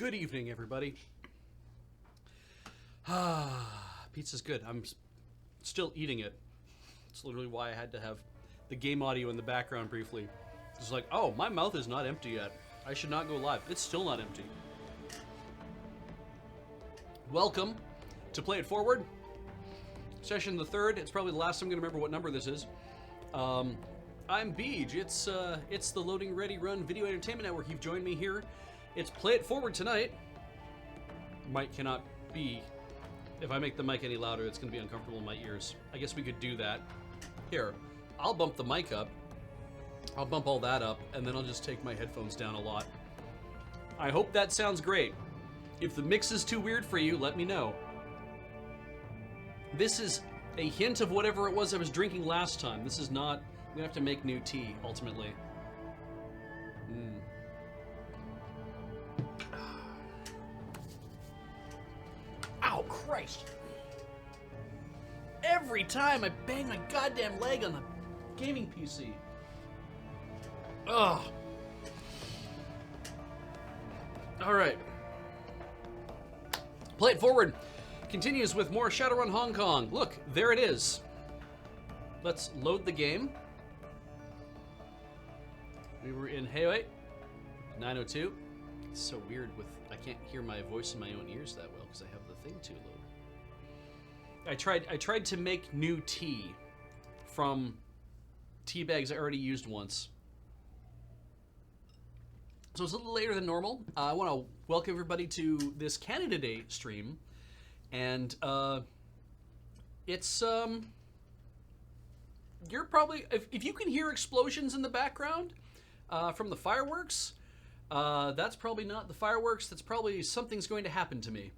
Good evening, everybody. Pizza's good. I'm still eating it. It's literally why I had to have the game audio in the background briefly. It's like, oh, my mouth is not empty yet. I should not go live. It's still not empty. Welcome to Play It Forward. Session the third. It's probably the last I'm going to remember what number this is. I'm Beej. It's the Loading Ready Run Video Entertainment Network. You've joined me here. It's Play It Forward tonight. Mic cannot be. If I make the mic any louder, it's going to be uncomfortable in my ears. I guess we could do that. Here, I'll bump the mic up. I'll bump all that up, and then I'll just take my headphones down a lot. I hope that sounds great. If the mix is too weird for you, let me know. This is a hint of whatever it was I was drinking last time. This is not... I'm going to have to make new tea, ultimately. Ow, Christ! Every time I bang my goddamn leg on the gaming PC. Ugh. Alright. Play It Forward continues with more Shadowrun Hong Kong. Look, there it is. Let's load the game. We were in Hayway 902. It's so weird with I can't hear my voice in my own ears that well because I have the thing too low. I tried to make new tea from tea bags I already used once. So it's a little later than normal. I want to welcome everybody to this Canada Day stream, and it's you're probably if you can hear explosions in the background from the fireworks. That's probably not the fireworks. That's probably something's going to happen to me.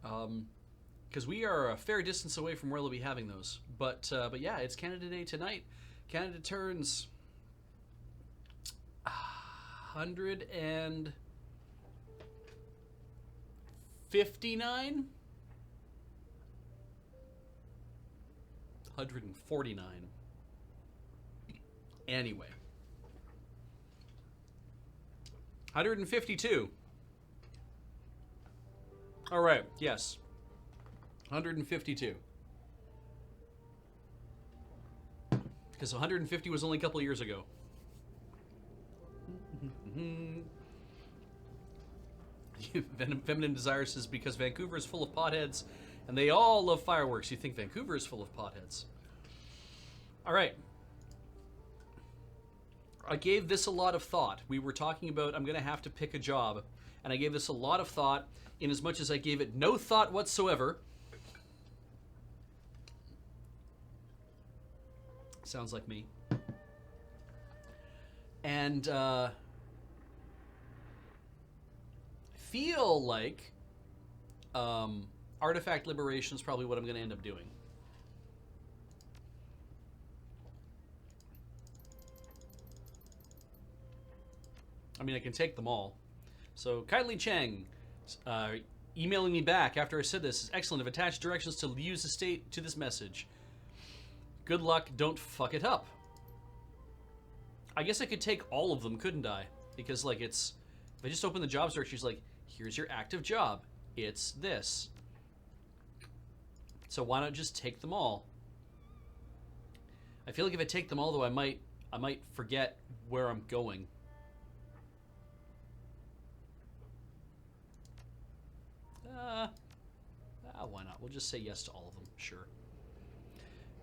Because we are a fair distance away from where we'll be having those. But yeah, it's Canada Day tonight. Canada turns 159? 149. Anyway. 152. All right, yes. 152. Because 150 was only a couple years ago. Feminine Desire says because Vancouver is full of potheads and they all love fireworks. You think Vancouver is full of potheads. All right. I gave this a lot of thought. We were talking about I'm going to have to pick a job, and I gave this a lot of thought in as much as I gave it no thought whatsoever. Sounds like me. And feel like artifact liberation is probably what I'm going to end up doing. I mean, I can take them all. So, Kindly Chang, emailing me back after I said this is excellent. I've attached directions to use the state to this message. Good luck, don't fuck it up. I guess I could take all of them, couldn't I? Because, like, it's... If I just open the jobs directory, it's like, here's your active job. It's this. So why not just take them all? I feel like if I take them all, though, I might forget where I'm going. Why not? We'll just say yes to all of them. Sure.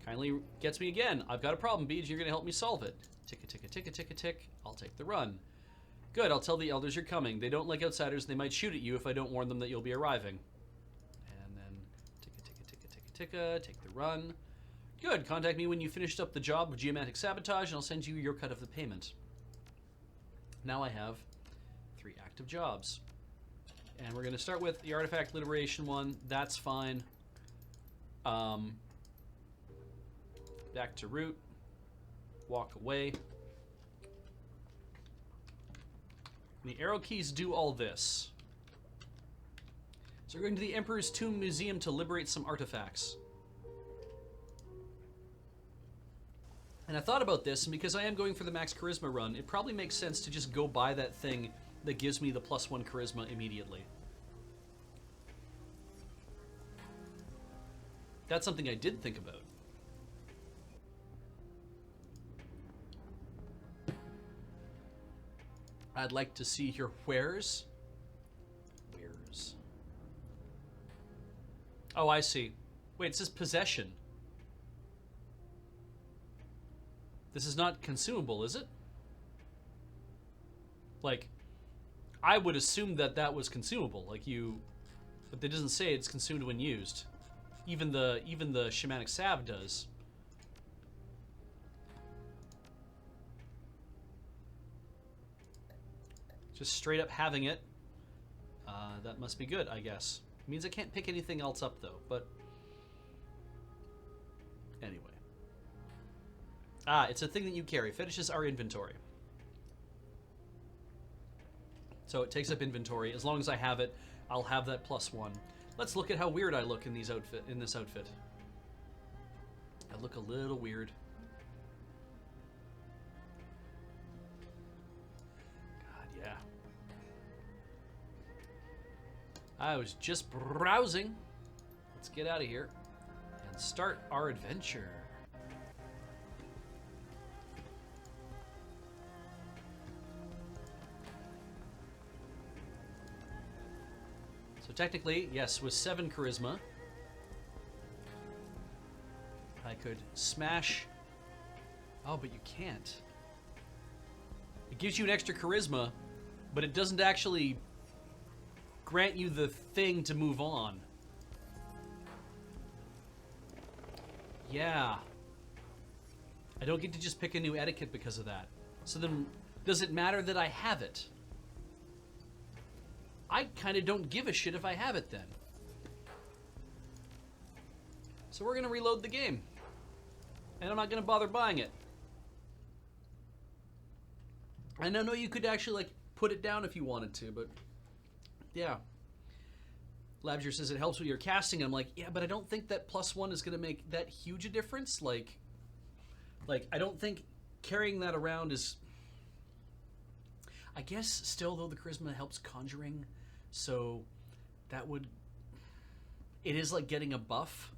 Kindly gets me again. I've got a problem, Beej. You're going to help me solve it. Tick, tick, tick, tick, tick. I'll take the run. Good. I'll tell the elders you're coming. They don't like outsiders. They might shoot at you if I don't warn them that you'll be arriving. And then tick, tick, tick, tick, tick. Take the run. Good. Contact me when you finished up the job of geomantic sabotage, and I'll send you your cut of the payment. Now I have 3 active jobs. And we're going to start with the artifact liberation one. That's fine. Back to route. Walk away. And the arrow keys do all this. So we're going to the Emperor's Tomb Museum to liberate some artifacts. And I thought about this, and because I am going for the max charisma run, it probably makes sense to just go buy that thing that gives me the +1 charisma immediately. That's something I did think about. I'd like to see your wares. Wares. Oh, I see. Wait, it says possession. This is not consumable, is it? Like, I would assume that that was consumable. Like but it doesn't say it's consumed when used. Even the shamanic salve does. Just straight up having it. That must be good, I guess. It means I can't pick anything else up though, but anyway. It's a thing that you carry. Finishes our inventory. So it takes up inventory. As long as I have it, I'll have that +1. Let's look at how weird I look in this outfit. I look a little weird. God, yeah. I was just browsing. Let's get out of here and start our adventure. So technically, yes, with 7 charisma, I could smash. Oh, but you can't. It gives you an extra charisma, but it doesn't actually grant you the thing to move on. Yeah. I don't get to just pick a new etiquette because of that. So then, does it matter that I have it? I kind of don't give a shit if I have it then. So we're going to reload the game. And I'm not going to bother buying it. And I know you could actually, like, put it down if you wanted to, but yeah. Labjer says it helps with your casting. I'm like, yeah, but I don't think that +1 is going to make that huge a difference. Like, I don't think carrying that around is... I guess still, though, the charisma helps conjuring, so that would... It is like getting a buff,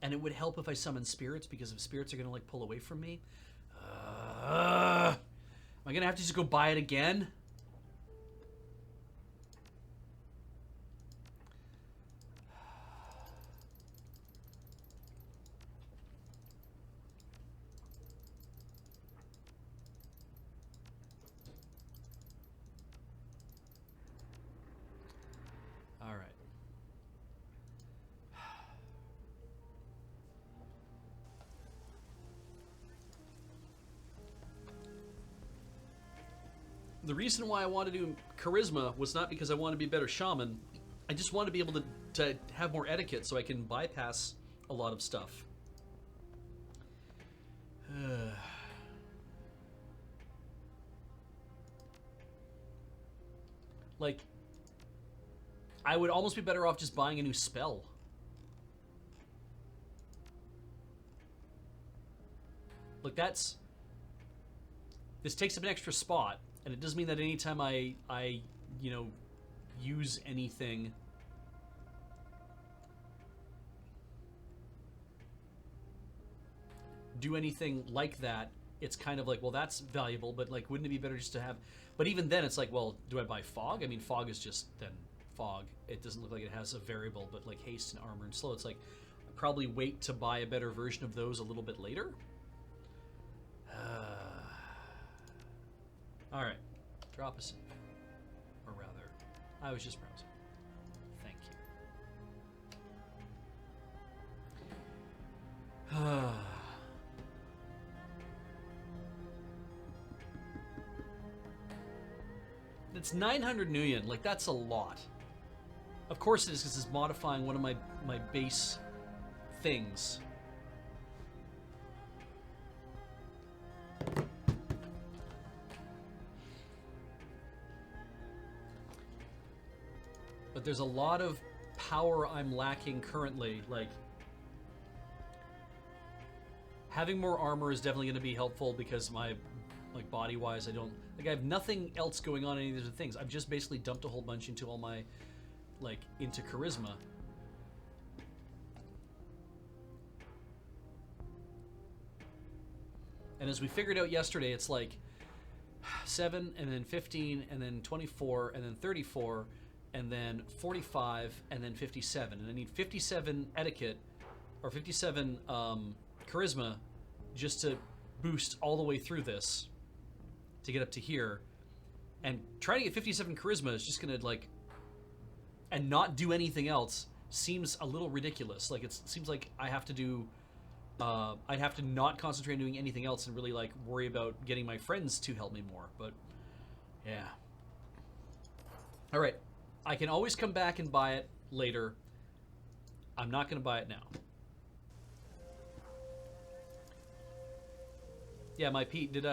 and it would help if I summon spirits, because if spirits are going to, like, pull away from me... am I going to have to just go buy it again? The reason why I want to do charisma was not because I want to be a better shaman. I just want to be able to have more etiquette so I can bypass a lot of stuff. Like, I would almost be better off just buying a new spell. Like, this takes up an extra spot. And it doesn't mean that anytime I you know, use anything, do anything like that, it's kind of like, well, that's valuable, but like, wouldn't it be better just to have... But even then, it's like, well, do I buy fog? I mean, fog is just then fog. It doesn't look like it has a variable, but like haste and armor and slow. It's like, I'd probably wait to buy a better version of those a little bit later. Alright, drop us in. Or rather, I was just browsing. Thank you. It's 900 Nuyen, like that's a lot. Of course it is, because it's modifying one of my base things. But there's a lot of power I'm lacking currently. Like, having more armor is definitely going to be helpful because my Like body-wise, I don't... Like I have nothing else going on in any of the things. I've just basically dumped a whole bunch into all my... Like, into charisma. And as we figured out yesterday, it's like 7, and then 15, and then 24, and then 34, and then 45, and then 57. And I need 57 etiquette, or 57 charisma, just to boost all the way through this to get up to here. And trying to get 57 charisma is just gonna, like, and not do anything else seems a little ridiculous. Like, it seems like I have to do... I'd have to not concentrate on doing anything else and really, like, worry about getting my friends to help me more. But, yeah. Alright. I can always come back and buy it later. I'm not going to buy it now. Yeah, my Pete did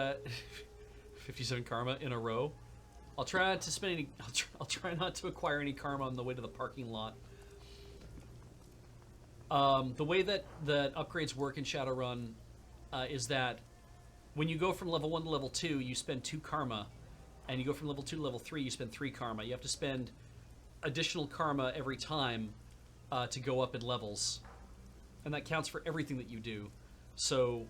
57 karma in a row. I'll try not to spend any... I'll try not to acquire any karma on the way to the parking lot. The way that upgrades work in Shadowrun is that when you go from level 1 to level 2, you spend 2 karma, and you go from level 2 to level 3, you spend 3 karma. You have to spend additional karma every time to go up in levels, and that counts for everything that you do. So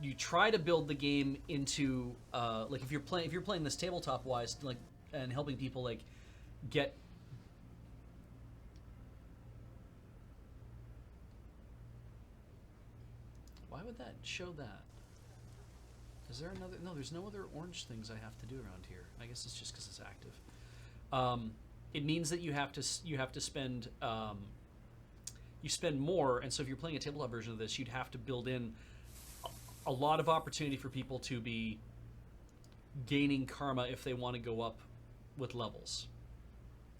you try to build the game into like if you're playing this tabletop wise, like, and helping people like get. Why would that show that? Is there another? No, there's no other orange things I have to do around here. I guess it's just because it's active. It means that you have to spend you spend more, and so if you're playing a tabletop version of this, you'd have to build in a lot of opportunity for people to be gaining karma if they want to go up with levels.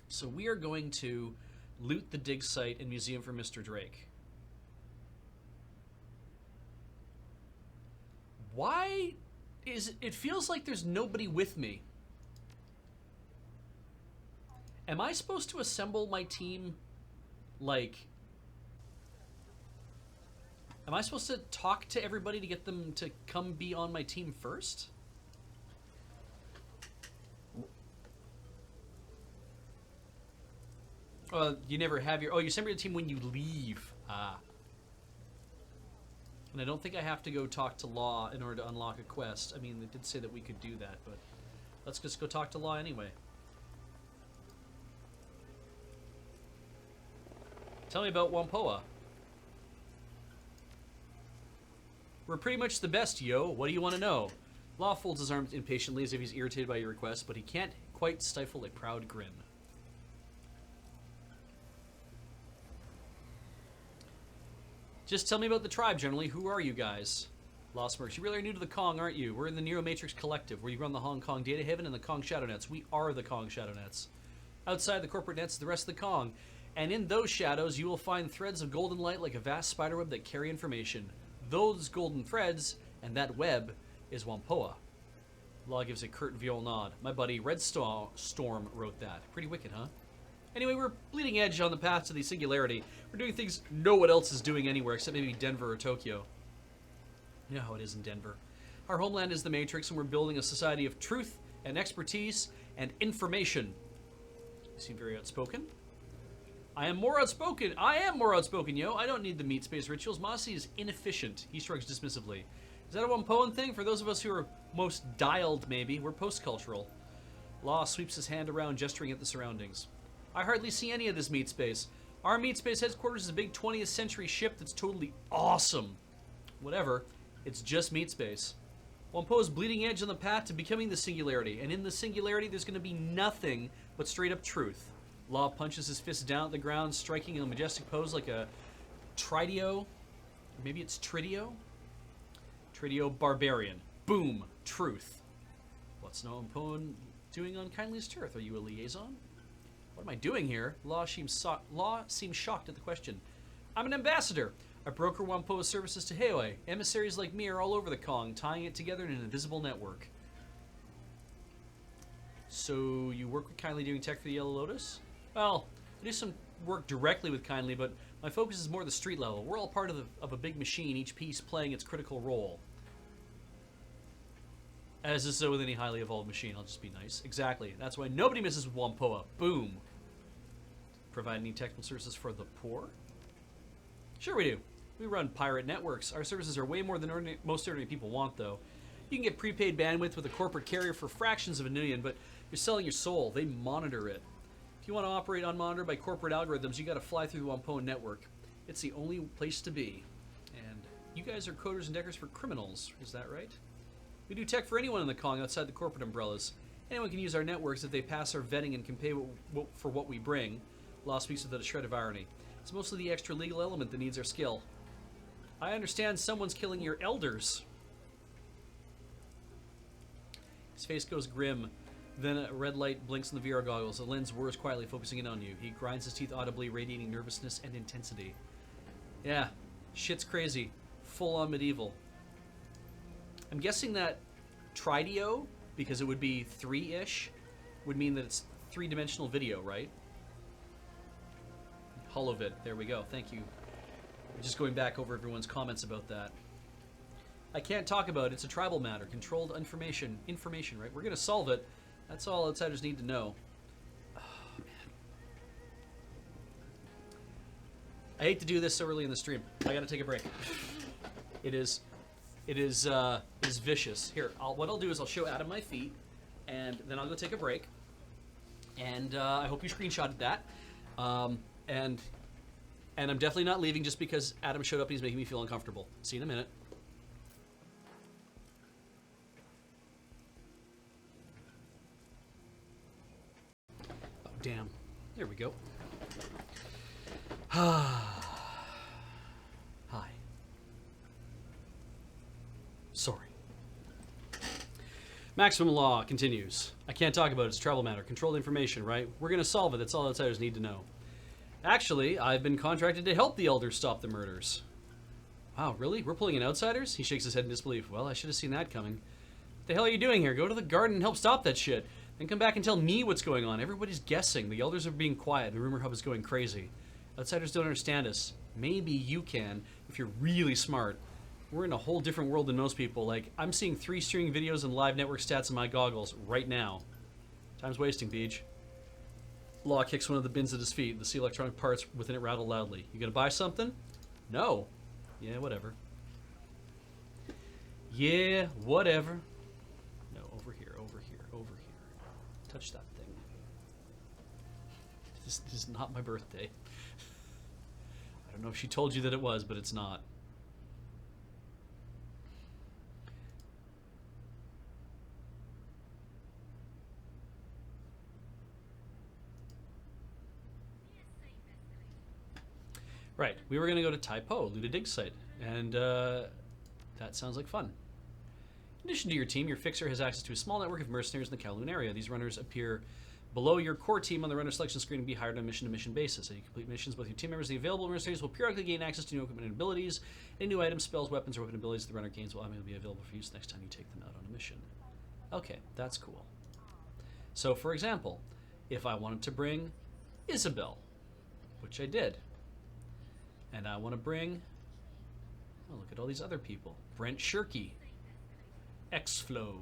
So we are going to loot the dig site and museum for Mr. Drake. Why is it feels like there's nobody with me? Am I supposed to assemble my team like... Am I supposed to talk to everybody to get them to come be on my team first? You never have your... Oh, you assemble your team when you leave. Ah. And I don't think I have to go talk to Law in order to unlock a quest. I mean, they did say that we could do that, but let's just go talk to Law anyway. Tell me about Wampoa. We're pretty much the best, yo. What do you want to know? Law folds his arms impatiently as if he's irritated by your request, but he can't quite stifle a proud grin. Just tell me about the tribe, generally. Who are you guys? Law smirks. You really are new to the Kong, aren't you? We're in the Neo Matrix Collective, where you run the Hong Kong Data Haven and the Kong Shadow Nets. We are the Kong Shadow Nets. Outside the corporate nets is the rest of the Kong. And in those shadows, you will find threads of golden light like a vast spiderweb that carry information. Those golden threads, and that web, is Wampoa. Law gives a curt viol nod. My buddy Red Storm wrote that. Pretty wicked, huh? Anyway, we're bleeding edge on the path to the singularity. We're doing things no one else is doing anywhere, except maybe Denver or Tokyo. You know how it is in Denver. Our homeland is the Matrix, and we're building a society of truth and expertise and information. You seem very outspoken. I am more outspoken, yo. I don't need the meat space rituals. Mossy is inefficient. He shrugs dismissively. Is that a Wampoan thing? For those of us who are most dialed, maybe. We're post-cultural. Law sweeps his hand around, gesturing at the surroundings. I hardly see any of this meat space. Our meat space headquarters is a big 20th century ship that's totally awesome. Whatever. It's just meat space. Wampoa's bleeding edge on the path to becoming the singularity. And in the singularity, there's going to be nothing but straight up truth. Law punches his fist down at the ground, striking a majestic pose like a tridio. Or maybe it's tridio? Tridio barbarian. Boom. Truth. What's Wampoa doing on Kindly's turf? Are you a liaison? What am I doing here? Law seems shocked at the question. I'm an ambassador. I broker Wampoa's services to Heoi. Emissaries like me are all over the Kong, tying it together in an invisible network. So you work with Kindly doing tech for the Yellow Lotus? Well, I do some work directly with Kindly, but my focus is more the street level. We're all part of a big machine, each piece playing its critical role. As is so with any highly evolved machine, I'll just be nice. Exactly. That's why nobody misses with Wampoa. Boom. Provide any technical services for the poor? Sure we do. We run pirate networks. Our services are way more than most ordinary people want, though. You can get prepaid bandwidth with a corporate carrier for fractions of a million, but you're selling your soul. They monitor it. If you want to operate unmonitored by corporate algorithms, you got to fly through the Wampoa network. It's the only place to be. And you guys are coders and deckers for criminals, is that right? We do tech for anyone in the Kong outside the corporate umbrellas. Anyone can use our networks if they pass our vetting and can pay for what we bring. Law speaks without a shred of irony. It's mostly the extra legal element that needs our skill. I understand someone's killing your elders. His face goes grim. Then a red light blinks in the VR goggles. The lens whirs quietly, focusing in on you. He grinds his teeth audibly, radiating nervousness and intensity. Yeah, shit's crazy. Full-on medieval. I'm guessing that Tridio, because it would be 3-ish, would mean that it's 3-dimensional video, right? Holovid. There we go. Thank you. Just going back over everyone's comments about that. I can't talk about it. It's a tribal matter. Controlled information. Information, right? We're going to solve it. That's all outsiders need to know. Oh, man. I hate to do this so early in the stream. I got to take a break. It is vicious. Here, what I'll do is I'll show Adam my feet, and then I'll go take a break. And I hope you screenshotted that. And I'm definitely not leaving just because Adam showed up and he's making me feel uncomfortable. See you in a minute. Oh, damn. There we go. Hi. Sorry. Maximum Law continues. I can't talk about it. It's a travel matter. Controlled information, right? We're going to solve it. That's all outsiders need to know. Actually, I've been contracted to help the elders stop the murders. Wow, really? We're pulling in outsiders? He shakes his head in disbelief. Well, I should have seen that coming. What the hell are you doing here? Go to the garden and help stop that shit. Then come back and tell me what's going on. Everybody's guessing. The elders are being quiet. The rumor hub is going crazy. Outsiders don't understand us. Maybe you can, if you're really smart. We're in a whole different world than most people. Like, I'm seeing 3 streaming videos and live network stats in my goggles right now. Time's wasting, Beej. Law kicks one of the bins at his feet. The electronic parts within it rattle loudly. You gonna buy something? No. Yeah, whatever. Yeah, whatever. No, over here, over here, over here. Touch that thing. This is not my birthday. I don't know if she told you that it was, but it's not. Right, we were going to go to Taipo, loot a dig site, and that sounds like fun. In addition to your team, your fixer has access to a small network of mercenaries in the Kowloon area. These runners appear below your core team on the runner selection screen and be hired on a mission-to-mission basis. As you complete missions, both your team members and the available mercenaries will periodically gain access to new equipment and abilities. Any new items, spells, weapons, or weapon abilities the runner gains will automatically be available for use next time you take them out on a mission. Okay, that's cool. So, for example, if I wanted to bring Isabel, which I did, and I want to bring, oh, look at all these other people. Brent Shirky, X-Flow,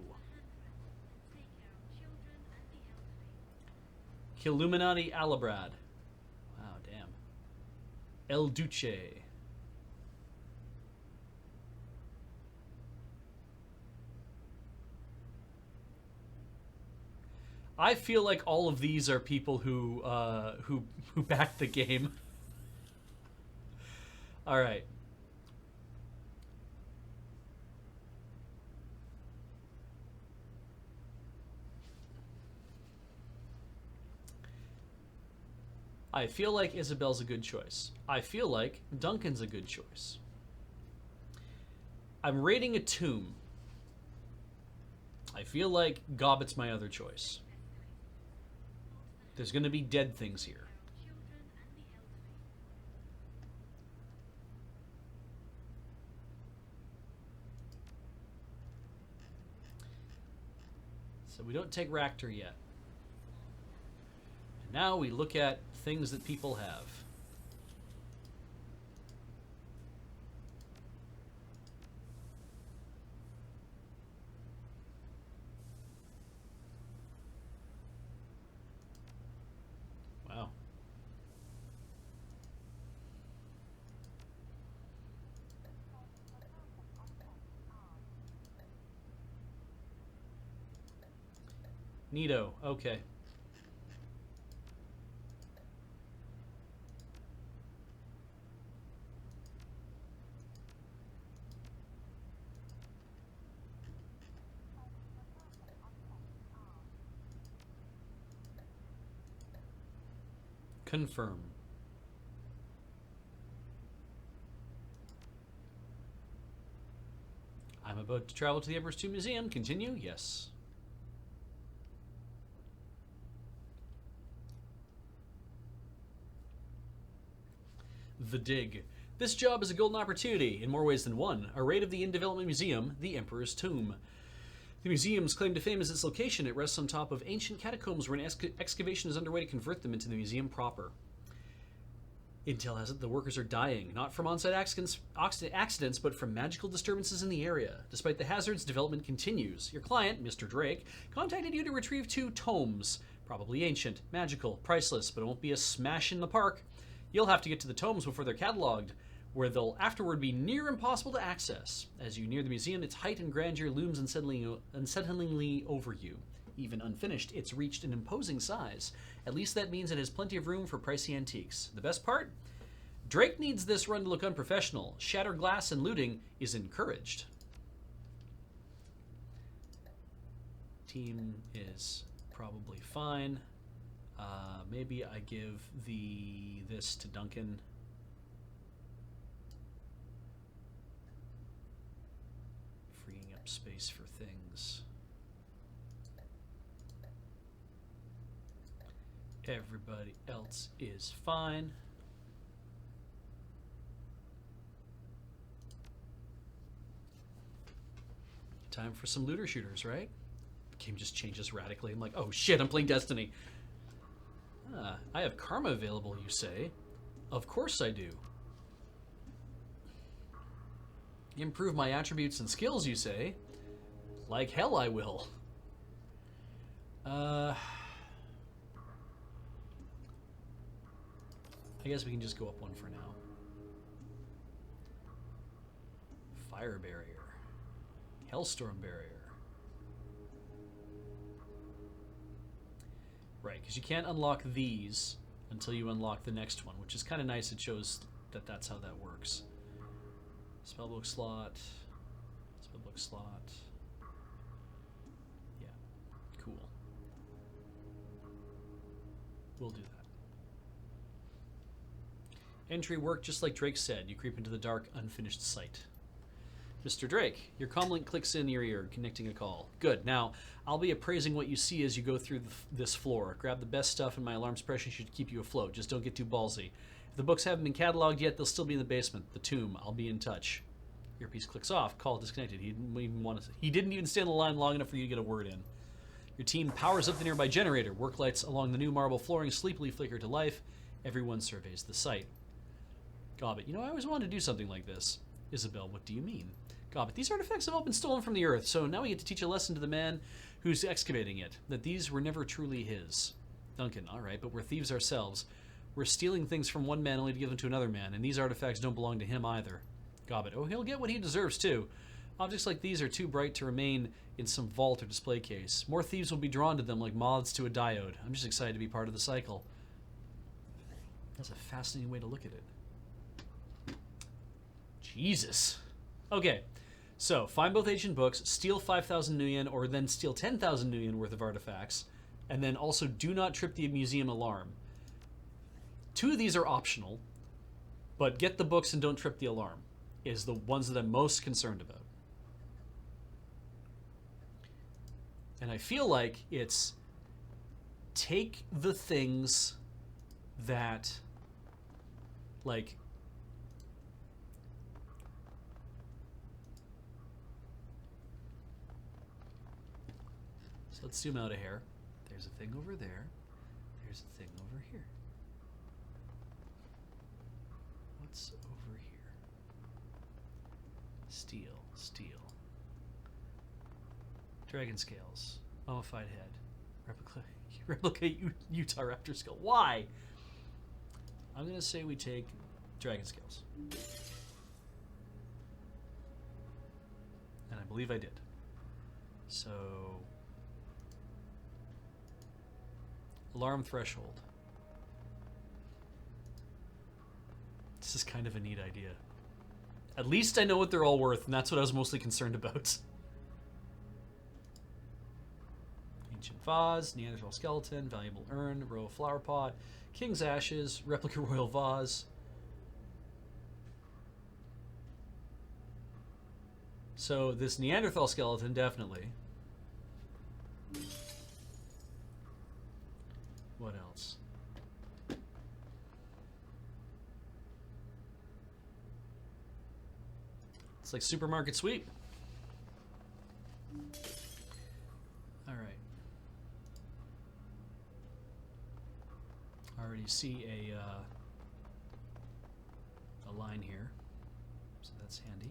Killuminati Alabrad, wow, damn, El Duce, I feel like all of these are people who backed the game. All right. I feel like Isabel's a good choice. I feel like Duncan's a good choice. I'm raiding a tomb. I feel like Gobbet's my other choice. There's going to be dead things here. So we don't take Ractor yet. And now we look at things that people have. Neato. Okay. Confirm. I'm about to travel to the Emperor's Tomb Museum. Continue? Yes. The Dig. This job is a golden opportunity in more ways than one. A raid of the in-development museum, the Emperor's Tomb. The museum's claim to fame is its location. It rests on top of ancient catacombs where an excavation is underway to convert them into the museum proper. Intel has it the workers are dying, not from on-site accidents, but from magical disturbances in the area. Despite the hazards, development continues. Your client, Mr. Drake, contacted you to retrieve 2 tomes. Probably ancient, magical, priceless, but it won't be a smash in the park. You'll have to get to the tomes before they're cataloged, where they'll afterward be near impossible to access. As you near the museum, its height and grandeur looms unsettlingly over you. Even unfinished, it's reached an imposing size. At least that means it has plenty of room for pricey antiques. The best part? Drake needs this run to look unprofessional. Shatter glass and looting is encouraged. Team is probably fine. Maybe I give this to Duncan. Freeing up space for things. Everybody else is fine. Time for some looter shooters, right? The game just changes radically. I'm like, oh shit, I'm playing Destiny. I have karma available, you say? Of course I do. Improve my attributes and skills, you say? Like hell I will. I guess we can just go up one for now. Fire barrier. Hellstorm barrier. Right, because you can't unlock these until you unlock the next one, which is kind of nice. It shows that that's how that works. Spellbook slot. Spellbook slot. Yeah, cool. We'll do that. Entry worked just like Drake said. You creep into the dark, unfinished site. Mr. Drake, your comlink clicks in your ear, connecting a call. Good. Now, I'll be appraising what you see as you go through this floor. Grab the best stuff, and my alarm suppression should keep you afloat. Just don't get too ballsy. If the books haven't been cataloged yet, they'll still be in the basement. The tomb. I'll be in touch. Earpiece clicks off. Call disconnected. He didn't even stay on the line long enough for you to get a word in. Your team powers up the nearby generator. Work lights along the new marble flooring sleepily flicker to life. Everyone surveys the site. Gobbet, I always wanted to do something like this. Isabel, what do you mean? Gobbet, these artifacts have all been stolen from the earth, so now we get to teach a lesson to the man who's excavating it, that these were never truly his. Duncan, all right, but we're thieves ourselves. We're stealing things from one man only to give them to another man, and these artifacts don't belong to him either. Gobbet, oh, he'll get what he deserves too. Objects like these are too bright to remain in some vault or display case. More thieves will be drawn to them like moths to a diode. I'm just excited to be part of the cycle. That's a fascinating way to look at it. Jesus. Okay. So, find both ancient books, steal 5,000 nuyen, or then steal 10,000 nuyen worth of artifacts, and then also do not trip the museum alarm. 2 of these are optional, but get the books and don't trip the alarm is the ones that I'm most concerned about. And I feel like it's take the things that, like, let's zoom out a hair. There's a thing over there. There's a thing over here. What's over here? Steel, steel. Dragon scales. Mummified head. Replicate Utah raptor skull. Why? I'm going to say we take dragon scales. And I believe I did. So... Alarm threshold. This is kind of a neat idea. At least I know what they're all worth, and that's what I was mostly concerned about. Ancient vase, Neanderthal skeleton, valuable urn, royal flower pot, king's ashes, replica royal vase. So this Neanderthal skeleton, definitely. What else? It's like supermarket sweep. All right. I already see a line here, so that's handy.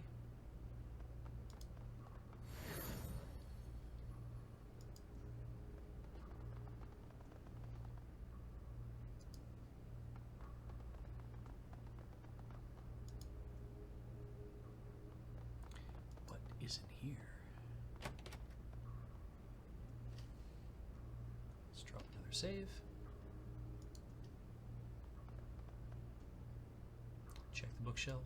What is in here? Let's drop another save. Check the bookshelf.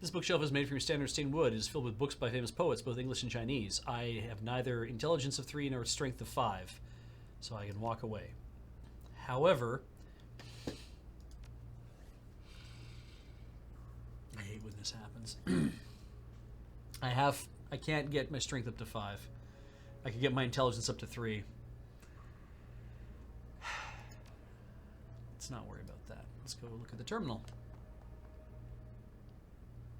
This bookshelf is made from your standard stained wood. It is filled with books by famous poets, both English and Chinese. I have neither intelligence of 3 nor strength of 5, so I can walk away. However, I hate when this happens. I can't get my strength up to 5. I could get my intelligence up to 3. Let's not worry about that. Let's go look at the terminal.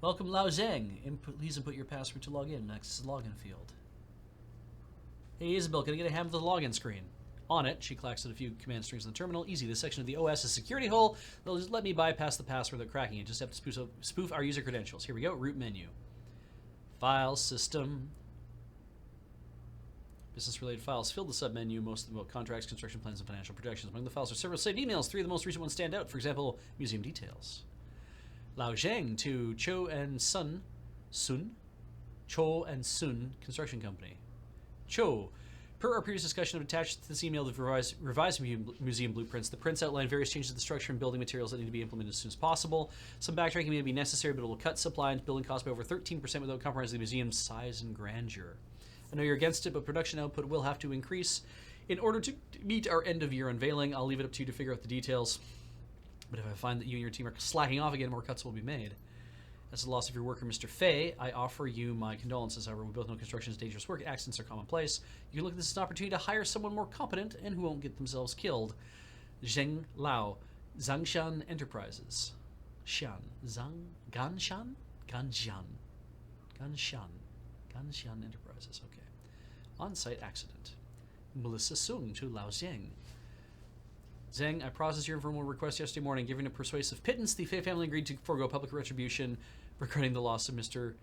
Welcome, Lao Zheng. Please input your password to log in. Next is the login field. Hey, Isabel, can I get a hand with the login screen? On it, she clacks at a few command strings on the terminal. Easy, this section of the OS is a security hole. They'll just let me bypass the password without cracking it. Just have to spoof our user credentials. Here we go, root menu. File, system. Business-related files fill the submenu. Most of them about contracts, construction plans, and financial projections. Among the files are several saved emails. 3 of the most recent ones stand out. For example, museum details. Lao Zheng to Cho and Sun, Cho and Sun Construction Company. Cho, per our previous discussion, I've attached to this email the revised museum blueprints. The prints outline various changes to the structure and building materials that need to be implemented as soon as possible. Some backtracking may be necessary, but it will cut supply and building costs by over 13% without compromising the museum's size and grandeur. I know you're against it, but production output will have to increase in order to meet our end-of-year unveiling. I'll leave it up to you to figure out the details. But if I find that you and your team are slacking off again, more cuts will be made. As the loss of your worker, Mr. Fei, I offer you my condolences. However, we both know construction is dangerous work. Accidents are commonplace. You can look at this as an opportunity to hire someone more competent and who won't get themselves killed. Zheng Lao, Zangshan Enterprises. Ganshan Enterprises. Okay. On-site accident. Melissa Sung to Lao Zheng. Zheng, I processed your informal request yesterday morning. Given a persuasive pittance, the Fei family agreed to forego public retribution regarding the loss of Mr.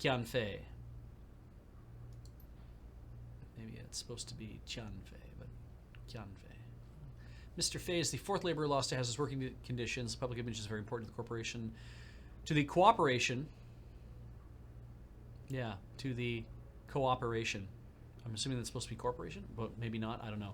Qian Fei. Maybe it's supposed to be Qian Fei, but Qian Fei. Mr. Fei is the 4th laborer lost to hazardous working conditions. Public image is very important to the corporation. To the cooperation. Yeah, to the cooperation. I'm assuming that's supposed to be corporation, but maybe not. I don't know.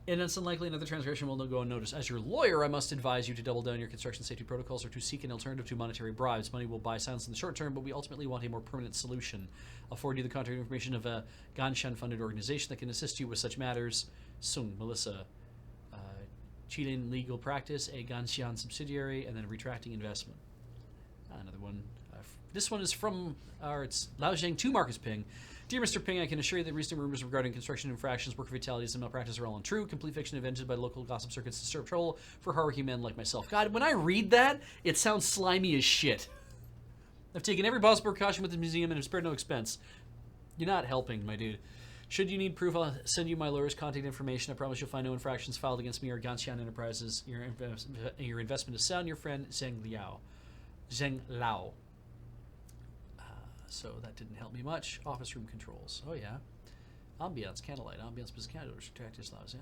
And it's unlikely another transgression will go unnoticed. As your lawyer, I must advise you to double down your construction safety protocols or to seek an alternative to monetary bribes. Money will buy silence in the short term, but we ultimately want a more permanent solution. I'll forward you the contact information of a Ganshan-funded organization that can assist you with such matters. Sung, Melissa. Chilean legal practice, a Ganshan subsidiary, and then retracting investment. Another one. This one is from, it's Lao Zheng to Marcus Ping. Dear Mr. Ping, I can assure you that recent rumors regarding construction infractions, worker fatalities, and malpractice are all untrue. Complete fiction invented by local gossip circuits to stir trouble for hardworking men like myself. God, when I read that, it sounds slimy as shit. I've taken every possible precaution with the museum and have spared no expense. You're not helping, my dude. Should you need proof, I'll send you my lawyer's contact information. I promise you'll find no infractions filed against me or Ganshan Enterprises. Your investment is sound. Your friend, Zheng Lao. So that didn't help me much. Office room controls. Oh, yeah. Ambiance, candlelight. Ambiance, business candles. Retract his Lao Zen.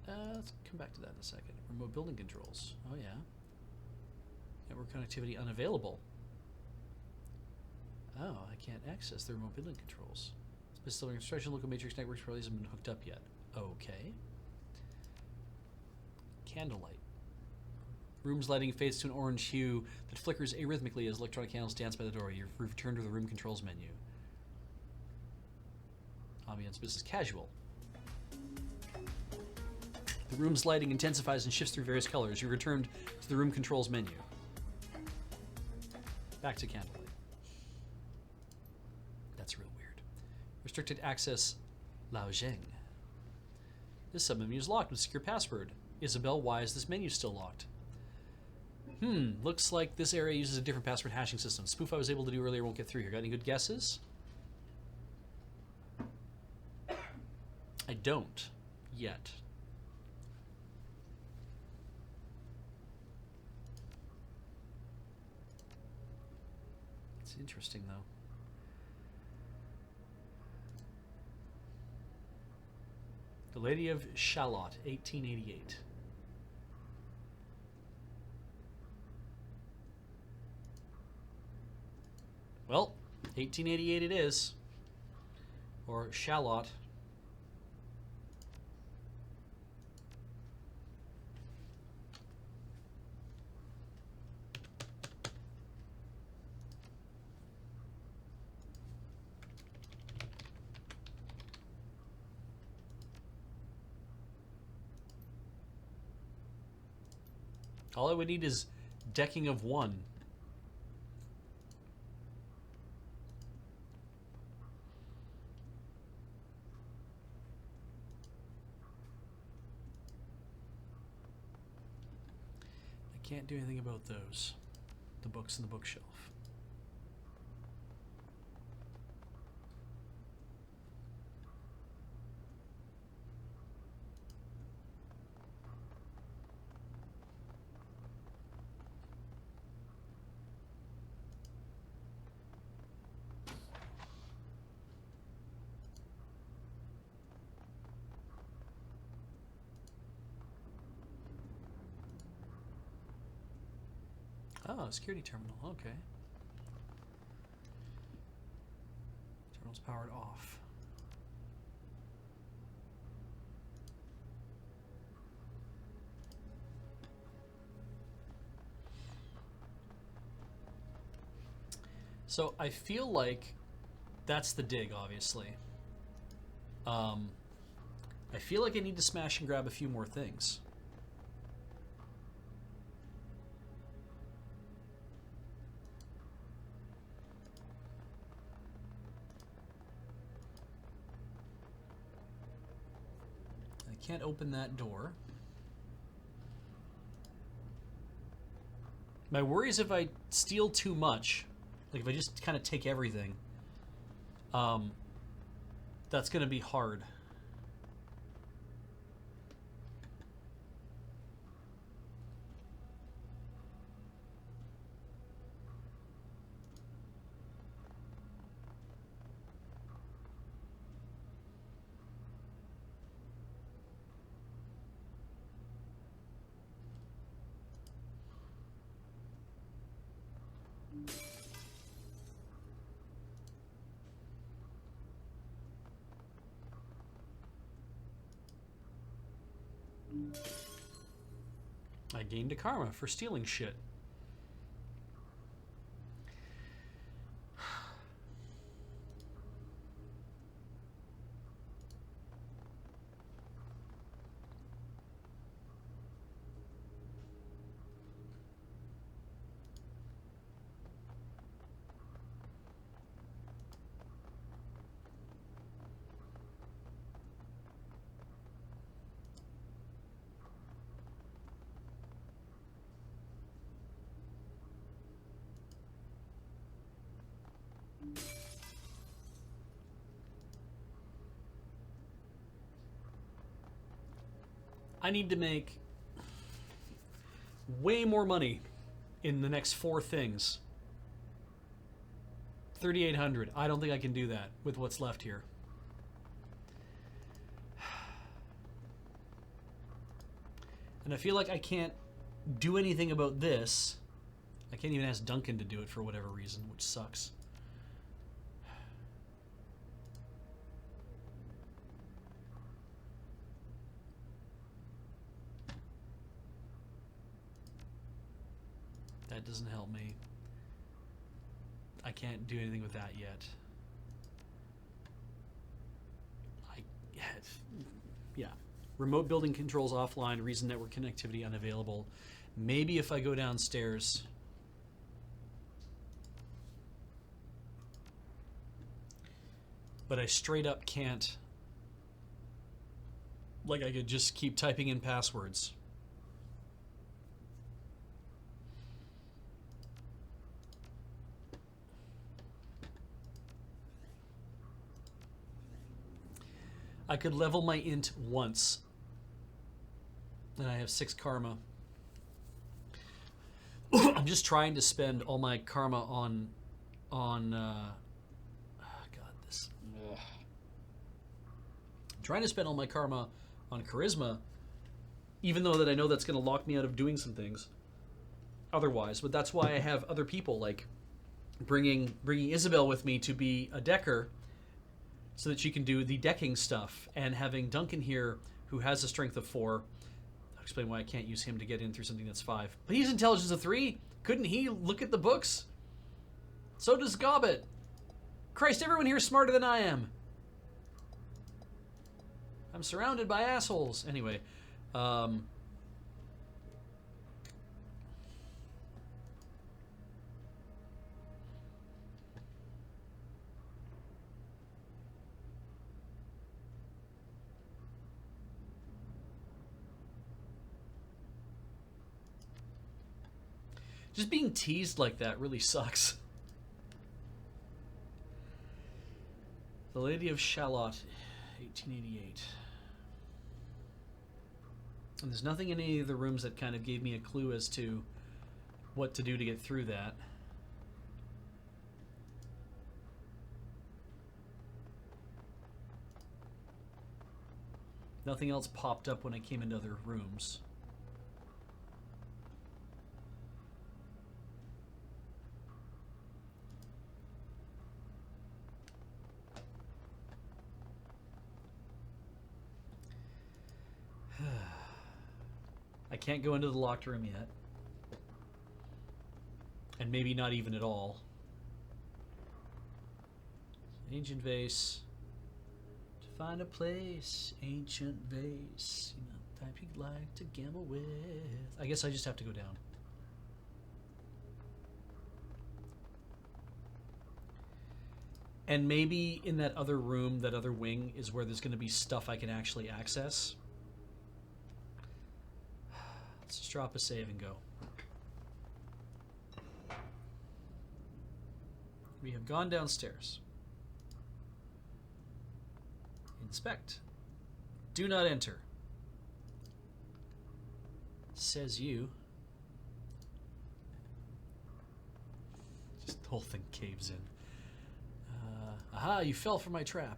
Let's come back to that in a second. Remote building controls. Oh, yeah. Network connectivity unavailable. Oh, I can't access the remote building controls. Specific instruction, local matrix networks probably hasn't been hooked up yet. Okay. Candlelight. Room's lighting fades to an orange hue that flickers arrhythmically as electronic candles dance by the door. You return to the room controls menu. Ambience business casual. The room's lighting intensifies and shifts through various colors. You returned to the room controls menu. Back to candlelight. That's real weird. Restricted access Lao Zheng. This submenu is locked with secure password. Isabel, why is this menu still locked? Looks like this area uses a different password hashing system. Spoof I was able to do earlier won't get through here. Got any good guesses? I don't. Yet. It's interesting, though. The Lady of Shalott, 1888. Well, 1888 it is. Or Shalott. All I would need is decking of 1. I can't do anything about those. The books in the bookshelf. Oh, security terminal. Okay. Terminal's powered off. So I feel like that's the dig, obviously. I feel like I need to smash and grab a few more things. Can't open that door. My worry is if I steal too much, like if I just kind of take everything, that's going to be hard. I gained a karma for stealing shit. I need to make way more money in the next 4 things. 3,800. I don't think I can do that with what's left here. And I feel like I can't do anything about this. I can't even ask Duncan to do it for whatever reason, which sucks. That doesn't help me. I can't do anything with that yet. Yeah. Remote building controls offline, reason network connectivity unavailable. Maybe if I go downstairs. But I straight up can't. Like, I could just keep typing in passwords. I could level my int once. And I have 6 karma. I'm just trying to spend all my karma on God, this. Ugh. I'm trying to spend all my karma on charisma, even though that I know that's going to lock me out of doing some things otherwise. But that's why I have other people, like bringing Isabel with me to be a decker, so that she can do the decking stuff, and having Duncan here, who has a strength of 4. I'll explain why I can't use him to get in through something that's 5. But he's intelligence of 3. Couldn't he look at the books? So does Gobbet. Christ, everyone here is smarter than I am. I'm surrounded by assholes. Anyway, just being teased like that really sucks. The Lady of Shalott, 1888. And there's nothing in any of the rooms that kind of gave me a clue as to what to do to get through that. Nothing else popped up when I came into other rooms. I can't go into the locked room yet. And maybe not even at all. Ancient vase. To find a place. Ancient vase. You know, type you'd like to gamble with. I guess I just have to go down. And maybe in that other room, that other wing, is where there's going to be stuff I can actually access. Let's just drop a save and go. We have gone downstairs. Inspect. Do not enter. Says you. Just the whole thing caves in. Aha, you fell for my trap.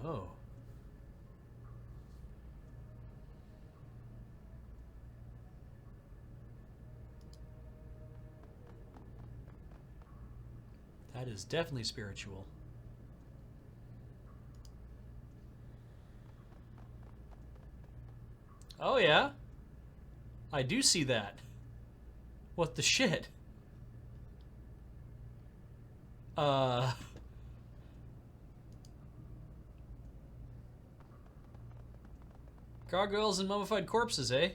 Oh. That is definitely spiritual. Oh yeah? I do see that. What the shit? Gargoyles and mummified corpses, eh?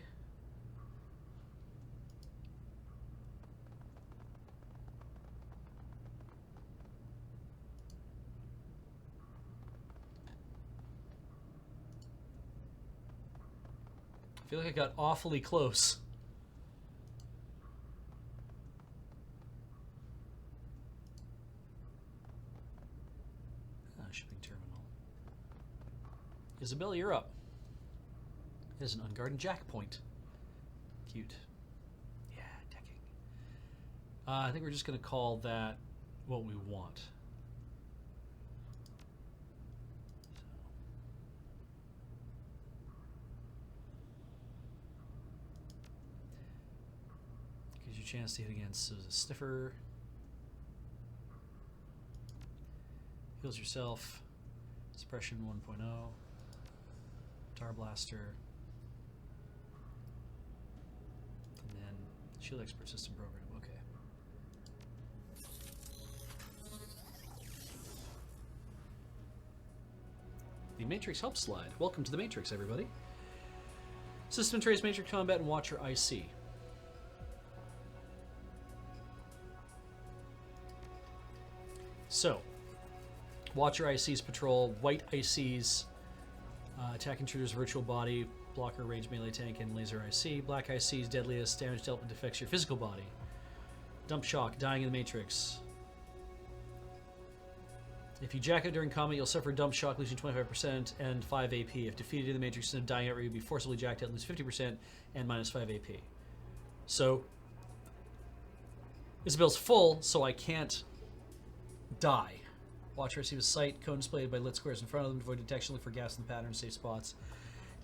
I feel like I got awfully close. Shipping terminal. Isabel, you're up. It is an unguarded jack point. Cute. Yeah, decking. I think we're just going to call that what we want. Gives you a chance to hit against a sniffer. Heals yourself. Suppression 1.0. Tar Blaster. And then Shield Expert System Program. Okay. The Matrix Help Slide. Welcome to the Matrix, everybody. System Trace Matrix Combat and Watcher IC. So, Watcher ICs patrol, white ICs attack intruders, virtual body, blocker, rage, melee tank, and laser IC. Black ICs, deadliest, damage dealt and affects your physical body. Dump shock, dying in the Matrix. If you jack out during combat, you'll suffer dump shock, losing 25% and 5 AP. If defeated in the Matrix instead of dying out, you'll be forcibly jacked out, lose 50% and minus 5 AP. So, Isabel's full, so I can't die. Watcher receives sight, cone displayed by lit squares in front of them to avoid detection, look for gaps in the pattern, safe spots.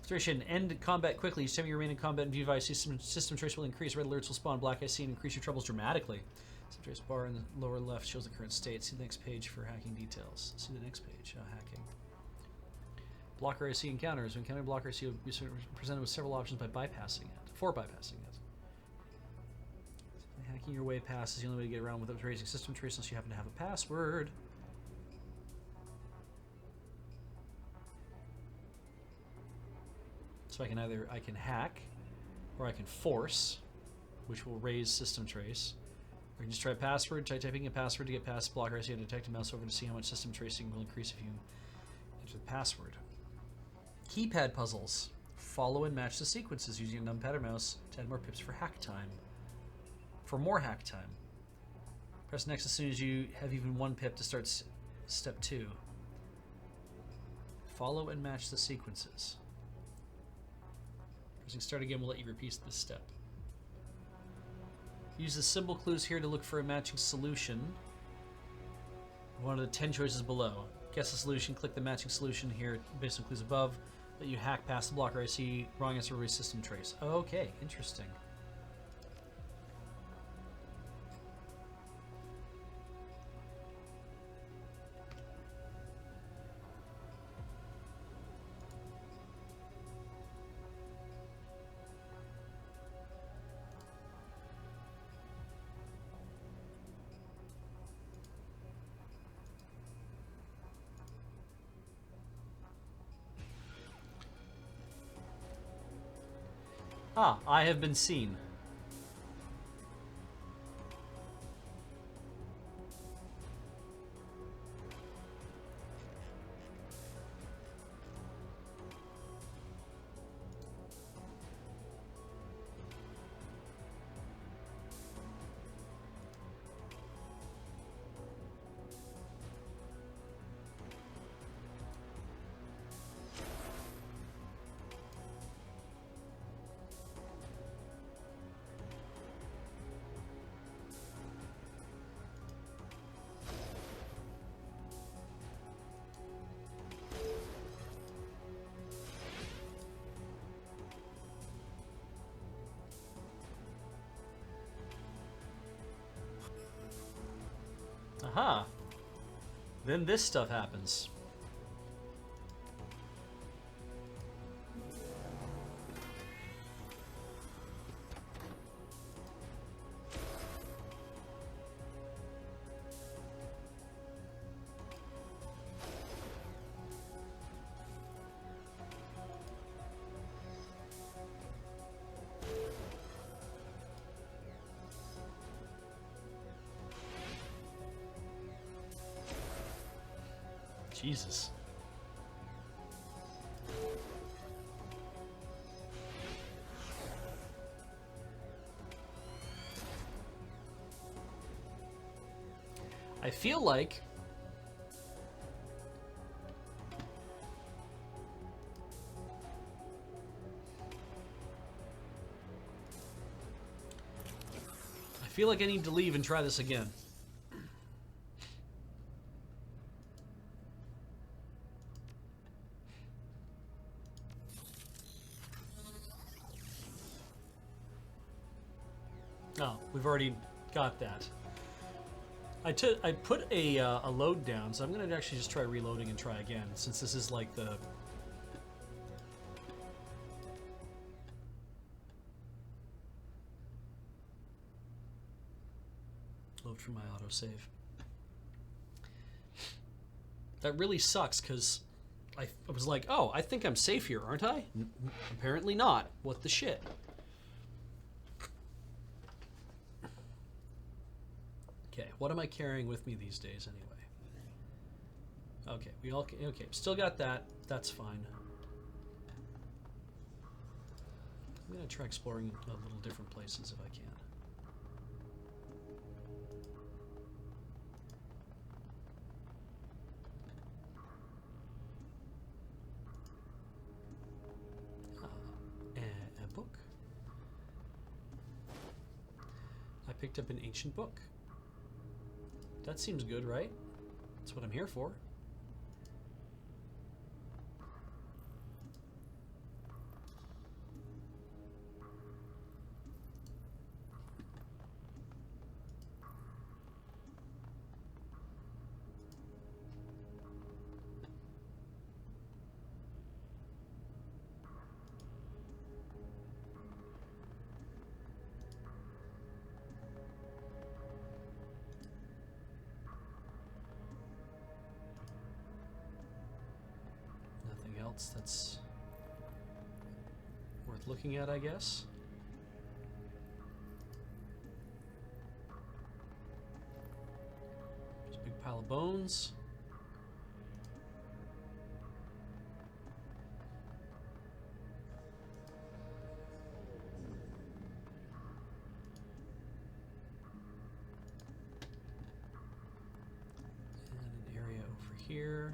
Filtration, end combat quickly. Each time you remain in combat and view IC system trace will increase. Red alerts will spawn. Black IC and increase your troubles dramatically. System trace bar in the lower left shows the current state. See the next page for hacking details. See the next page, hacking. Blocker IC encounters. When encountering blocker IC, you'll be presented with several options by bypassing it. For bypassing it. Hacking your way past is the only way to get around without raising system trace unless you happen to have a password. So I can hack, or I can force, which will raise system trace. Or you can just try password, try typing a password to get past blocker IC and detect a mouse over to see how much system tracing will increase if you enter the password. Keypad puzzles. Follow and match the sequences using a numpad or mouse to add more pips for hack time. For more hack time. Press next as soon as you have even one pip to start step 2. Follow and match the sequences. Pressing start again will let you repeat this step. Use the symbol clues here to look for a matching solution. One of the 10 choices below. Guess the solution, click the matching solution here based on clues above. Let you hack past the blocker IC, wrong answer, erase system trace. Okay, interesting. Ah, I have been seen. Aha. Then this stuff happens. Jesus. I feel like feel like I need to leave and try this again. Oh, we've already got that. I put a load down, so I'm going to actually just try reloading and try again, since this is like the... Load from my autosave. That really sucks, because I was like, oh, I think I'm safe here, aren't I? Apparently not. What the shit? Okay, what am I carrying with me these days anyway? Okay, okay, still got that. That's fine. I'm gonna try exploring a little different places if I can. A book. I picked up an ancient book. That seems good, right? That's what I'm here for. That's worth looking at, I guess. Just a big pile of bones. And an area over here.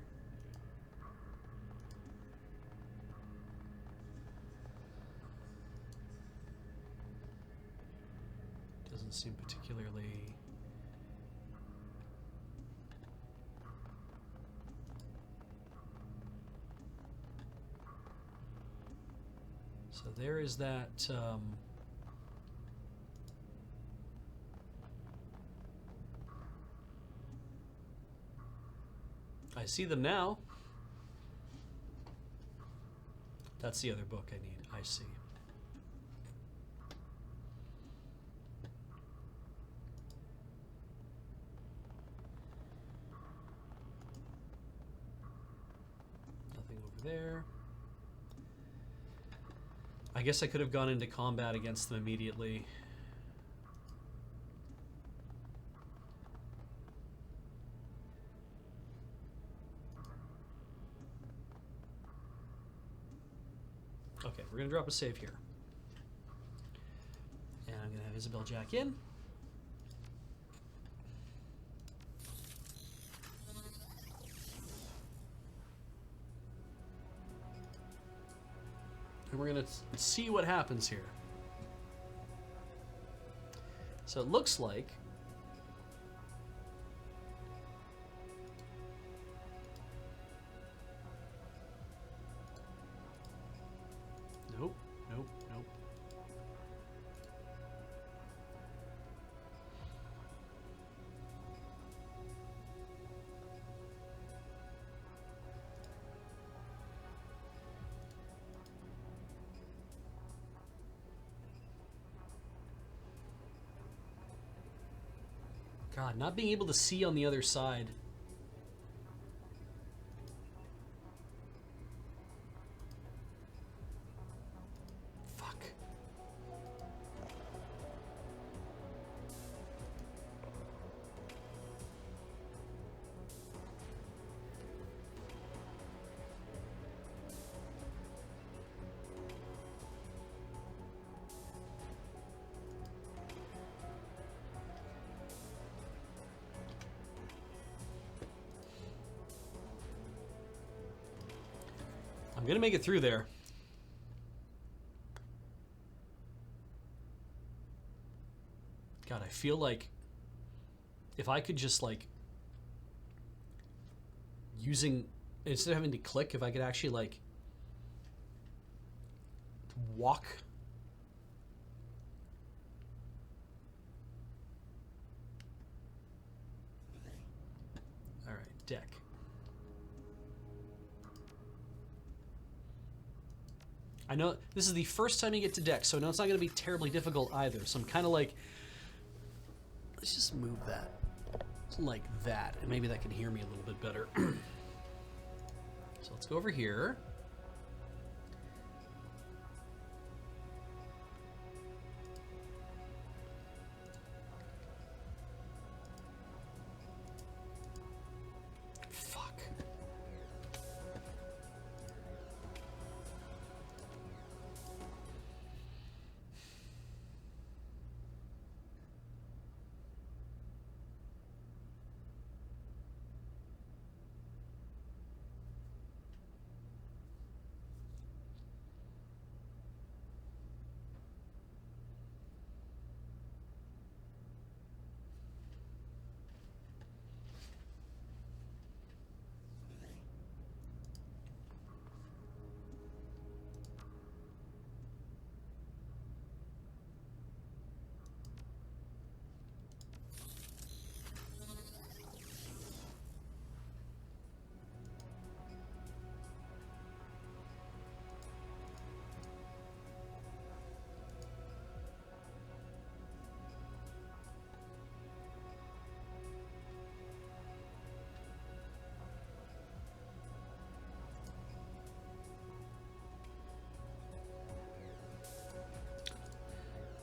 Doesn't seem particularly... So there is that... I see them now. That's the other book I need. I see. There. I guess I could have gone into combat against them immediately. Okay, we're gonna drop a save here. And I'm gonna have Isabel Jack in. And we're going to see what happens here. So it looks like nope. God, not being able to see on the other side. Fuck. I'm gonna make it through there. God, I feel like if I could just like using, instead of having to click, if I could actually like walk. All right, deck. I know this is the first time you get to deck, so I know it's not going to be terribly difficult either. So I'm kind of like, let's just move that like that, and maybe that can hear me a little bit better. So let's go over here. Fuck.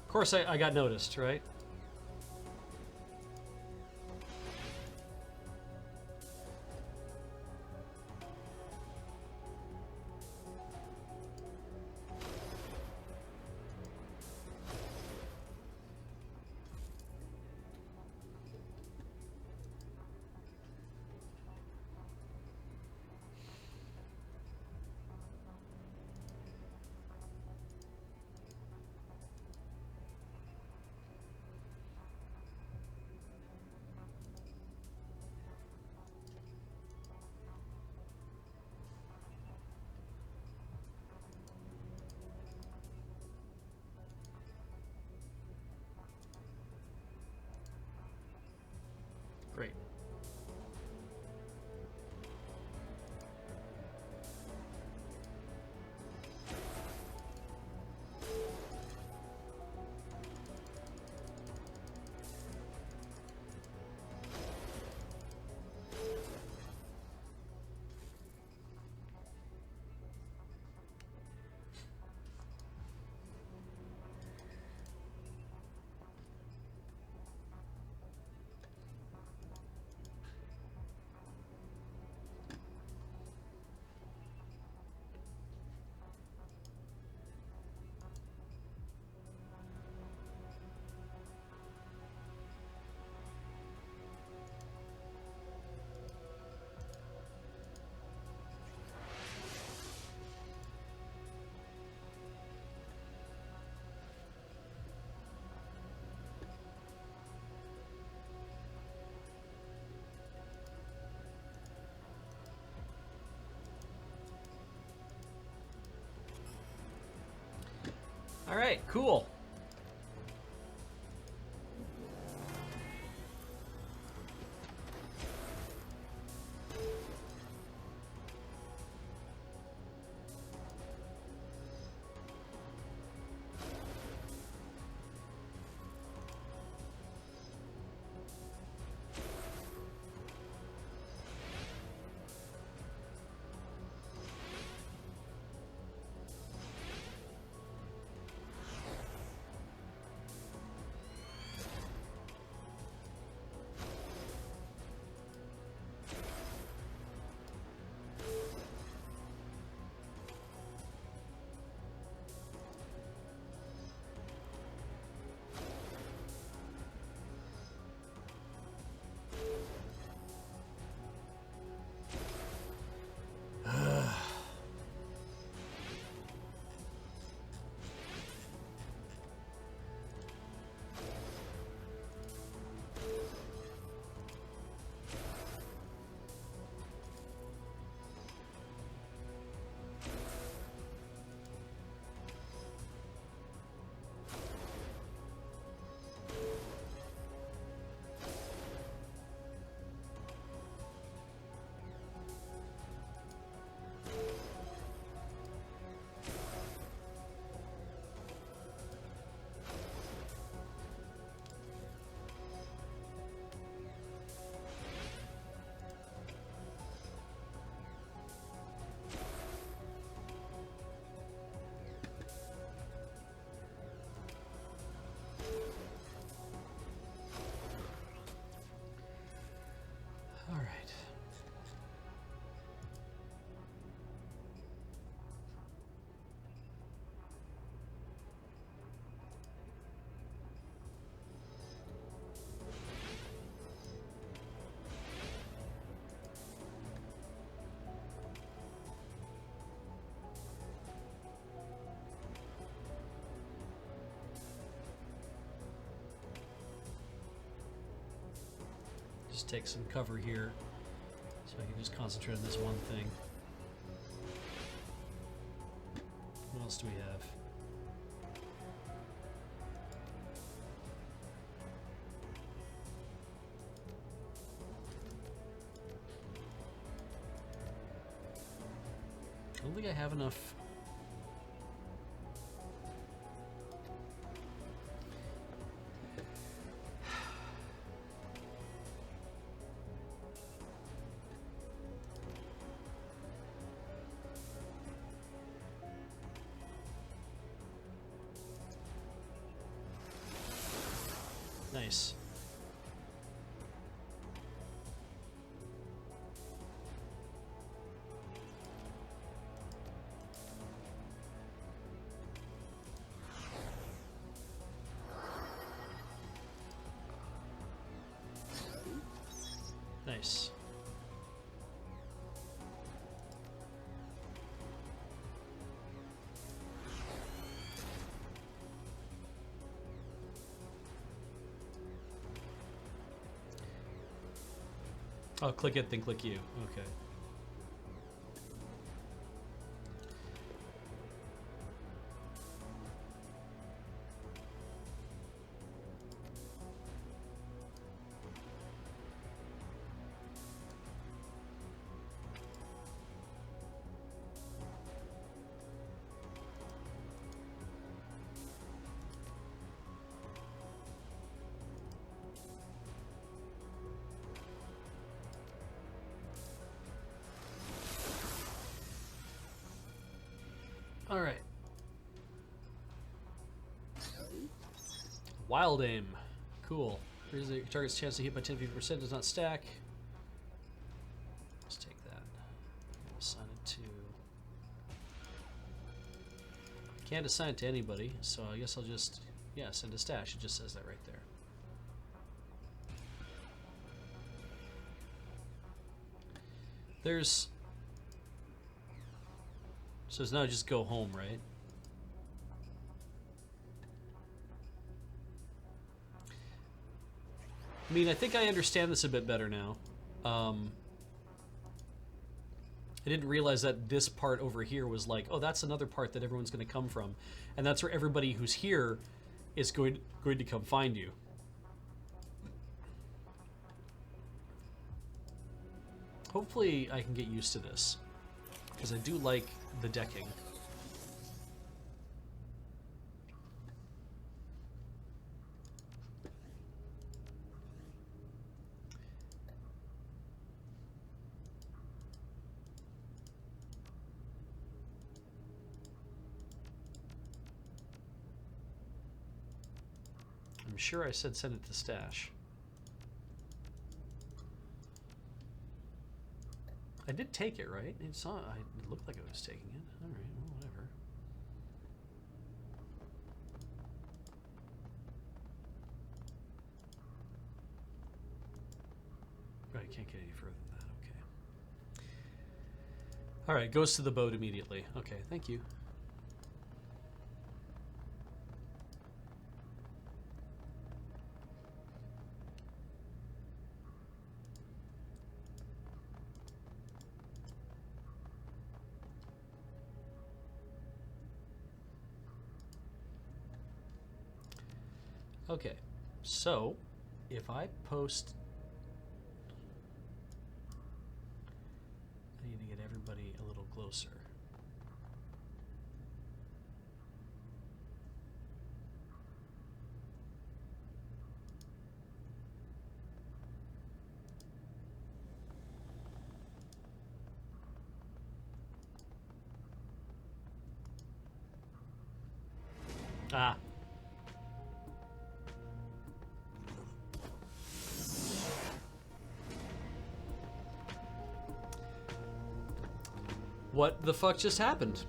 Of course, I got noticed, right? Great. All right, cool. Just take some cover here so I can just concentrate on this one thing. What else do we have? I don't think I have enough. Nice. Nice. Oh, click it, then click you. Okay. All right. Wild aim. Cool. Here's the target's chance to hit by 10-50% does not stack. Let's take that. We'll assign it to... Can't assign it to anybody, so I guess I'll just... Yeah, send a stash. It just says that right there. There's... So it's now just go home, right? I mean, I think I understand this a bit better now. I didn't realize that this part over here was like, oh, that's another part that everyone's going to come from. And that's where everybody who's here is going to come find you. Hopefully I can get used to this, because I do like the decking. I'm sure I said send it to stash. I did take it, right? It looked like I was taking it. All right, well, whatever. Right, can't get any further than that. Okay. All right, goes to the boat immediately. Okay, thank you. Okay, so if I post, I need to get everybody a little closer. Ah. What the fuck just happened?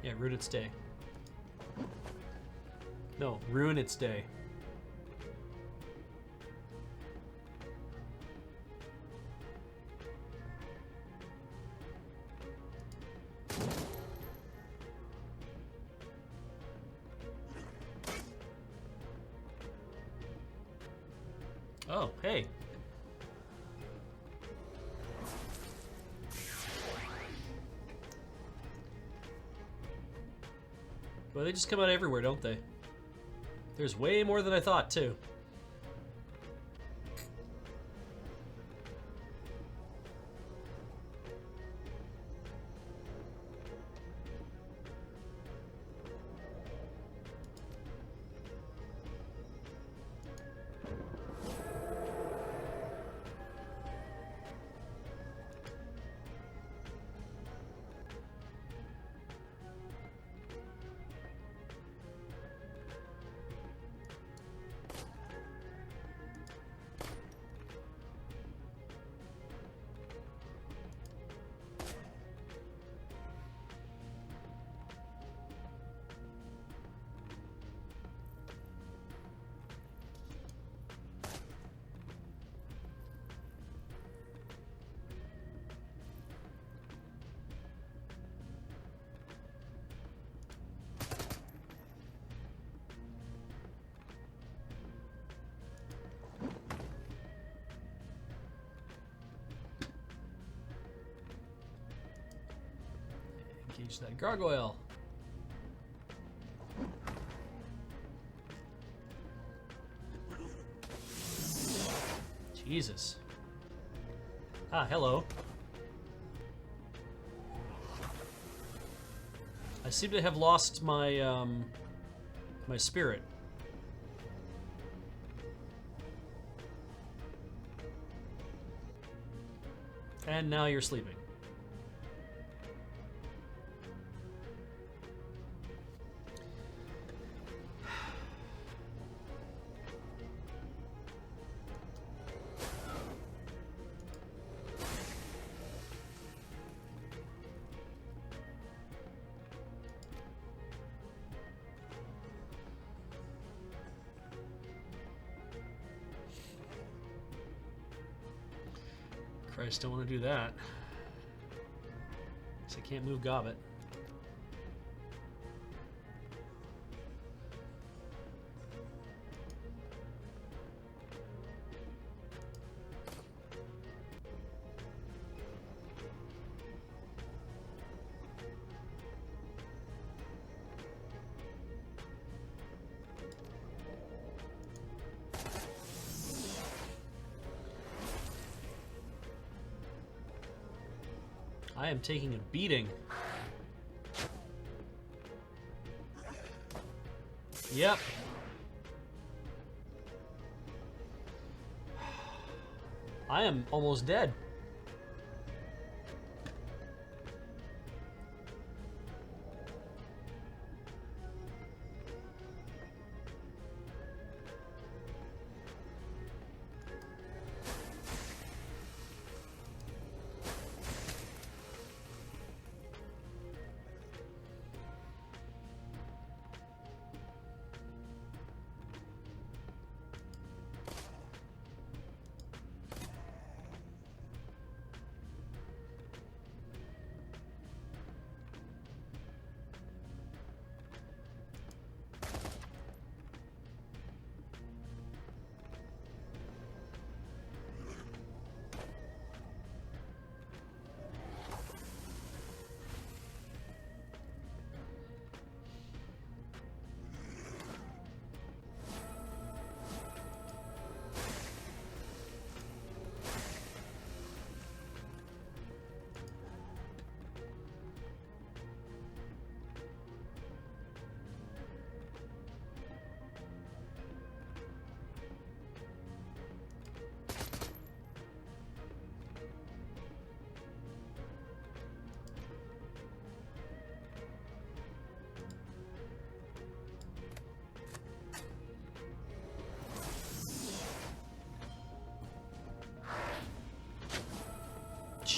Yeah, ruin its day. No, ruin its day. Oh, hey. Well, they just come out everywhere, don't they? There's way more than I thought, too. Engage that gargoyle. Jesus. Ah, hello. I seem to have lost my my spirit. And now you're sleeping. Christ, don't want to do that. So I can't move Gobbet. I am taking a beating. Yep. I am almost dead.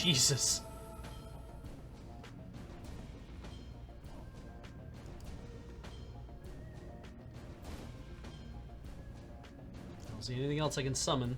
Jesus. See anything else I can summon?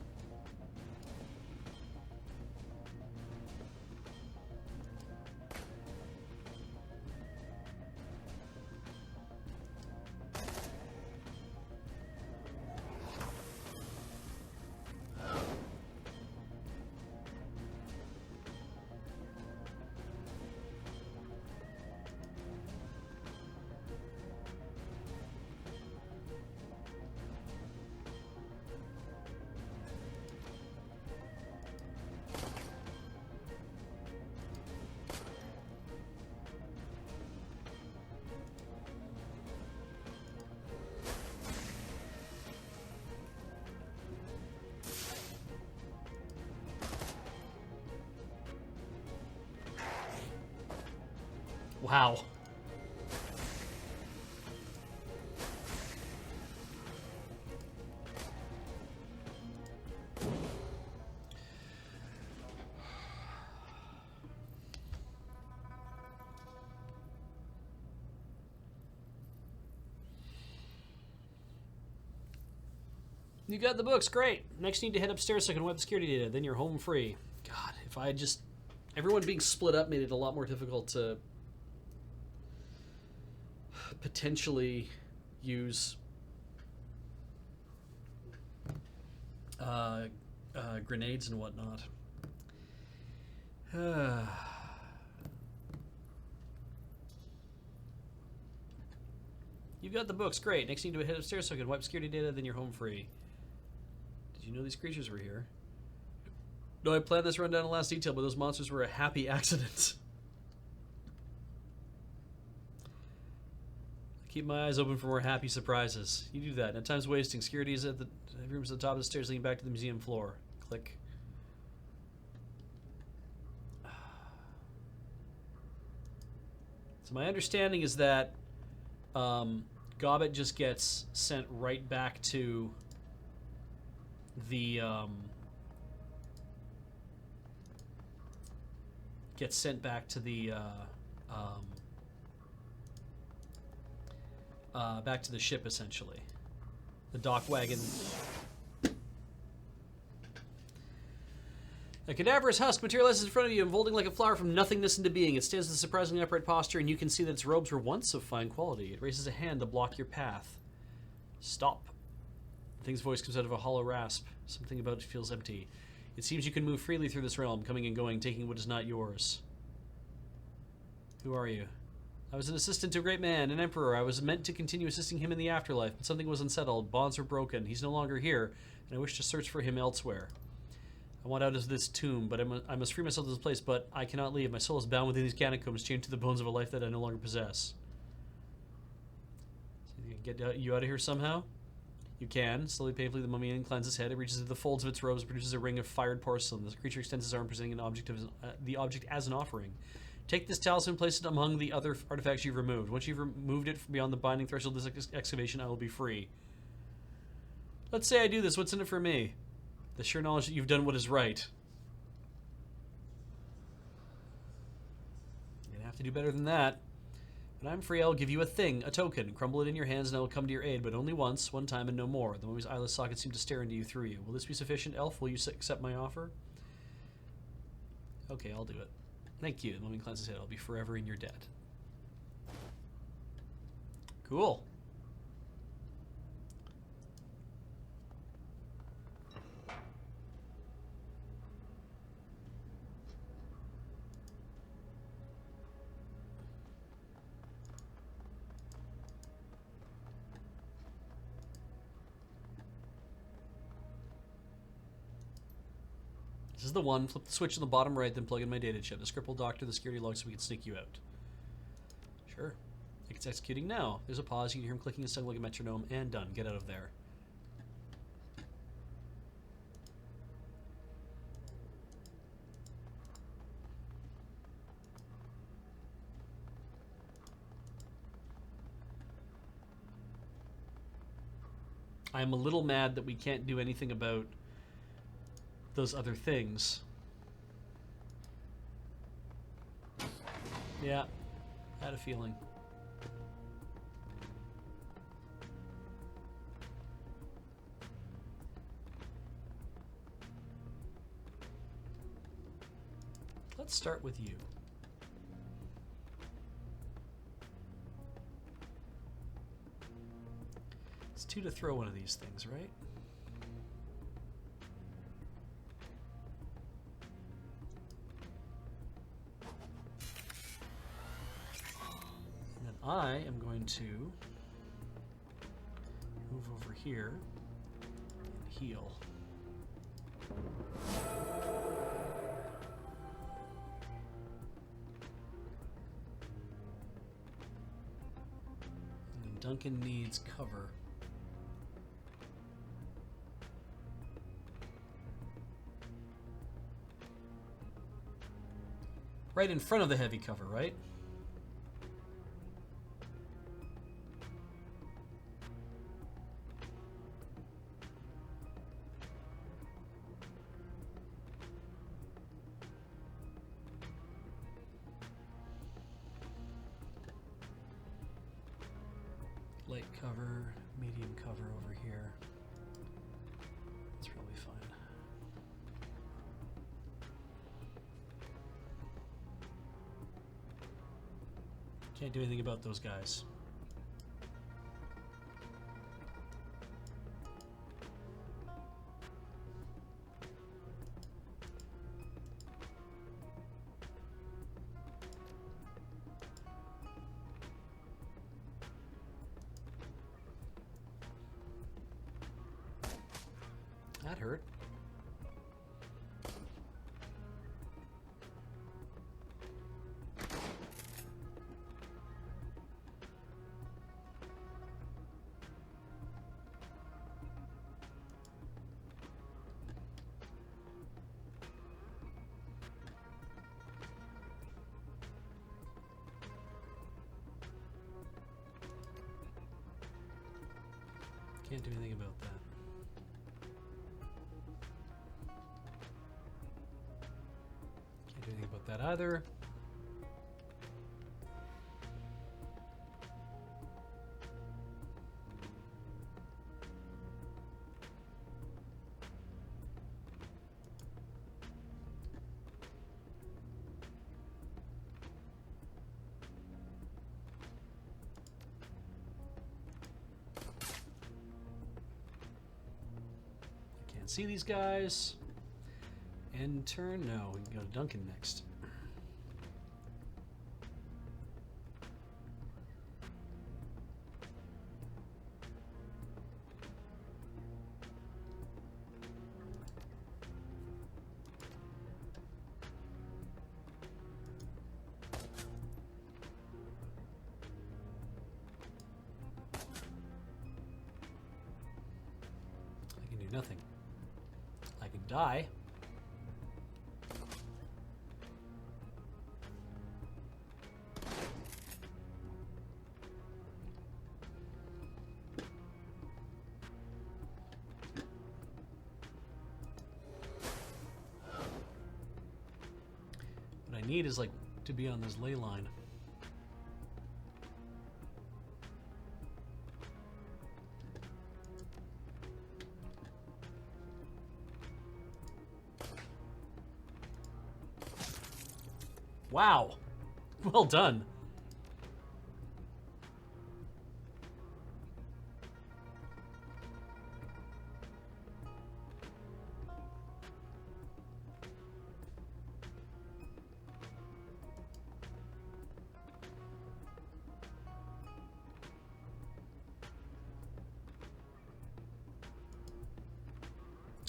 Wow. You got the books, great. Next you need to head upstairs so I can wipe the security data, then you're home free. God, if I just... Everyone being split up made it a lot more difficult to potentially use grenades and whatnot. You've got the books, great. Next you need to head upstairs so I can wipe security data, then you're home free. Did you know these creatures were here? No, I planned this rundown in last detail, but those monsters were a happy accident. Keep my eyes open for more happy surprises. You do that. No time's wasting. Security is at the rooms at the top of the stairs leading back to the museum floor. Click. So my understanding is that Gobbet just gets sent right back to the back to the ship, essentially. The dock wagon. A cadaverous husk materializes in front of you, unfolding like a flower from nothingness into being. It stands in a surprisingly upright posture, and you can see that its robes were once of fine quality. It raises a hand to block your path. Stop. The thing's voice comes out of a hollow rasp. Something about it feels empty. It seems you can move freely through this realm, coming and going, taking what is not yours. Who are you? I was an assistant to a great man, an emperor. I was meant to continue assisting him in the afterlife, but something was unsettled. Bonds were broken. He's no longer here, and I wish to search for him elsewhere. I want out of this tomb, but I must free myself of this place, but I cannot leave. My soul is bound within these catacombs, chained to the bones of a life that I no longer possess. So you can get you out of here somehow? You can. Slowly, painfully, the mummy inclines its head. It reaches into the folds of its robes, produces a ring of fired porcelain. The creature extends its arm, presenting the object as an offering. Take this talisman and place it among the other artifacts you've removed. Once you've removed it beyond the binding threshold of this excavation, I will be free. Let's say I do this. What's in it for me? The sure knowledge that you've done what is right. You're gonna have to do better than that. When I'm free, I'll give you a thing, a token. Crumble it in your hands and I will come to your aid, but only once, one time and no more. The mummy's eyeless sockets seem to stare into you through you. Will this be sufficient, elf? Will you accept my offer? Okay, I'll do it. Thank you. The mummy inclines his head. I'll be forever in your debt. Cool. This is the one. Flip the switch on the bottom right, then plug in my data chip. The script will doctor the security log so we can sneak you out. Sure. It's executing now. There's a pause. You can hear him clicking his tongue like a metronome. And done. Get out of there. I'm a little mad that we can't do anything about those other things. Yeah, had a feeling. Let's start with you. It's 2 to throw one of these things, right? And then I am going to move over here and heal. And Duncan needs cover. Right in front of the heavy cover, right? Light cover, medium cover over here. That's probably fine. Can't do anything about those guys. That hurt. Can't do anything about that. Can't do anything about that either. See these guys. End turn? No, we can go to Duncan next. I can do nothing. I can die. What I need is like to be on this ley line. Wow. Well done.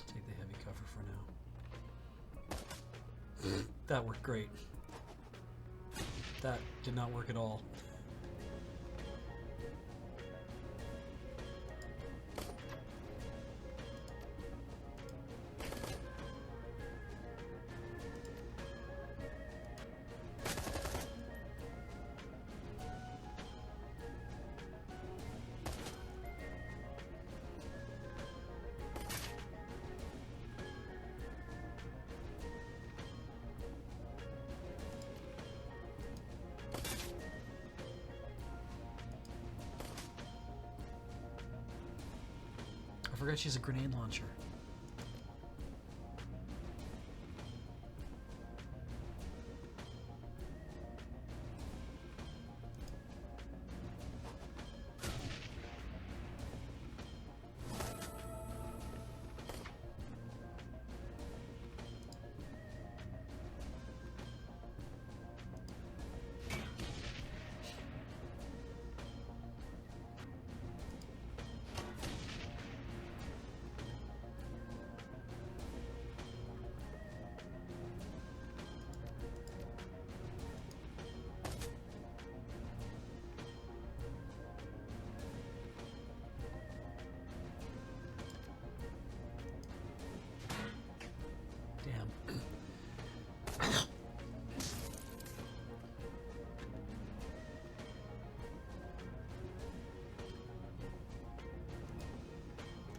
Take the heavy cover for now. That worked great. That did not work at all. I forgot she's a grenade launcher.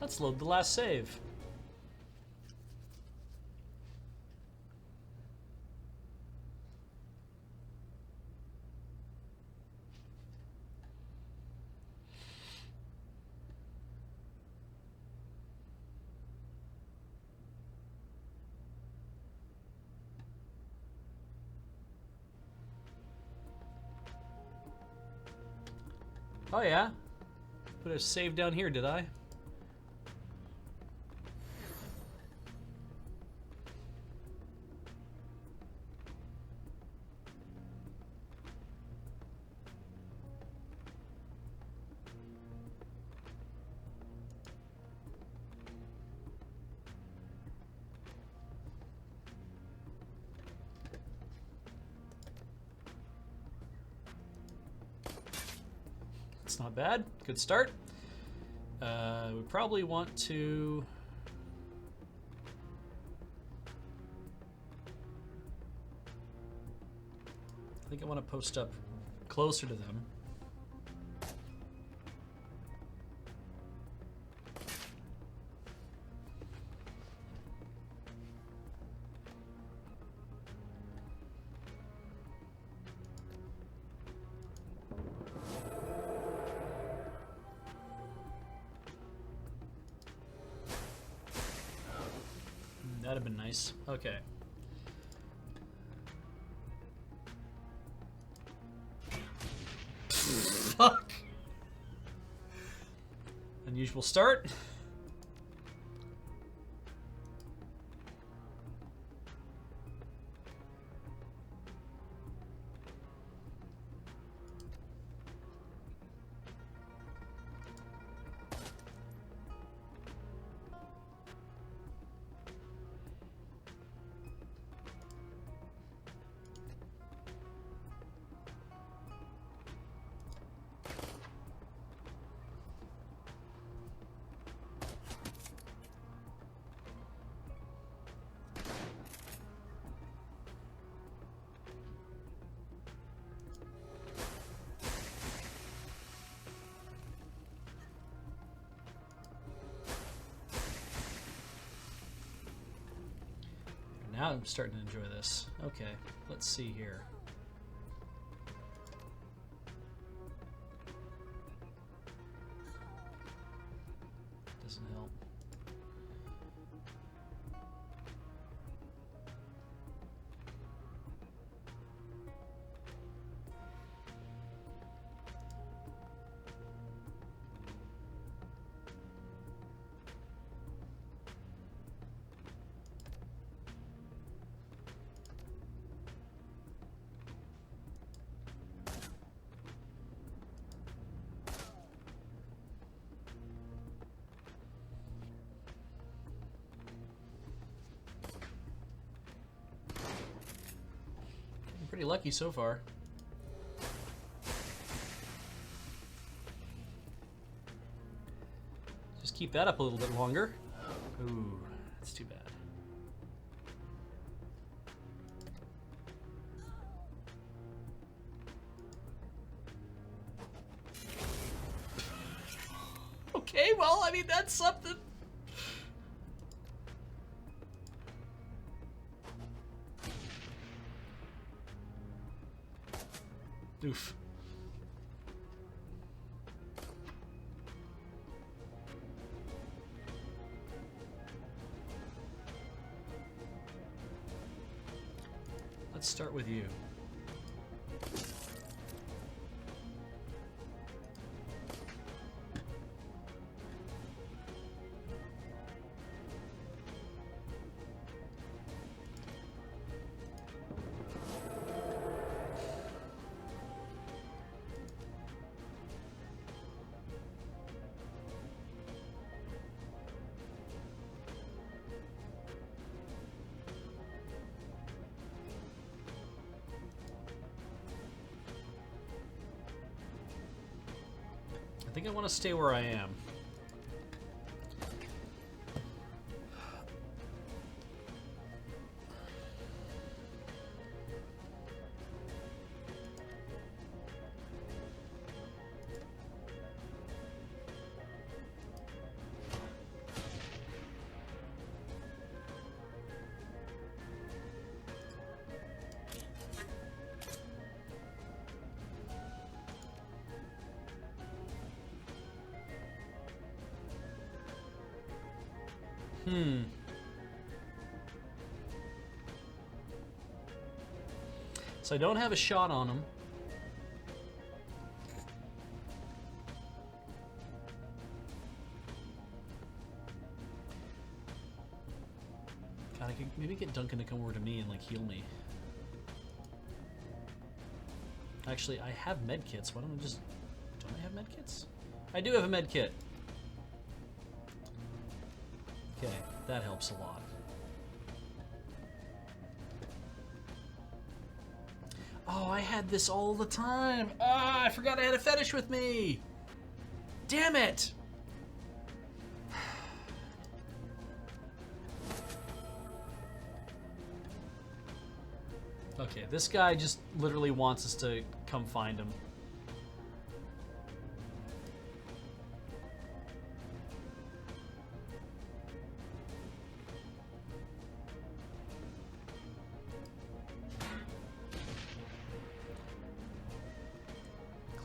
Let's load the last save. Oh yeah, put a save down here, did I? It's not bad. Good start. We probably want to... I think I want to post up closer to them. That'd have been nice. Okay. Fuck. Unusual start. Now I'm starting to enjoy this. Okay, let's see here. Doesn't help. Pretty lucky so far. Just keep that up a little bit longer. Ooh, that's too bad. Okay, well, I mean, that's something. Oof. Let's start with you. I think I want to stay where I am. So I don't have a shot on him. God, I could maybe get Duncan to come over to me and like heal me. Actually, I have med kits. Why don't I just... Don't I have med kits? I do have a med kit. Okay, that helps a lot. Oh, I had this all the time. Ah, I forgot I had a fetish with me. Damn it. Okay, this guy just literally wants us to come find him.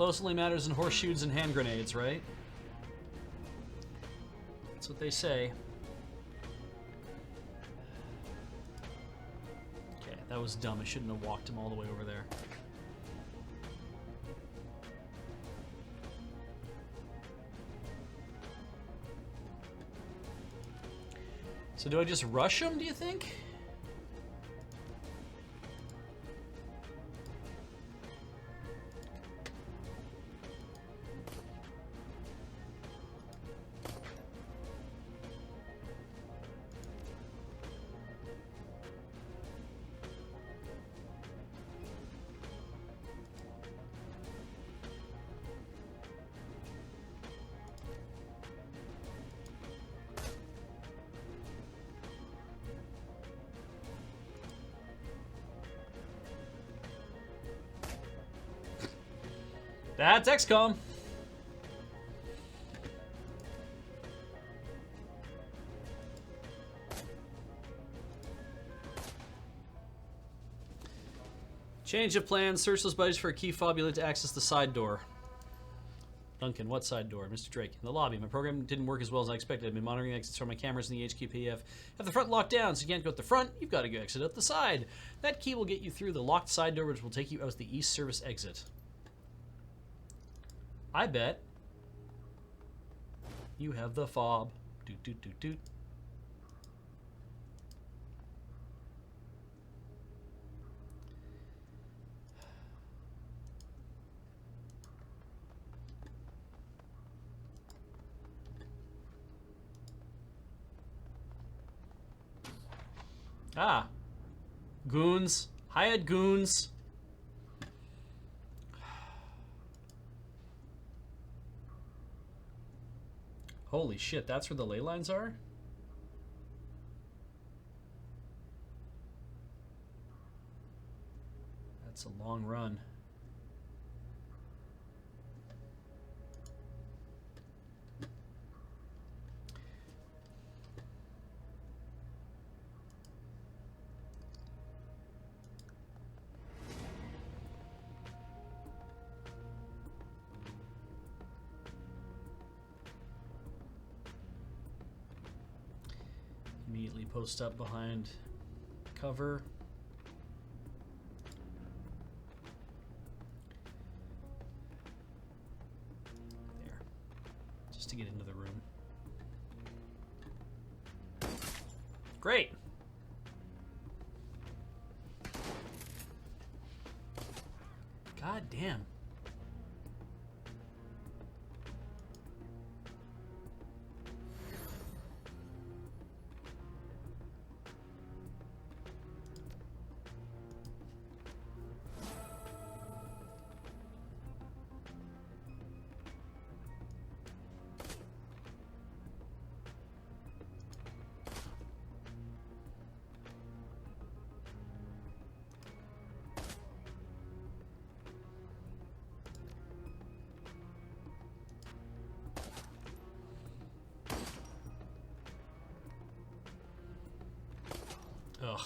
Close only matters in horseshoes and hand grenades, right? That's what they say. Okay, that was dumb. I shouldn't have walked him all the way over there. So do I just rush him, do you think? That's XCOM. Change of plans. Search those buddies for a key fob to access the side door. Duncan, what side door? Mr. Drake, in the lobby. My program didn't work as well as I expected. I've been monitoring exits from my cameras in the HQPF. Have the front locked down, so you can't go at the front. You've got to go exit at the side. That key will get you through the locked side door, which will take you out the east service exit. I bet you have the fob. Doot, doot, doot, doot. Ah. Goons. Hired goons. Holy shit, that's where the ley lines are? That's a long run. Immediately post up behind cover. There. Just to get into the room. Great. God damn. Ugh.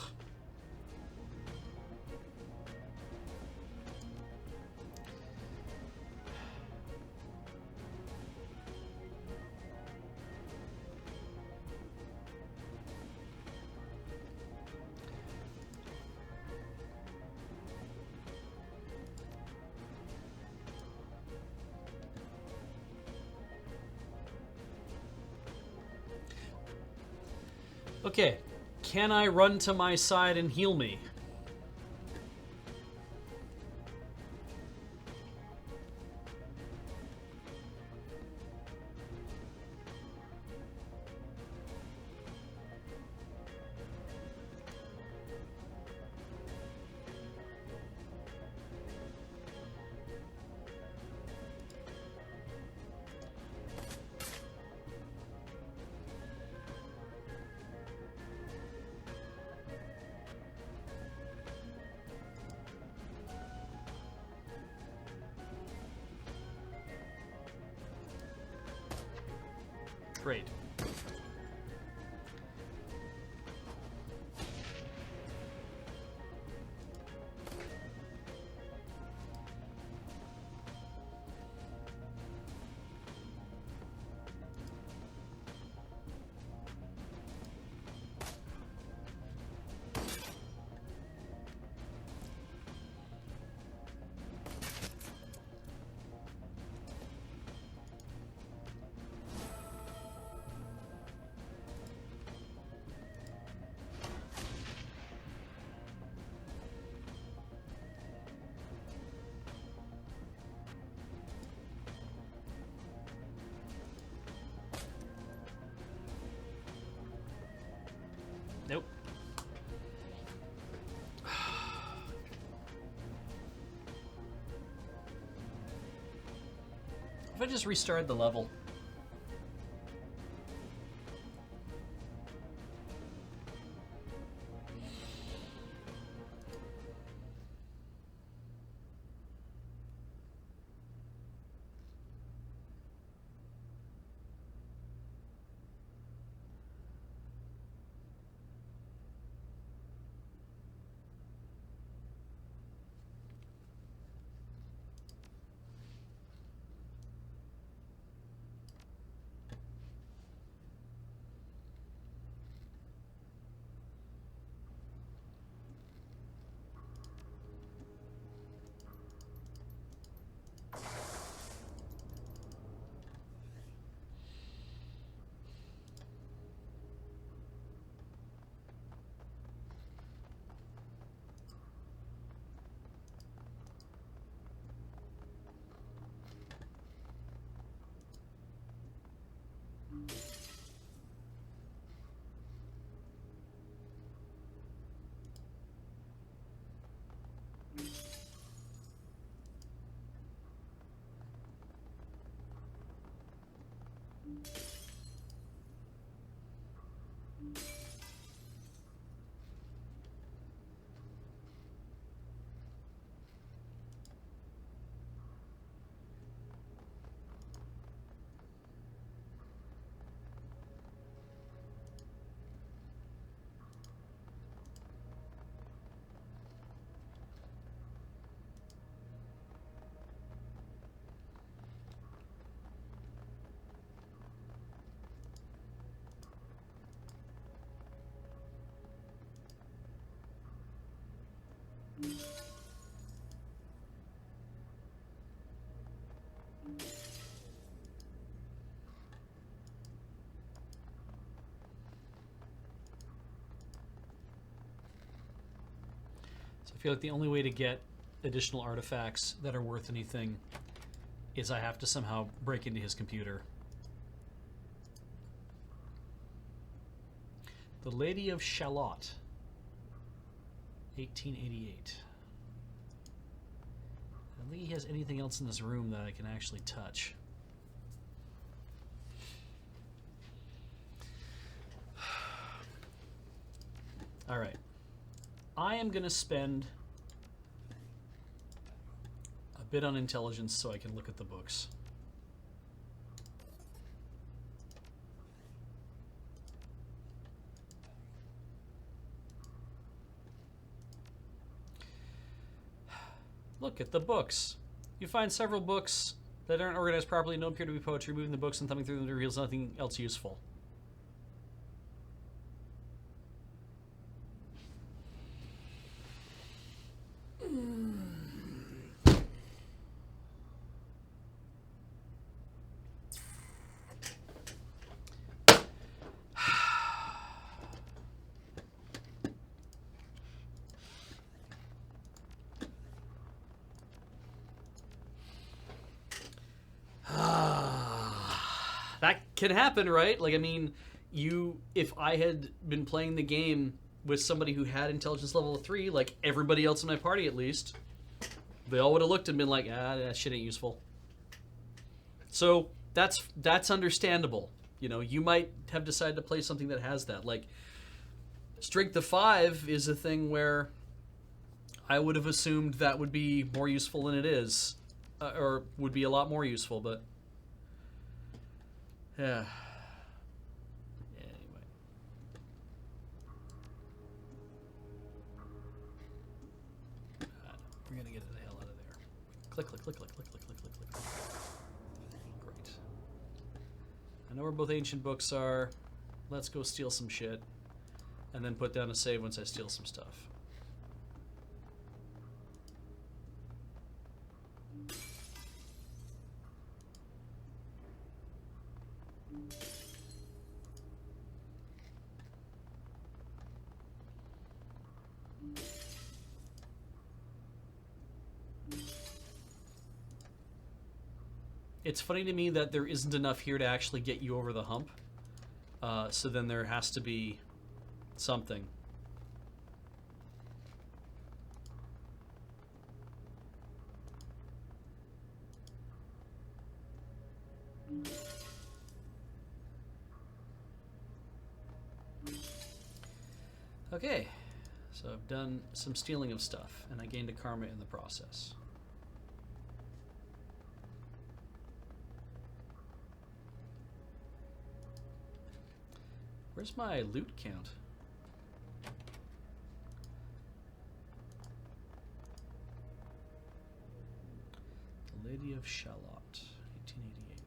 Okay, can I run to my side and heal me? Great. Nope. If I just restarted the level. I feel like the only way to get additional artifacts that are worth anything is I have to somehow break into his computer. The Lady of Shalott, 1888. I don't think he has anything else in this room that I can actually touch. All right. I am going to spend a bit on intelligence so I can look at the books. Look at the books. You find several books that aren't organized properly and don't appear to be poetry. Moving the books and thumbing through them reveals nothing else useful. can happen, right? Like, I mean, if I had been playing the game with somebody who had intelligence level of 3, like everybody else in my party at least, they all would have looked and been like, that shit ain't useful. So that's understandable. You know, you might have decided to play something that has that. Like, Strength of 5 is a thing where I would have assumed that would be more useful than it is. Or would be a lot more useful, but... yeah. Anyway. We're gonna get the hell out of there. Click, click, click, click, click, click, click, click, click. Great. I know where both ancient books are. Let's go steal some shit. And then put down a save once I steal some stuff. It's funny to me that there isn't enough here to actually get you over the hump. So then there has to be something. Okay, so I've done some stealing of stuff, and I gained a karma in the process. Where's my loot count? The Lady of Shalott, 1888.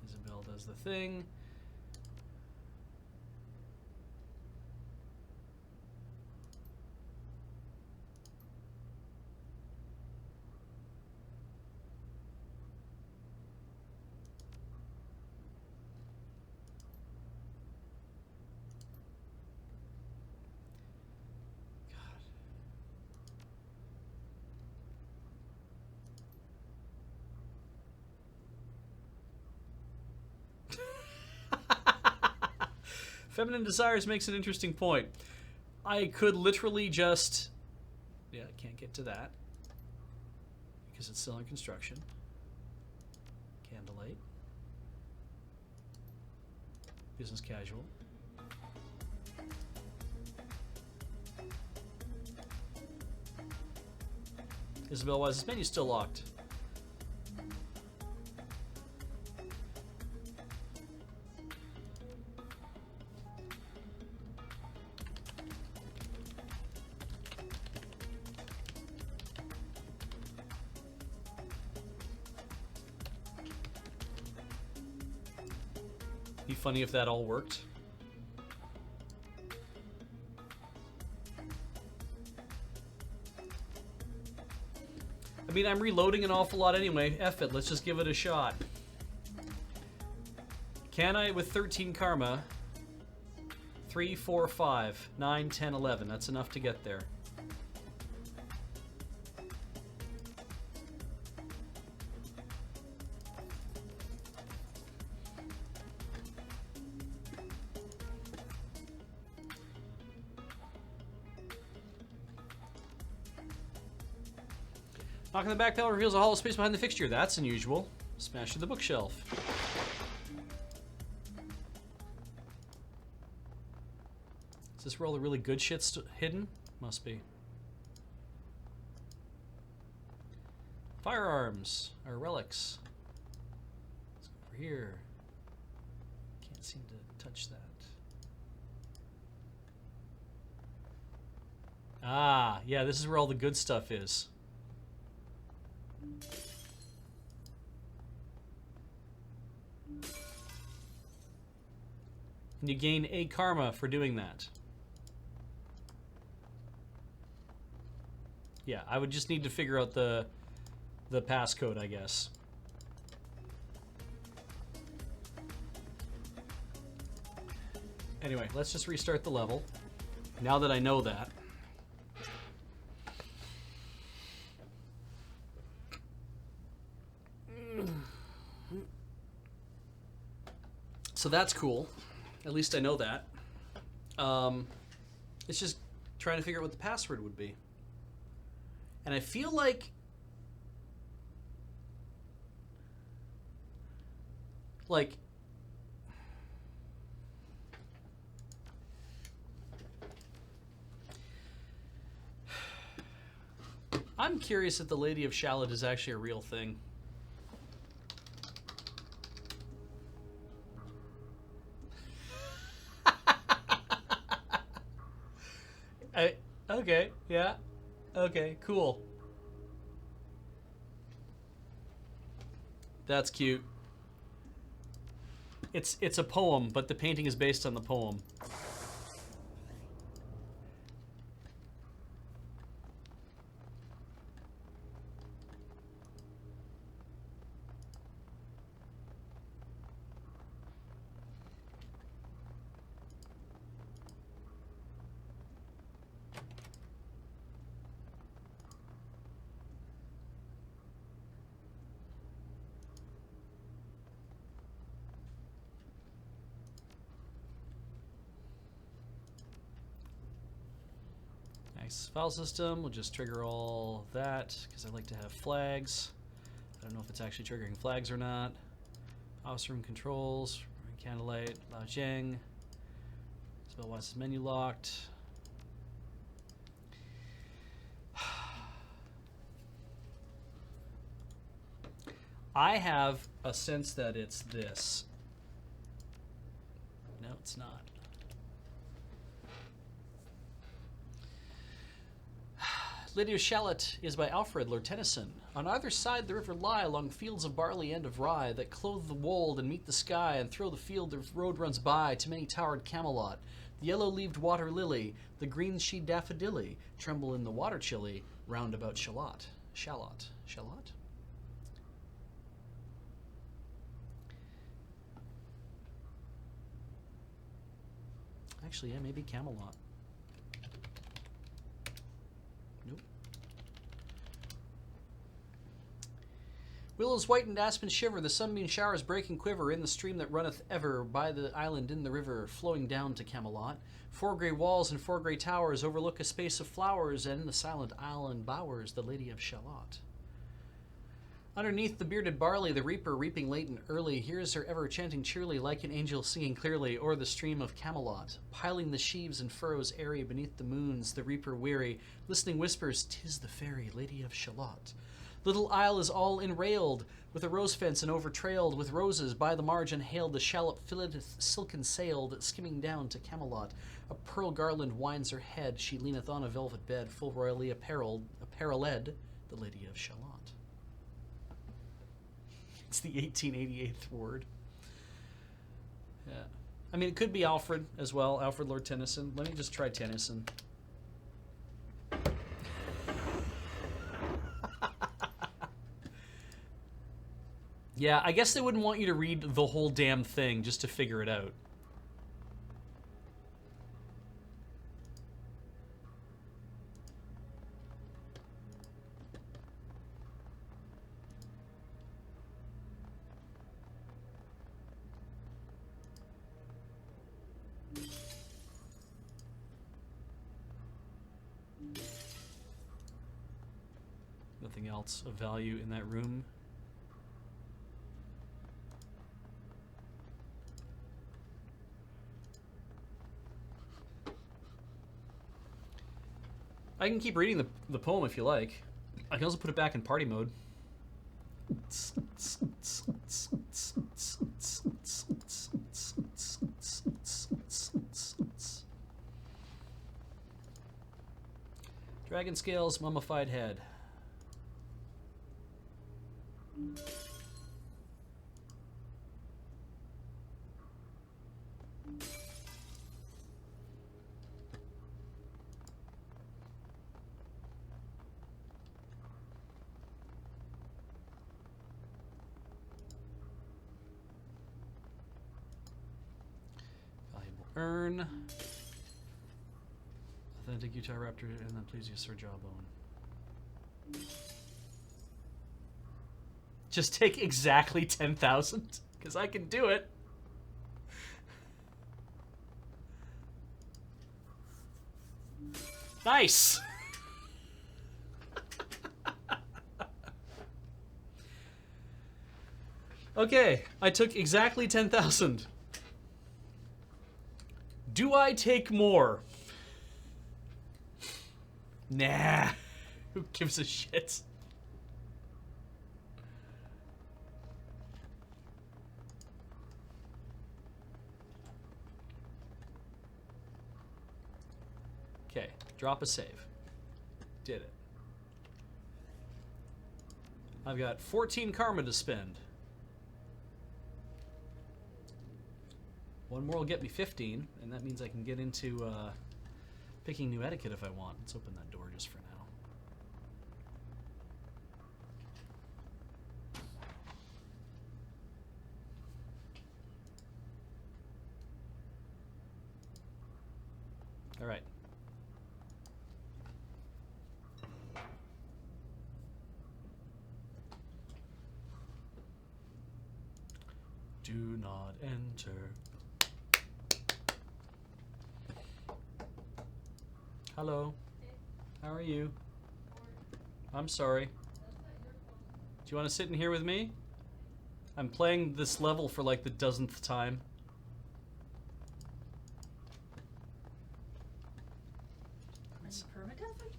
Isabel does the thing. Feminine Desires makes an interesting point. I could literally just... yeah, I can't get to that. Because it's still in construction. Candlelight. Business Casual. Isabel, why is this menu still locked? Be funny if that all worked. I mean, I'm reloading an awful lot anyway. F it, let's just give it a shot. Can I, with 13 karma, 3, 4, 5, 9, 10, 11. That's enough to get there. Knock on the back panel reveals a hollow space behind the fixture. That's unusual. Smash through the bookshelf. Is this where all the really good shit's hidden? Must be. Firearms are relics. Let's go over here. Can't seem to touch that. Ah, yeah, this is where all the good stuff is. And you gain a karma for doing that. Yeah, I would just need to figure out the passcode, I guess. Anyway, let's just restart the level. Now that I know that. So that's cool. At least I know that. It's just trying to figure out what the password would be. And I feel like I'm curious if the Lady of Shallot is actually a real thing. Okay, yeah. Okay, cool. That's cute. It's a poem, but the painting is based on the poem. File system, we'll just trigger all that because I like to have flags. I don't know if it's actually triggering flags or not. Office room controls, candlelight, Lao Jeng. Spellwise's menu locked. I have a sense that it's this. No, it's not. Lady of Shallot is by Alfred, Lord Tennyson. On either side the river lie along fields of barley and of rye that clothe the wold and meet the sky, and through the field the road runs by to many-towered Camelot. The yellow-leaved water lily, the green-sheed daffodilly, tremble in the water chilly round about Shalott. Shallot. Shallot? Actually, yeah, maybe Camelot. Willows white and aspens shiver, the sunbeam showers break and quiver in the stream that runneth ever by the island in the river, flowing down to Camelot. 4 grey walls and 4 grey towers overlook a space of flowers, and in the silent island bowers the Lady of Shalott. Underneath the bearded barley, the reaper reaping late and early hears her ever chanting cheerly, like an angel singing clearly o'er the stream of Camelot. Piling the sheaves and furrows airy beneath the moons, the reaper weary, listening whispers, "'Tis the fairy Lady of Shalott." Little isle is all enrailed with a rose fence and overtrailed with roses. By the margin hailed the shallop filleteth silken sailed, skimming down to Camelot. A pearl garland winds her head, she leaneth on a velvet bed, full royally apparelled, the Lady of Shalott. It's the 1888th word. Yeah. I mean, it could be Alfred as well, Alfred Lord Tennyson. Let me just try Tennyson. Yeah, I guess they wouldn't want you to read the whole damn thing just to figure it out. Nothing else of value in that room. I can keep reading the poem if you like. I can also put it back in party mode. Dragon scales, mummified head. Earn. Authentic Utah Raptor, and then please use Sir Jawbone. Just take exactly 10,000, because I can do it. Nice! Okay, I took exactly 10,000. Do I take more? Nah. Who gives a shit? Okay, drop a save. Did it. I've got 14 karma to spend. One more will get me 15, and that means I can get into picking new etiquette if I want. Let's open that door just for now. All right. Do not enter. Hello. How are you? I'm sorry. Do you want to sit in here with me? I'm playing this level for like the dozenth time. Are you permadeathing?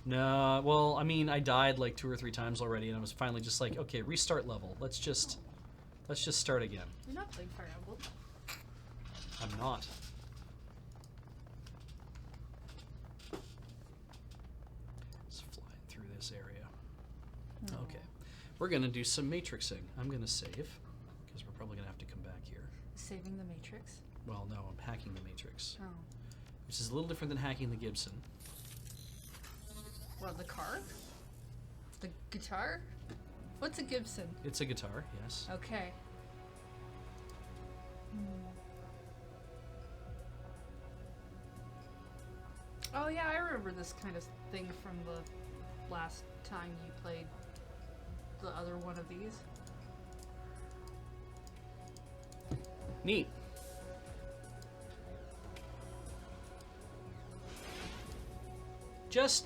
No, well, I mean, I died like 2 or 3 times already, and I was finally just like, okay, restart level. Let's just start again. You're not playing Fire Emblem. I'm not. Just flying through this area. No. Okay. We're going to do some matrixing. I'm going to save, because we're probably going to have to come back here. Saving the Matrix? Well, no, I'm hacking the matrix. Oh. Which is a little different than hacking the Gibson. What, the car? The guitar? What's a Gibson? It's a guitar, yes. Okay. Oh yeah, I remember this kind of thing from the last time you played the other one of these. Neat. Just...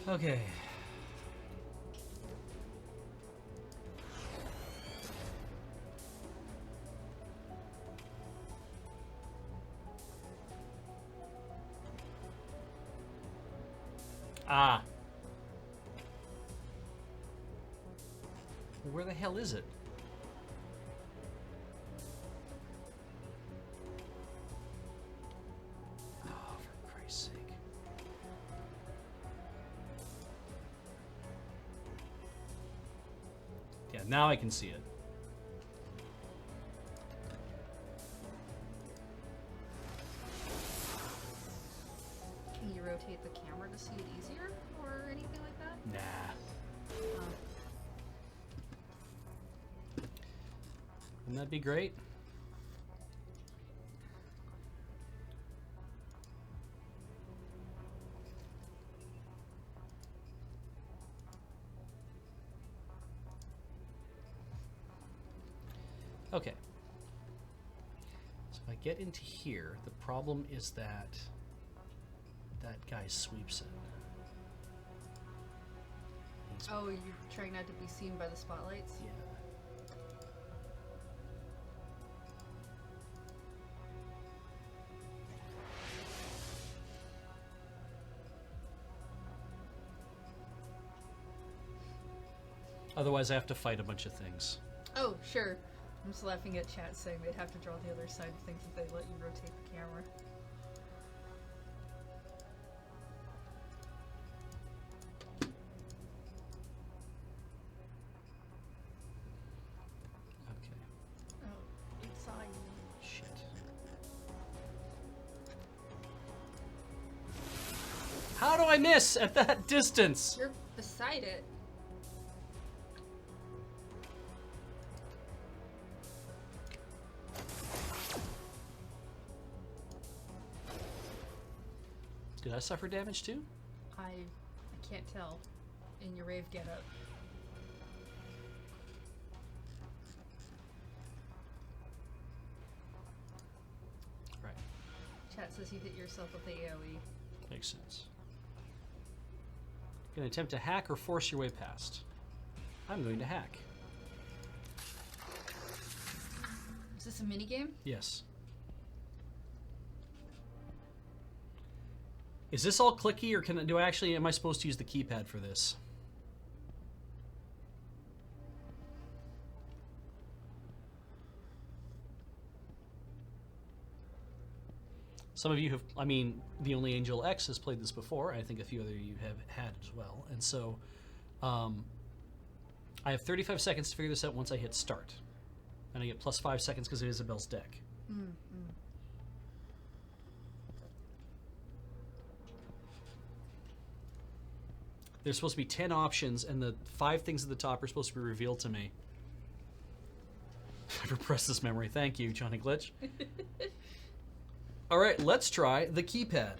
Okay. Ah. Where the hell is it? Oh, for Christ's sake. Yeah, now I can see it. Can you rotate the camera to see it easier or anything like that? Nah. Oh. Wouldn't that be great? Okay. So if I get into here, the problem is that that guy sweeps it. He's- Oh, you're trying not to be seen by the spotlights? Yeah. Otherwise, I have to fight a bunch of things. Oh, sure. I'm just laughing at chat saying they'd have to draw the other side of things if they let you rotate the camera. Okay. Oh, inside. Shit. How do I miss at that distance? You're beside it. Did I suffer damage too? I can't tell in your rave getup. Chat says you hit yourself with the AoE. Makes sense. Gonna attempt to hack or force your way past. I'm going to hack. Is this a minigame? Yes. Is this all clicky, or am I supposed to use the keypad for this? Some of you have, The Only Angel X has played this before. I think a few other you have had as well. And so, I have 35 seconds to figure this out once I hit start. And I get plus 5 seconds because of Isabel's deck. There's supposed to be 10 options, and the 5 things at the top are supposed to be revealed to me. I repressed this memory. Thank you, Johnny Glitch. All right, let's try the keypad.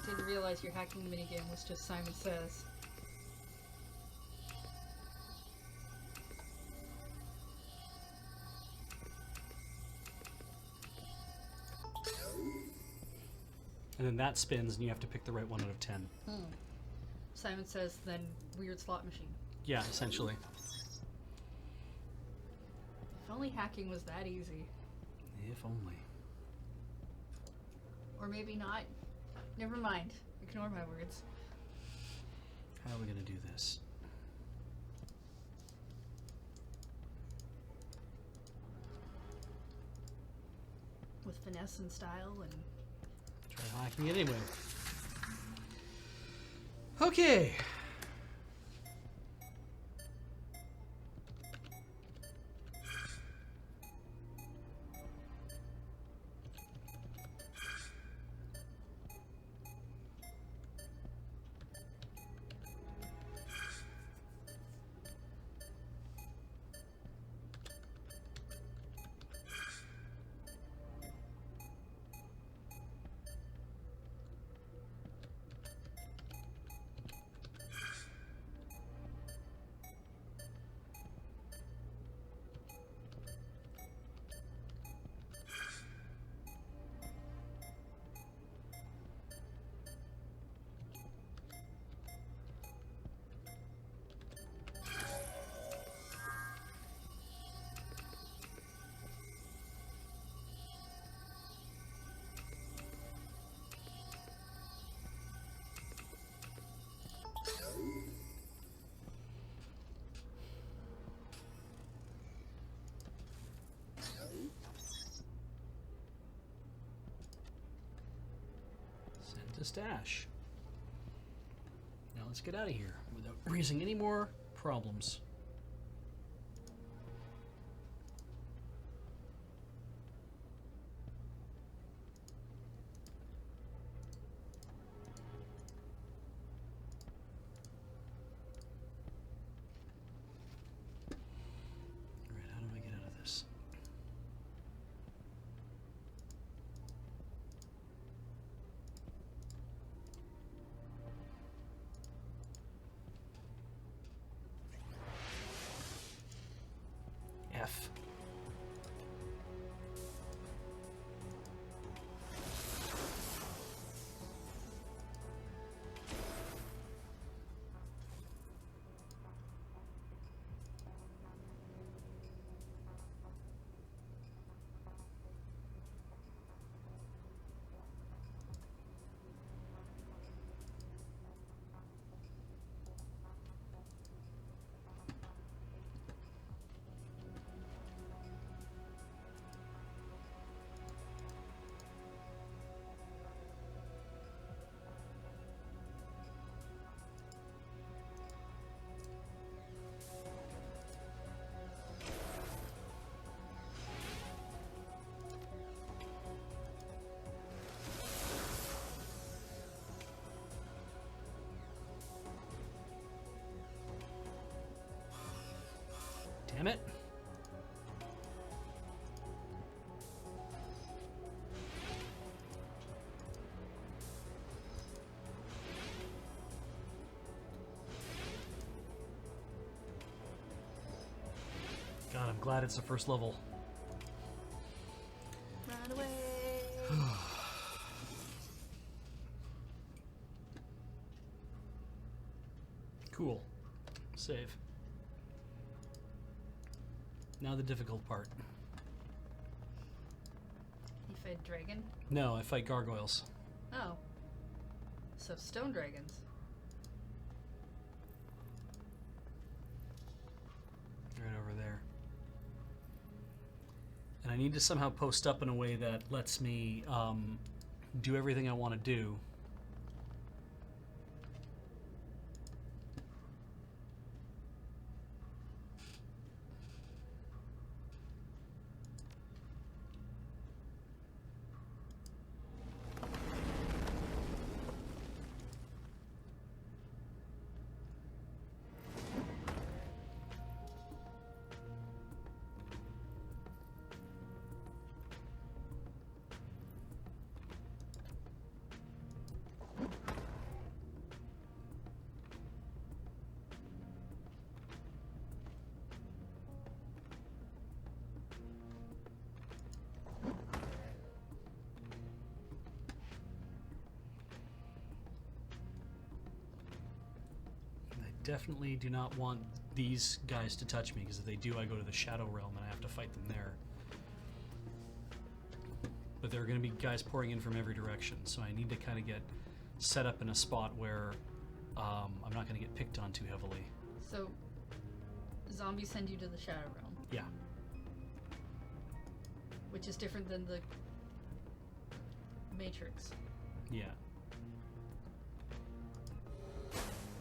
Didn't realize your hacking minigame was just Simon Says. And then that spins, and you have to pick the right one out of 10. Simon Says, then weird slot machine. Yeah, essentially. If only hacking was that easy. If only. Or maybe not. Never mind. Ignore my words. How are we going to do this? With finesse and style and... Try hacking it anyway. Okay. Send to stash. Now let's get out of here without raising any more problems. Alright, how do I get out of this? Damn it. God, I'm glad it's the first level. Run away. Cool. Save. Now the difficult part. You fight dragon? No, I fight gargoyles. Oh. So stone dragons. Right over there. And I need to somehow post up in a way that lets me do everything I want to do. Definitely do not want these guys to touch me, because if they do, I go to the Shadow Realm and I have to fight them there. But there are going to be guys pouring in from every direction, so I need to kind of get set up in a spot where I'm not going to get picked on too heavily. So, zombies send you to the Shadow Realm. Yeah. Which is different than the Matrix. Yeah.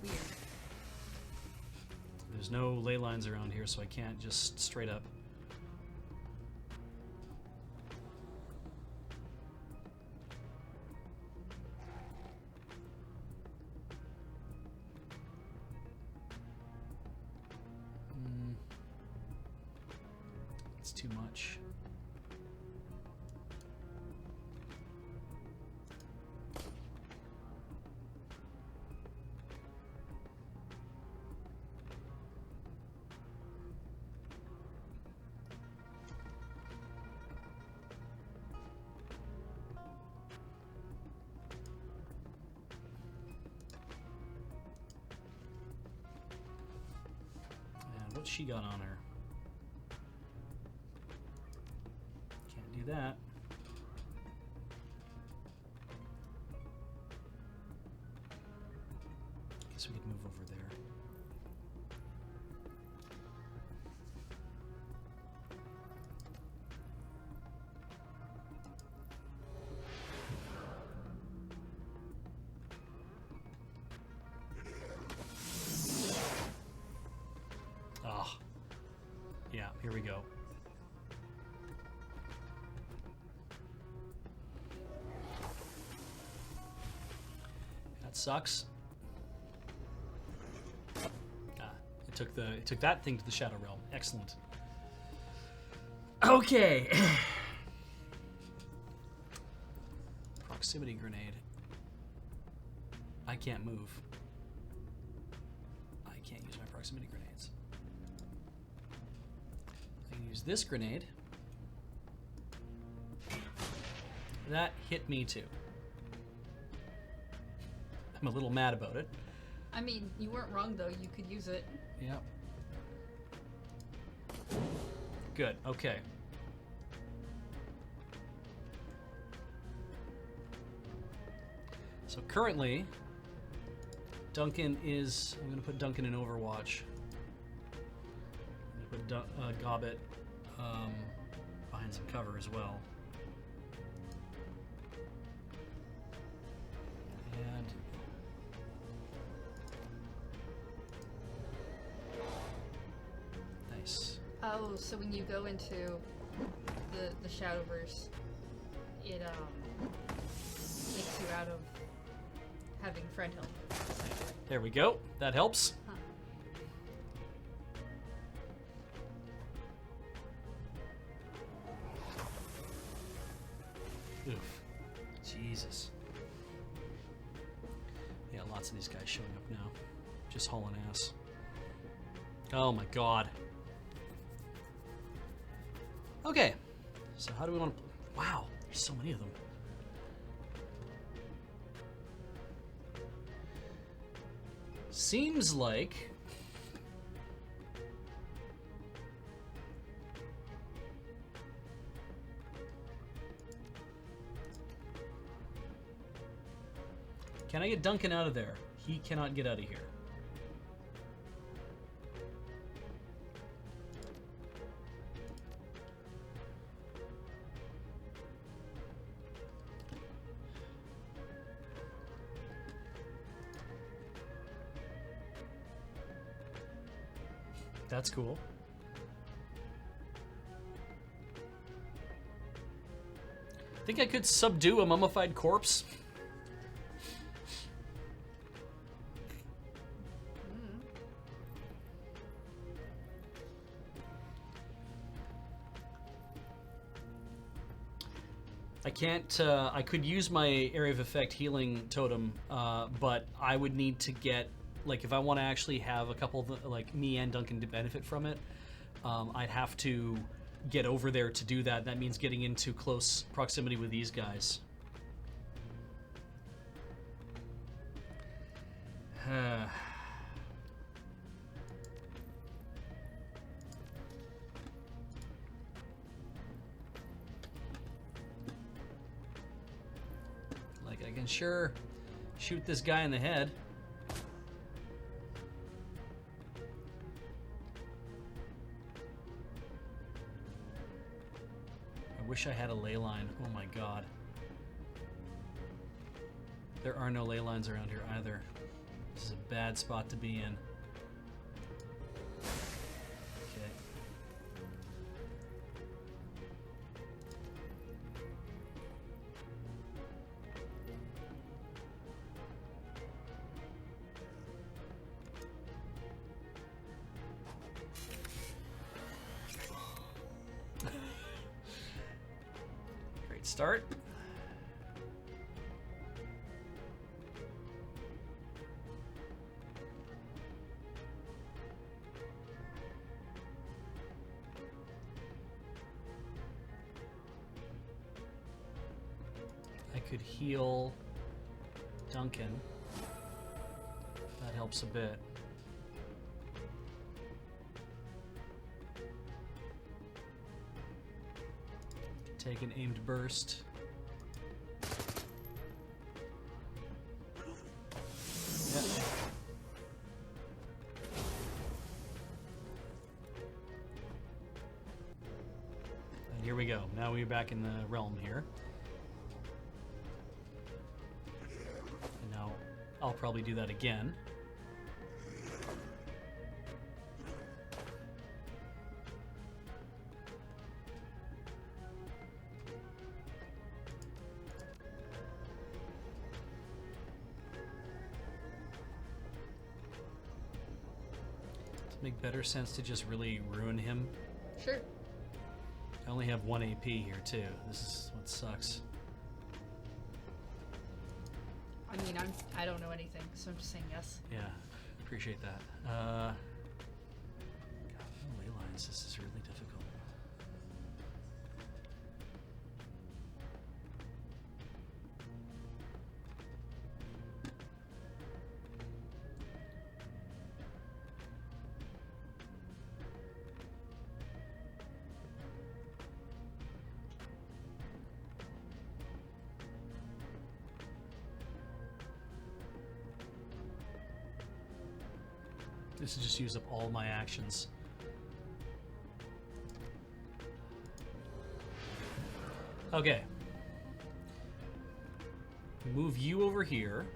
Weird. There's no ley lines around here, so I can't just straight up. It's too much. What's she got on her? Can't do that. Guess we could move over there. Yeah, here we go. That sucks. It took that thing to the Shadow Realm. Excellent. Okay. Proximity grenade. I can't move. I can't use my proximity grenades. I can use this grenade. That hit me too. I'm a little mad about it. I mean, you weren't wrong though. You could use it. Yep. Good. Okay. So currently, Duncan is... I'm going to put Duncan in Overwatch. I'm going to put Gobbet behind some cover as well. And... nice. Oh, so when you go into the Shadowverse, it takes you out of having friend help. There we go. That helps. Huh. Oof. Jesus. Yeah, lots of these guys showing up now. Just hauling ass. Oh my god. Okay. So how do we want to... Wow, there's so many of them. Seems like... Can I get Duncan out of there? He cannot get out of here. That's cool. Think I could subdue a mummified corpse? I can't, I could use my area of effect healing totem, but I would need to get, like, if I want to actually have a couple of, like, me and Duncan to benefit from it, I'd have to get over there to do that. That means getting into close proximity with these guys. Like, I can sure shoot this guy in the head. I wish I had a ley line. Oh my god. There are no ley lines around here either. This is a bad spot to be in. Okay. Great start. I could heal Duncan. That helps a bit. Take an aimed burst. Yeah. And here we go. Now we're back in the realm here. And now I'll probably do that again. Make better sense to just really ruin him. Sure. I only have 1 AP here too. This is what sucks. I mean, I don't know anything, so I'm just saying yes. Yeah, appreciate that. God, no ley lines. This is really difficult. This will just use up all my actions. Okay. Move you over here.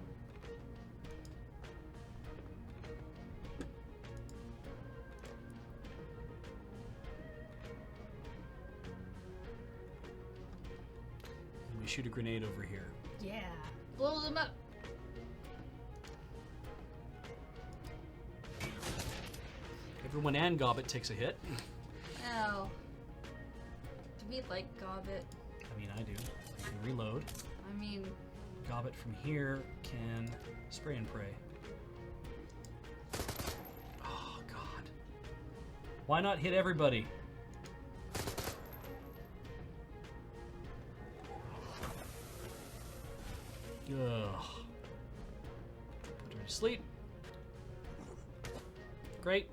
And we shoot a grenade over here. Yeah. Blow them up. Everyone and Gobbet takes a hit. Oh. Do we like Gobbet? I I mean, I do. Can reload. I mean, Gobbet from here can spray and pray. Oh, God. Why not hit everybody? Ugh. Put her to sleep. Great.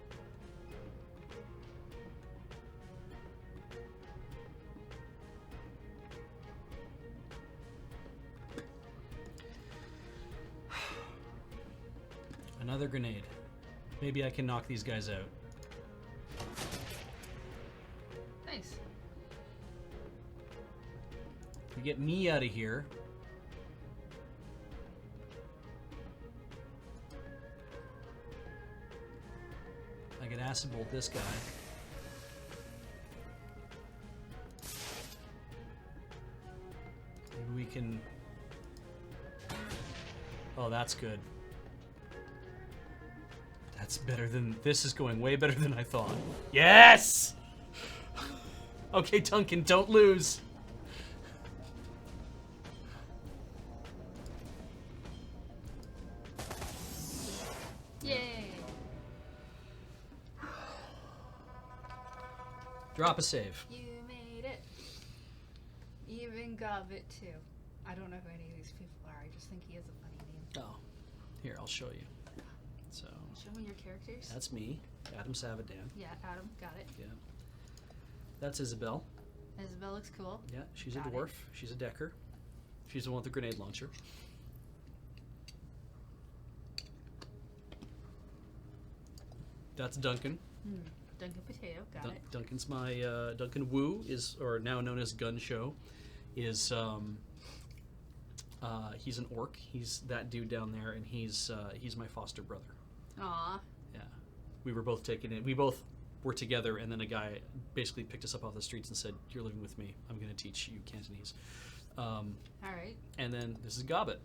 Another grenade. Maybe I can knock these guys out. nice. We get me out of here. I can acid bolt this guy. Maybe we can... Oh, that's good. That's better than... This is going way better than I thought. Yes! Okay, Duncan, don't lose. Yay! Drop a save. You made it. Even Gobbet too. I don't know who any of these people are. I just think he has a funny name. Oh. Here, I'll show you. So... Show me your characters. That's me, Adam Savadan. Yeah, Adam, got it. Yeah. That's Isabel. Isabel looks cool. Yeah, she's Got a it. dwarf. She's a decker. She's the one with the grenade launcher. That's Duncan. Duncan Potato, got it. Duncan's my Duncan Wu is, or now known as Gun Show, is he's an orc. He's that dude down there, and he's my foster brother. Aw. Yeah, we were both taken in. We both were together, and then a guy basically picked us up off the streets and said, "You're living with me. I'm going to teach you Cantonese." Alright. And then this is Gobbet.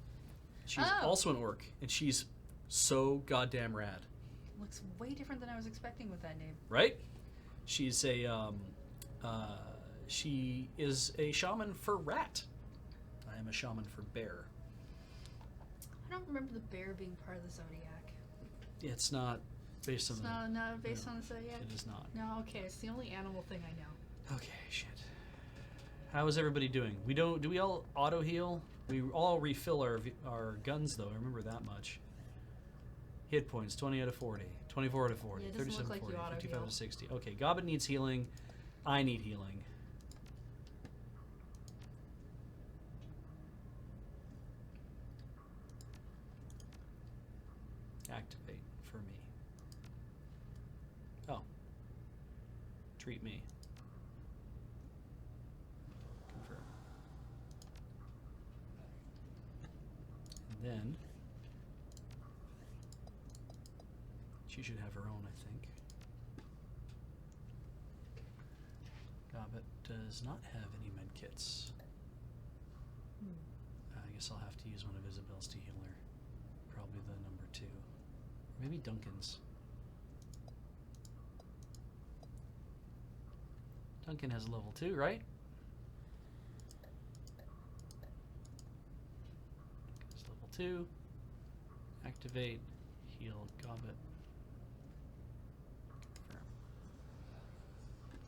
She's Oh. also an orc, and she's so goddamn rad, Looks way different than I was expecting with that name. right? She's a she is a shaman for rat. I am a shaman for bear. I don't remember the bear being part of the Zodiac. It's not based on It's the. not based no, on the Zodiac? It is not. No, okay, it's the only animal thing I know. Okay, shit. How is everybody doing? Do we all auto heal? We all refill our guns though. I remember that much. Hit points 20 out of 40, 24 out of 40, Yeah, it doesn't 37 look like you 40, auto 55 heal. out of 60. Okay, Gobbet needs healing. I need healing. Activate for me. Oh. Treat me. Confirm. And then she should have her own, I think. Gobbet does not have any med kits. I guess I'll have to use one of Isabel's to heal her. Probably the number 2. Or maybe Duncan's. Duncan has a level 2, right? Duncan's level 2. Activate. Heal Gobbet. Confirm.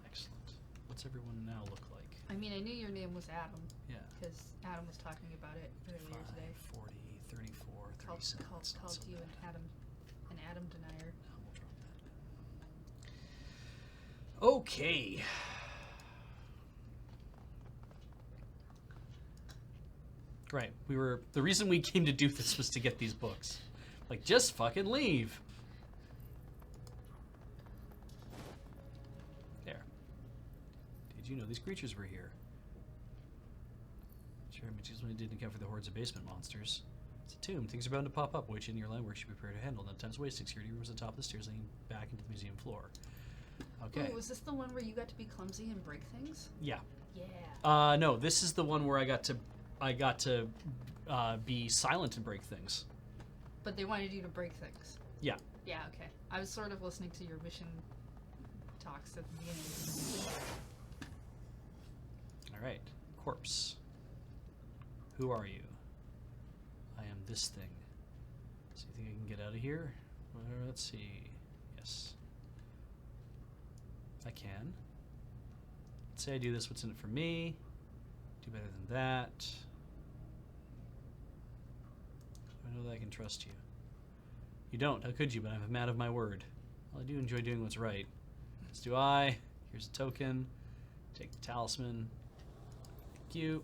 Excellent. What's everyone now look like? I mean, I knew your name was Adam, Yeah. because Adam was talking about it earlier 5, today. 40, 34, Called, 37. called, That's not called so you bad. an Adam denier. No, we'll drop that. Okay. Right. The reason we came to do this was to get these books. Like, just fucking leave. There. Did you know these creatures were here? Sure, I mean, when it didn't account for the hordes of basement monsters. It's a tomb. Things are bound to pop up. Wait in your land work should be prepared to handle. 9 times wasting. Security rooms on top of the stairs leading back into the museum floor. Okay. Ooh, was this the one where you got to be clumsy and break things? Yeah. Yeah. No, this is the one where I got to be silent and break things. But they wanted you to break things. Yeah. Yeah, okay. I was sort of listening to your mission talks at the beginning. All right. corpse. Who are you? I am this thing. So you think I can get out of here? Let's see. Yes. I can. Let's say I do this, what's in it for me? Do better than that. I know that I can trust you. You don't, how could you? But I'm a man of my word. Well, I do enjoy doing what's right. As do I. Here's a token. Take the talisman. Thank you.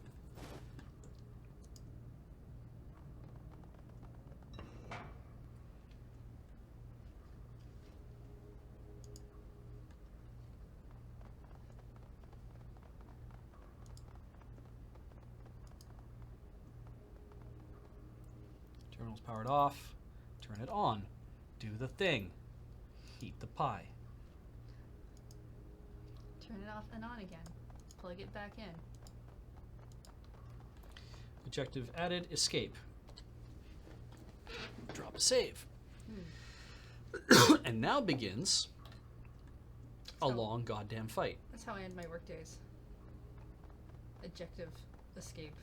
Terminal's powered off. Turn it on. Do the thing. Eat the pie. Turn it off and on again. Plug it back in. Objective added. Escape. Drop a save. And now begins a long goddamn fight. That's how I end my work days. Objective escape.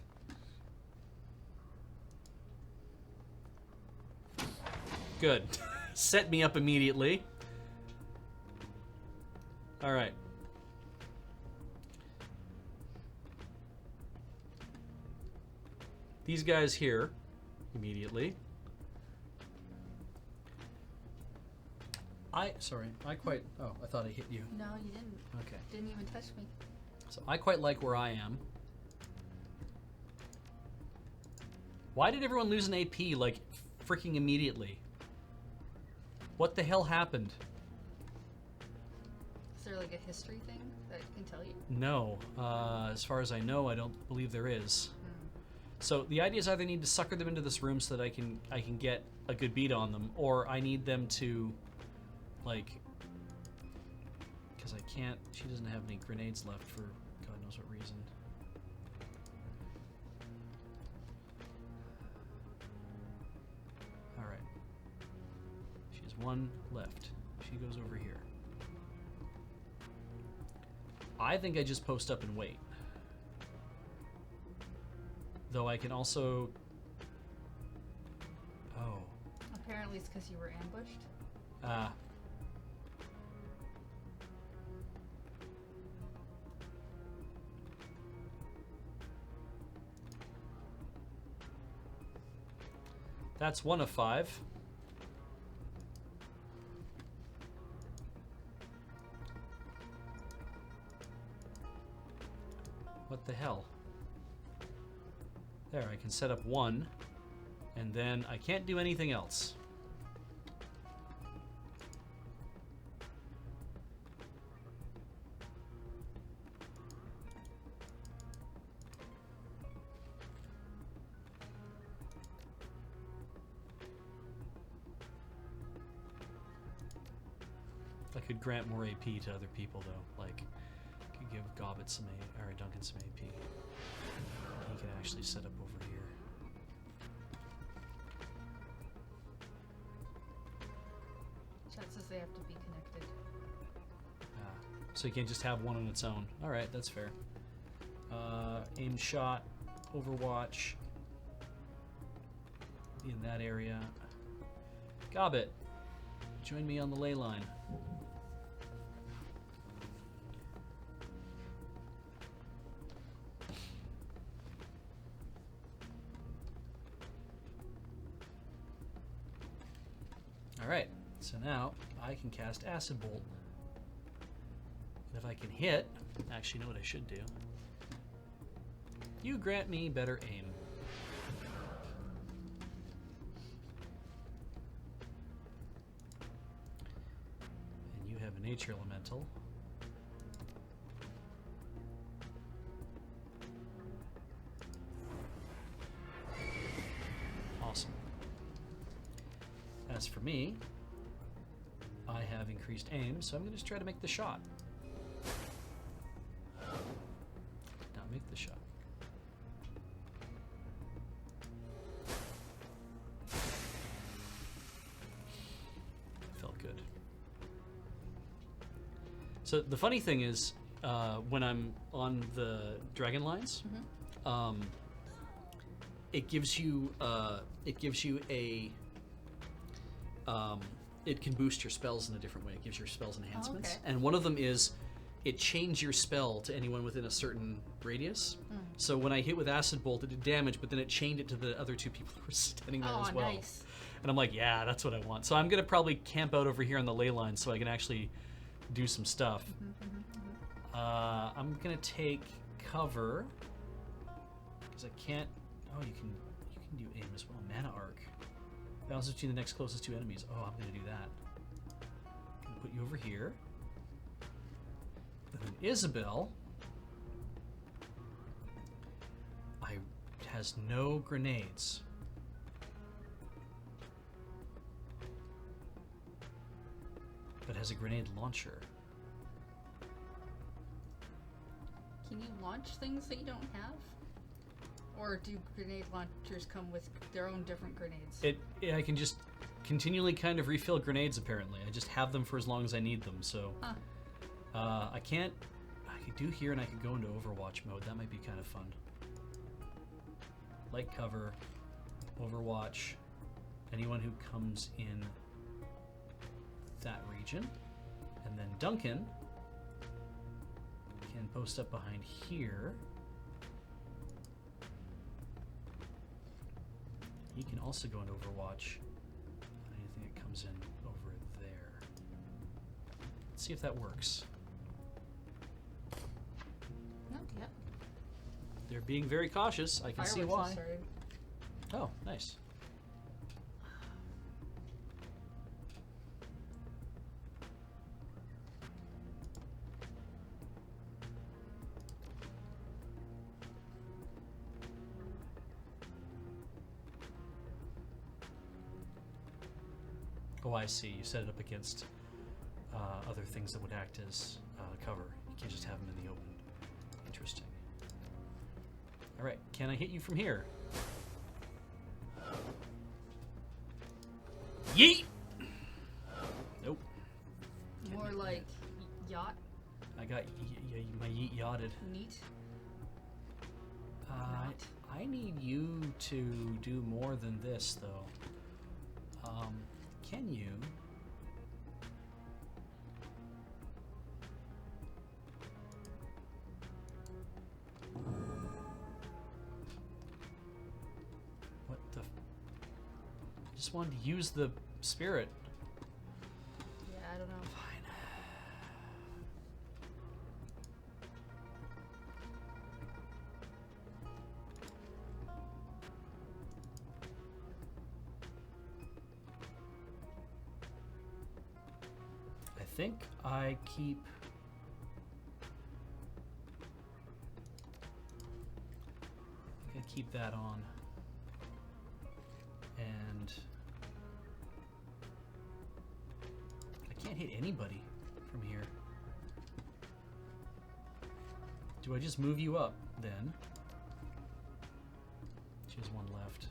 Good. Set me up immediately. All right. These guys here, immediately. I thought I hit you. No, you didn't. Okay. Didn't even touch me. So I quite like where I am. Why did everyone lose an AP like freaking immediately? What the hell happened? Is there like a history thing that can tell you? No. As far as I know, I don't believe there is. So the idea is either I need to sucker them into this room so that I can get a good beat on them, or I need them to, like, because I can't. She doesn't have any grenades left for God knows what reason. All right. She has one left. She goes over here. I think I just post up and wait. Though I can also... Oh. Apparently it's because you were ambushed. Ah. That's 1 of 5. What the hell? There, I can set up 1, and then I can't do anything else. I could grant more AP to other people, though. Like, I could give Gobbett some or Duncan some AP. He can actually set up over here. Chat says they have to be connected. So you can't just have one on its own. All right, that's fair. Aim shot, Overwatch in that area. Gobbett, join me on the ley line. Alright, so now I can cast Acid Bolt. And if I can hit, actually know what I should do. You grant me better aim. And you have a Nature Elemental. Awesome. As for me, I have increased aim, so I'm going to just try to make the shot. Did not make the shot. Felt good. So the funny thing is, when I'm on the dragon lines, it gives you a it can boost your spells in a different way. It gives your spells enhancements, okay. and one of them is it changed your spell to anyone within a certain radius. So when I hit with Acid Bolt, it did damage, but then it chained it to the other two people who were standing there as well. Nice. And I'm like, yeah, that's what I want. So I'm gonna probably camp out over here on the ley line so I can actually do some stuff. I'm gonna take cover because I can't. Oh, you can do aim as well. Mana arc bounces between the next closest two enemies. Oh, I'm gonna do that. I'm gonna put you over here. And then Isabel has no grenades. But has a grenade launcher. Can you launch things that you don't have? Or do grenade launchers come with their own different grenades? I can just continually kind of refill grenades, apparently. I just have them for as long as I need them, so... I could do here and I could go into Overwatch mode. That might be kind of fun. Light cover, Overwatch, anyone who comes in that region. And then Duncan can post up behind here. He can also go into Overwatch on anything that comes in over there. Let's see if that works. No, yep. They're being very cautious. I can see why. Started. Oh, nice. Oh, I see. You set it up against other things that would act as cover. You can't just have them in the open. Interesting. All right, can I hit you from here? Yeet! Nope. More like yacht. I got my yeet yachted. Neat. I need you to do more than this, though. Can you? What the? I just wanted to use the spirit. Yeah, I don't know. Fine. I think I keep... I'm gonna keep that on. And... I can't hit anybody from here. Do I just move you up, then? She has one left.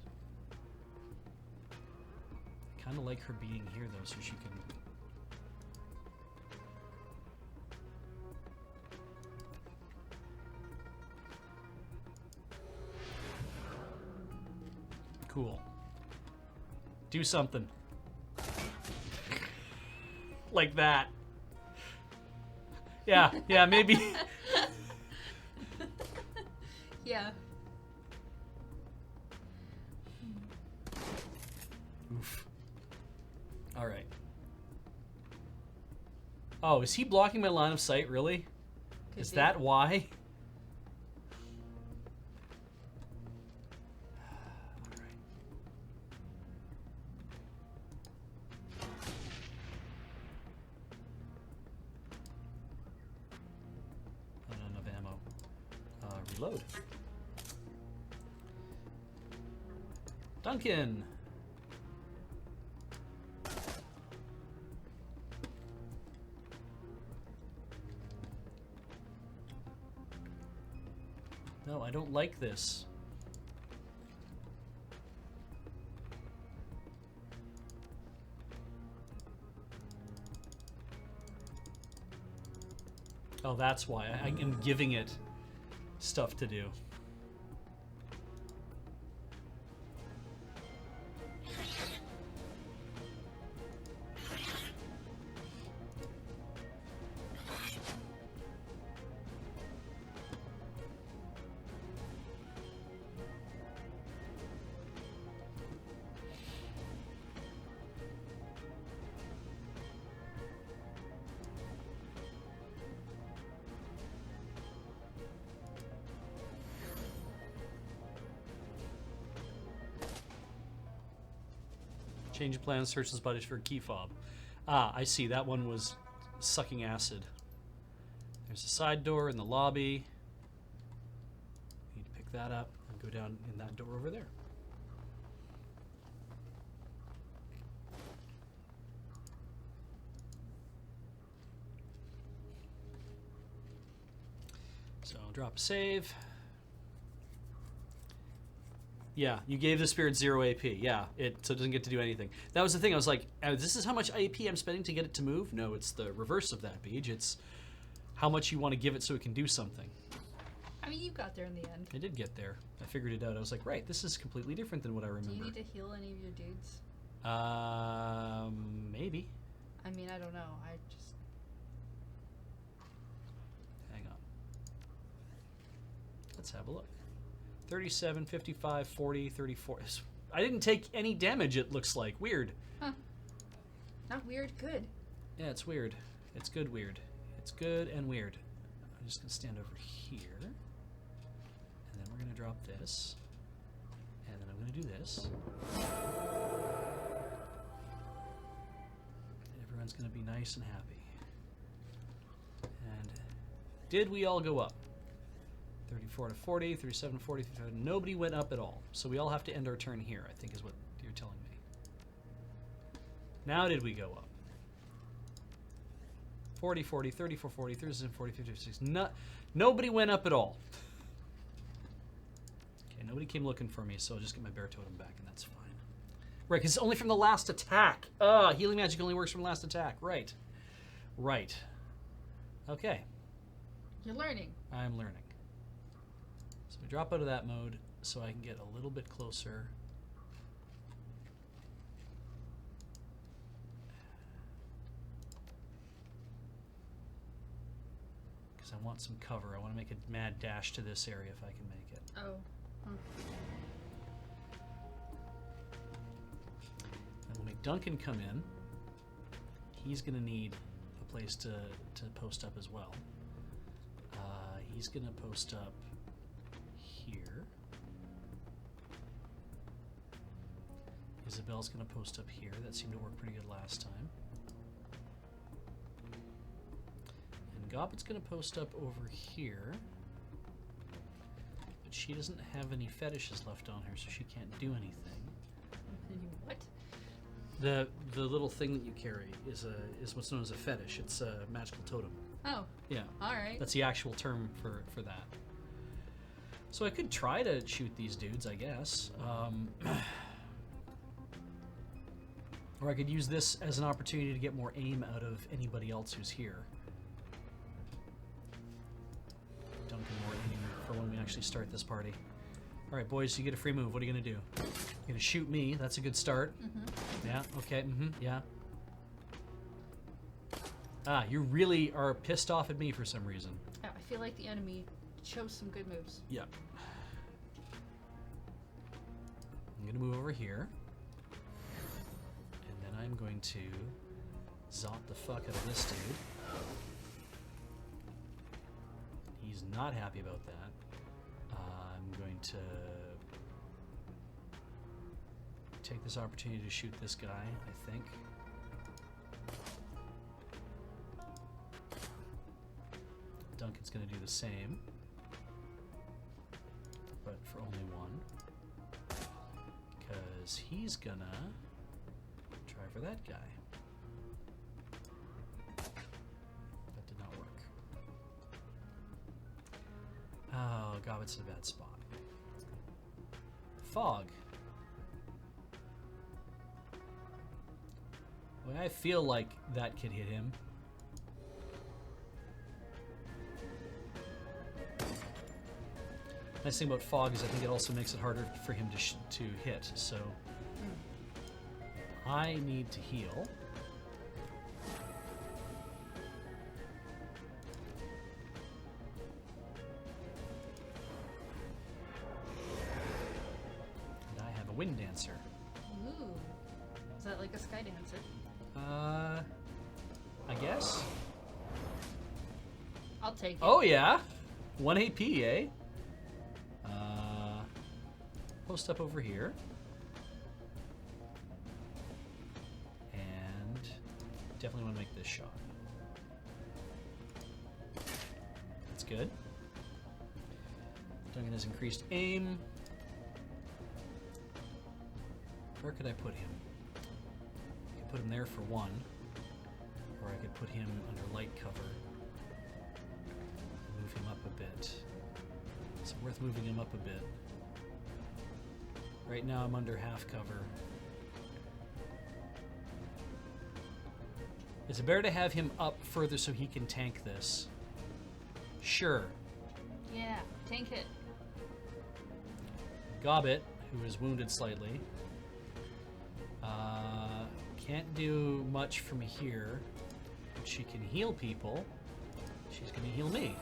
I kind of like her being here, though, so she can... Cool. Do something. Like that. Yeah, yeah, maybe. Yeah. Oof. All right. Oh, is he blocking my line of sight, really? Is that why? Reload. Duncan! No, I don't like this. Oh, that's why. I am giving it stuff to do. Change of plans, search his buddies for a key fob. Ah, I see. That one was sucking acid. There's a side door in the lobby. Need to pick that up and go down in that door over there. So drop a save. Yeah, you gave the spirit 0 AP. Yeah, so it doesn't get to do anything. That was the thing. I was like, this is how much AP I'm spending to get it to move? No, it's the reverse of that, Beej. It's how much you want to give it so it can do something. I mean, you got there in the end. I did get there. I figured it out. I was like, right, this is completely different than what I remember. Do you need to heal any of your dudes? Maybe. I mean, I don't know. I just... Hang on. Let's have a look. 37, 55, 40, 34. I didn't take any damage, it looks like. Weird. Huh. Not weird, good. Yeah, it's weird. It's good weird. It's good and weird. I'm just going to stand over here. And then we're going to drop this. And then I'm going to do this. And everyone's going to be nice and happy. And did we all go up? 34 to 40, 37 to 40, 55. Nobody went up at all. So we all have to end our turn here, I think is what you're telling me. Now did we go up? 40, 40, 34, 40, 37, 40, 50, 56. Nobody went up at all. Okay, nobody came looking for me, so I'll just get my bear totem back, and that's fine. Right, because it's only from the last attack. Healing magic only works from last attack. Right. Right. Okay. You're learning. I'm learning. So we drop out of that mode so I can get a little bit closer. Because I want some cover. I want to make a mad dash to this area if I can make it. Oh. Huh. And we'll make Duncan come in. He's going to need a place to post up as well. He's going to post up here. Isabel's going to post up here. That seemed to work pretty good last time. And Gobbet's going to post up over here. But she doesn't have any fetishes left on her, so she can't do anything. What? The little thing that you carry is what's known as a fetish. It's a magical totem. Oh. Yeah. All right. That's the actual term for that. So I could try to shoot these dudes, I guess. Or I could use this as an opportunity to get more aim out of anybody else who's here. Duncan more aim for when we actually start this party. All right, boys, you get a free move. What are you going to do? You're going to shoot me. That's a good start. Mm-hmm. Yeah, okay, yeah. Ah, you really are pissed off at me for some reason. Yeah, I feel like the enemy chose some good moves. Yeah. I'm going to move over here. And then I'm going to zop the fuck out of this dude. He's not happy about that. I'm going to take this opportunity to shoot this guy, I think. Duncan's going to do the same, but for only one, because he's going to try for that guy. That did not work. Oh, Gobbet's in a bad spot. Fog. Well, I feel like that could hit him. Nice thing about fog is I think it also makes it harder for him to hit. So I need to heal. And I have a wind dancer. Ooh. Is that like a sky dancer? I guess. I'll take it. Oh yeah, 1 AP, eh? Post up over here. And definitely want to make this shot. That's good. Duncan has increased aim. Where could I put him? I could put him there for 1. Or I could put him under light cover. Move him up a bit. Is it worth moving him up a bit? Right now I'm under half cover. Is it better to have him up further so he can tank this? Sure. Yeah, tank it. Gobbet, who is wounded slightly. Can't do much from here. But she can heal people. She's going to heal me.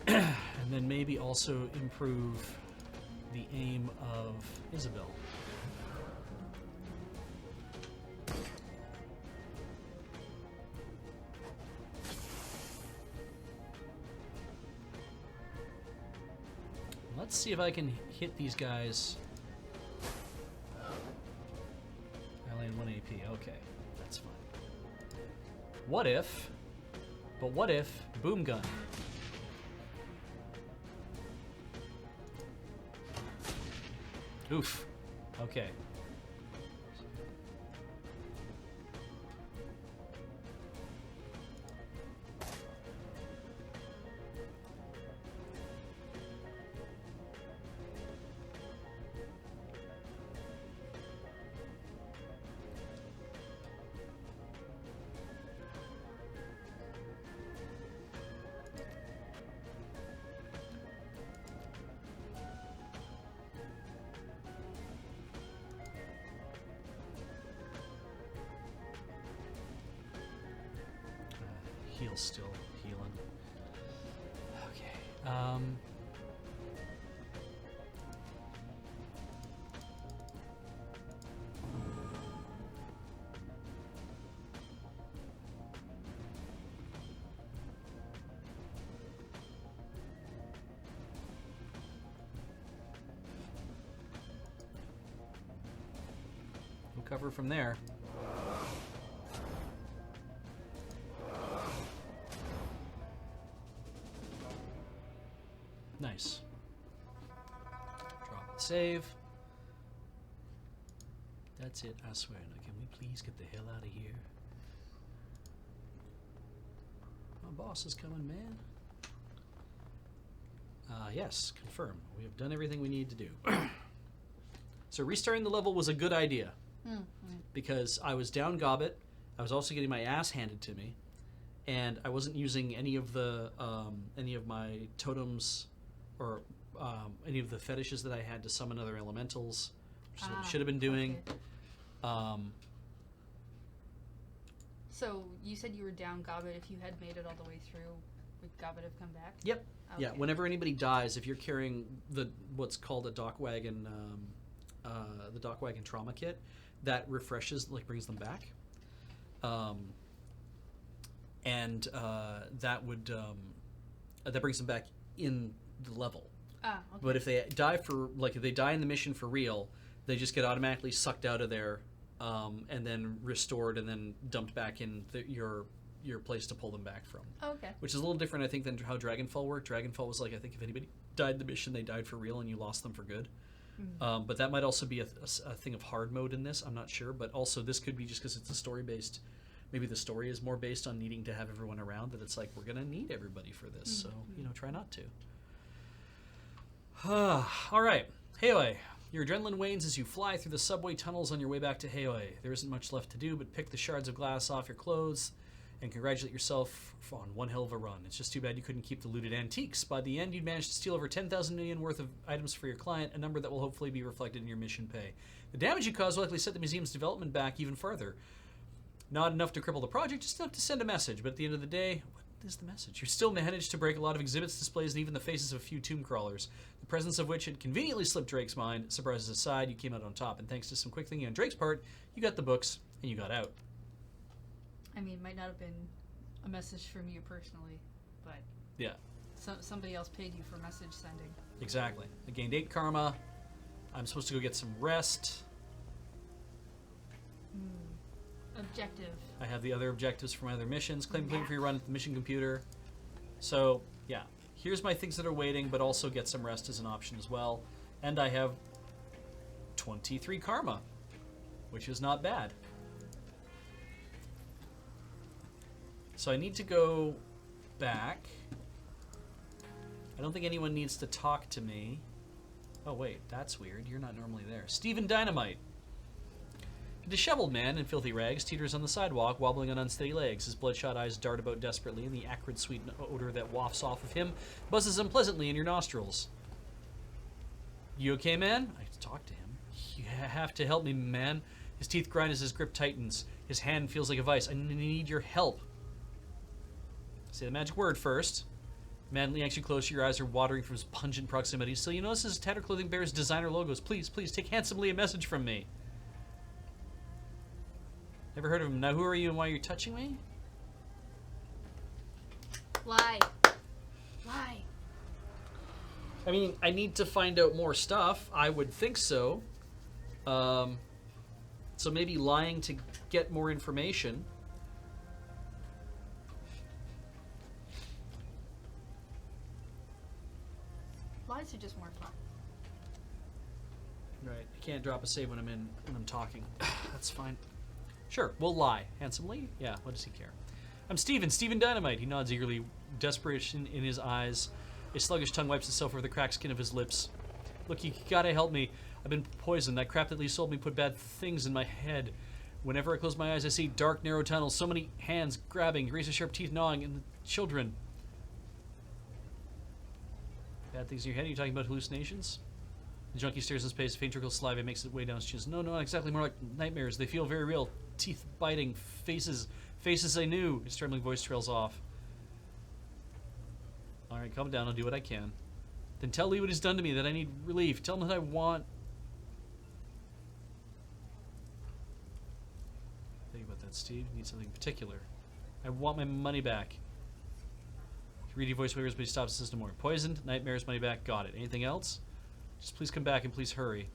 And then maybe also improve the aim of Isabel. Let's see if I can hit these guys. I land 1 AP. Okay, that's fine. What if? But what if boom gun? Oof. Okay. Heal's still healing. Okay. We'll cover from there. Nice. Drop the save. That's it, I swear. Now, can we please get the hell out of here? My boss is coming, man. Yes, confirm. We have done everything we need to do. So restarting the level was a good idea. Because I was down Gobbet. I was also getting my ass handed to me. And I wasn't using any of the any of my totems or any of the fetishes that I had to summon other elementals, which is what I should have been doing. Okay. So you said you were down Gobbet. If you had made it all the way through, would Gobbet have come back? Yep. Okay. Yeah. Whenever anybody dies, if you're carrying what's called a dock wagon, the dock wagon trauma kit, that refreshes, like brings them back. And that would that brings them back in the level. Okay. But if they die if they die in the mission for real, they just get automatically sucked out of there, and then restored and then dumped back in your place to pull them back from. Okay. Which is a little different, I think, than how Dragonfall worked. Dragonfall was like, I think if anybody died in the mission, they died for real and you lost them for good. Mm-hmm. But that might also be a thing of hard mode in this. I'm not sure. But also this could be just because it's a story-based. Maybe the story is more based on needing to have everyone around, that it's like, we're going to need everybody for this. So, try not to. All right. Heoi. Your adrenaline wanes as you fly through the subway tunnels on your way back to Heoi. There isn't much left to do but pick the shards of glass off your clothes and congratulate yourself on one hell of a run. It's just too bad you couldn't keep the looted antiques. By the end, you'd managed to steal over 10,000 million worth of items for your client, a number that will hopefully be reflected in your mission pay. The damage you caused will likely set the museum's development back even further. Not enough to cripple the project, just enough to send a message. But at the end of the day, what is the message? You still managed to break a lot of exhibits, displays, and even the faces of a few tomb crawlers, the presence of which had conveniently slipped Drake's mind. Surprises aside, you came out on top, and thanks to some quick thinking on Drake's part, you got the books, and you got out. I mean, might not have been a message from you personally, but yeah, somebody else paid you for message sending. Exactly. I gained 8 karma. I'm supposed to go get some rest. Objective. I have the other objectives for my other missions. Claim complete for your run at the mission computer. So, yeah. Here's my things that are waiting, but also get some rest as an option as well. And I have 23 karma, which is not bad. So I need to go back. I don't think anyone needs to talk to me. Oh, wait. That's weird. You're not normally there. Steven Dynamite. A disheveled man in filthy rags teeters on the sidewalk, wobbling on unsteady legs. His bloodshot eyes dart about desperately, and the acrid sweet odor that wafts off of him buzzes unpleasantly in your nostrils. You okay, man? I have to talk to him. You have to help me, man. His teeth grind as his grip tightens. His hand feels like a vice. I need your help. Say the magic word first. Man yanks you closer. Your eyes are watering from his pungent proximity. Still, you notice his tattered clothing bears designer logos. Please, please, take handsomely a message from me. Never heard of him. Now, who are you and why are you touching me? Lie. Lie. I mean, I need to find out more stuff. I would think so. So maybe lying to get more information. Lies are just more fun. Right. I can't drop a save when I'm talking. That's fine. Sure, we'll lie. Handsomely? Yeah, what does he care? I'm Steven Dynamite. He nods eagerly, desperation in his eyes. A sluggish tongue wipes itself over the cracked skin of his lips. Look, you gotta help me. I've been poisoned. That crap that Lee sold me put bad things in my head. Whenever I close my eyes, I see dark, narrow tunnels, so many hands grabbing, razor-sharp teeth gnawing, and the children. Bad things in your head? Are you talking about hallucinations? The junkie stares in space. Faint trickle of saliva makes its way down his chin. No, not exactly. More like nightmares. They feel very real. Teeth biting. Faces I knew. His trembling voice trails off. Alright, calm down. I'll do what I can. Then tell Lee what he's done to me, that I need relief. Tell him that I want... Think about that, Steve. You need something particular. I want my money back. Reedy voice wavers, but he stops and says no more. Poisoned, nightmares, money back, got it. Anything else? Just please come back and please hurry.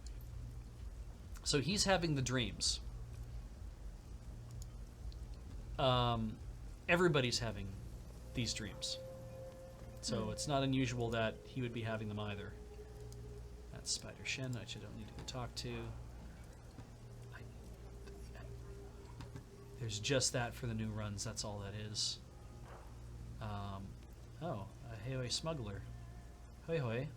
So he's having the dreams. Everybody's having these dreams. So it's not unusual that he would be having them either. That's Spider Shen, which I don't need to go talk to. There's just that for the new runs, that's all that is. Oh, a Hoi smuggler. Hoi hoi.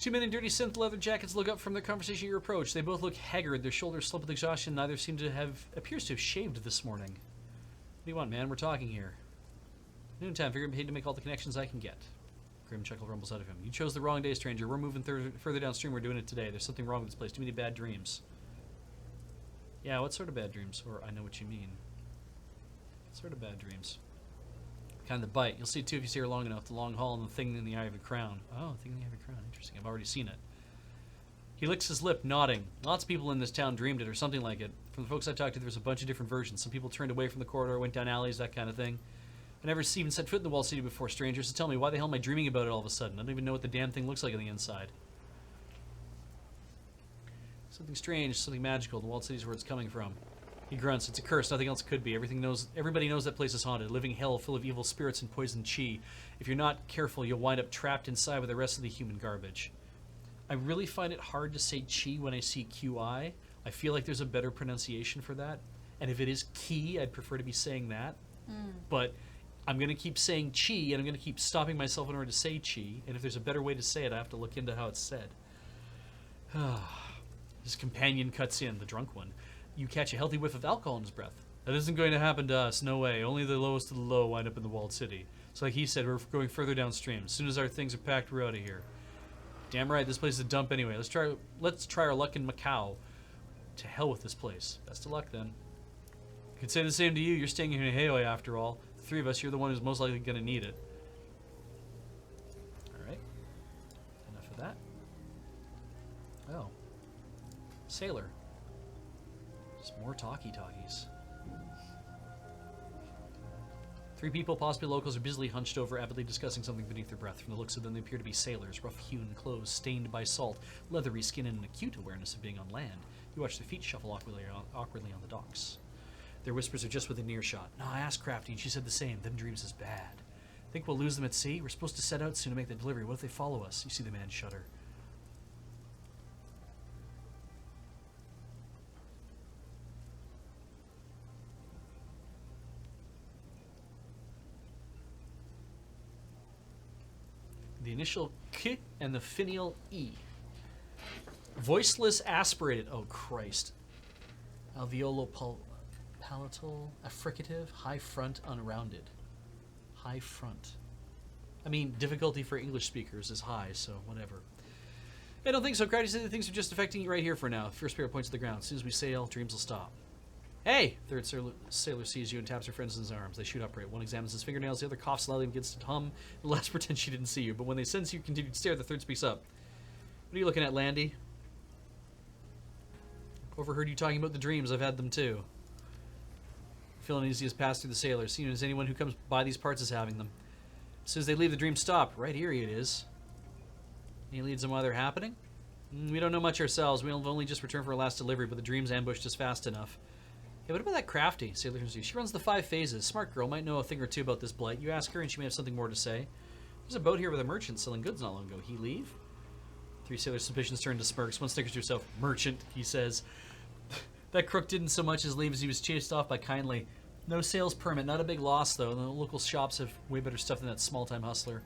Two men in dirty synth leather jackets look up from their conversation at your approach. They both look haggard, their shoulders slump with exhaustion. Neither appears to have shaved this morning. What do you want, man? We're talking here. Noontime, figure I'm paid to make all the connections I can get. Grim chuckle rumbles out of him. You chose the wrong day, stranger. We're moving further downstream. We're doing it today. There's something wrong with this place. Too many bad dreams. Yeah, what sort of bad dreams? Or I know what you mean. What sort of bad dreams? Kind of the bite. You'll see it too if you stay here long enough. The long haul and the thing in the eye of the crown. Oh, the thing in the eye of the crown. Interesting. I've already seen it. He licks his lip, nodding. Lots of people in this town dreamed it, or something like it. From the folks I talked to, there was a bunch of different versions. Some people turned away from the corridor, went down alleys, that kind of thing. I never even set foot in the walled city before, strangers. So tell me, why the hell am I dreaming about it all of a sudden? I don't even know what the damn thing looks like on the inside. Something strange, something magical. The walled city's where it's coming from. He grunts. It's a curse. Nothing else could be. Everybody knows that place is haunted. A living hell full of evil spirits and poisoned chi. If you're not careful, you'll wind up trapped inside with the rest of the human garbage. I really find it hard to say chi when I see QI. I feel like there's a better pronunciation for that. And if it is ki, I'd prefer to be saying that. But I'm going to keep saying chi, and I'm going to keep stopping myself in order to say chi. And if there's a better way to say it, I have to look into how it's said. His companion cuts in, the drunk one. You catch a healthy whiff of alcohol in his breath. That isn't going to happen to us, no way. Only the lowest of the low wind up in the walled city. So like he said, we're going further downstream. As soon as our things are packed, we're out of here. Damn right, this place is a dump anyway. Let's try our luck in Macau. To hell with this place. Best of luck then. I could say the same to you. You're staying here in Haoi after all. The three of us, you're the one who's most likely going to need it. Alright. Enough of that. Oh. Sailor. Just more talkies. Three people, possibly locals, are busily hunched over, avidly discussing something beneath their breath. From the looks of them, they appear to be sailors, rough-hewn clothes stained by salt, leathery skin, and an acute awareness of being on land. You watch their feet shuffle awkwardly on the docks. Their whispers are just within earshot. No, I asked Crafty, and she said the same. Them dreams is bad. Think we'll lose them at sea? We're supposed to set out soon to make the delivery. What if they follow us? You see the man shudder. The initial K and the finial E. Voiceless aspirated. Oh, Christ. Alveolo-palatal, affricative, high front, unrounded. High front. I mean, difficulty for English speakers is high, so whatever. I don't think so. Crowdy said things are just affecting you right here for now. First pair points to the ground. As soon as we sail, dreams will stop. Hey! Third sailor sees you and taps her friends in his arms. They shoot upright. One examines his fingernails, the other coughs loudly and begins to hum. The last pretends she didn't see you, but when they sense you continue to stare, the third speaks up. What are you looking at, Landy? Overheard you talking about the dreams. I've had them too. Feeling easy as passed through the sailors. Seen as anyone who comes by these parts is having them. As soon as they leave, the dreams stop. Right here it is. Any leads on why they're happening? We don't know much ourselves. We've only just returned for our last delivery, but the dreams ambushed us fast enough. Hey, what about that Crafty? Sailor turns to you. She runs the 5 phases. Smart girl, might know a thing or two about this blight. You ask her and she may have something more to say. There's a boat here with a merchant selling goods not long ago. He leave? Three sailors' suspicions turn to smirks. One snickers to herself. Merchant, he says. That crook didn't so much as leave as he was chased off by Kindly. No sales permit. Not a big loss, though. The local shops have way better stuff than that small-time hustler.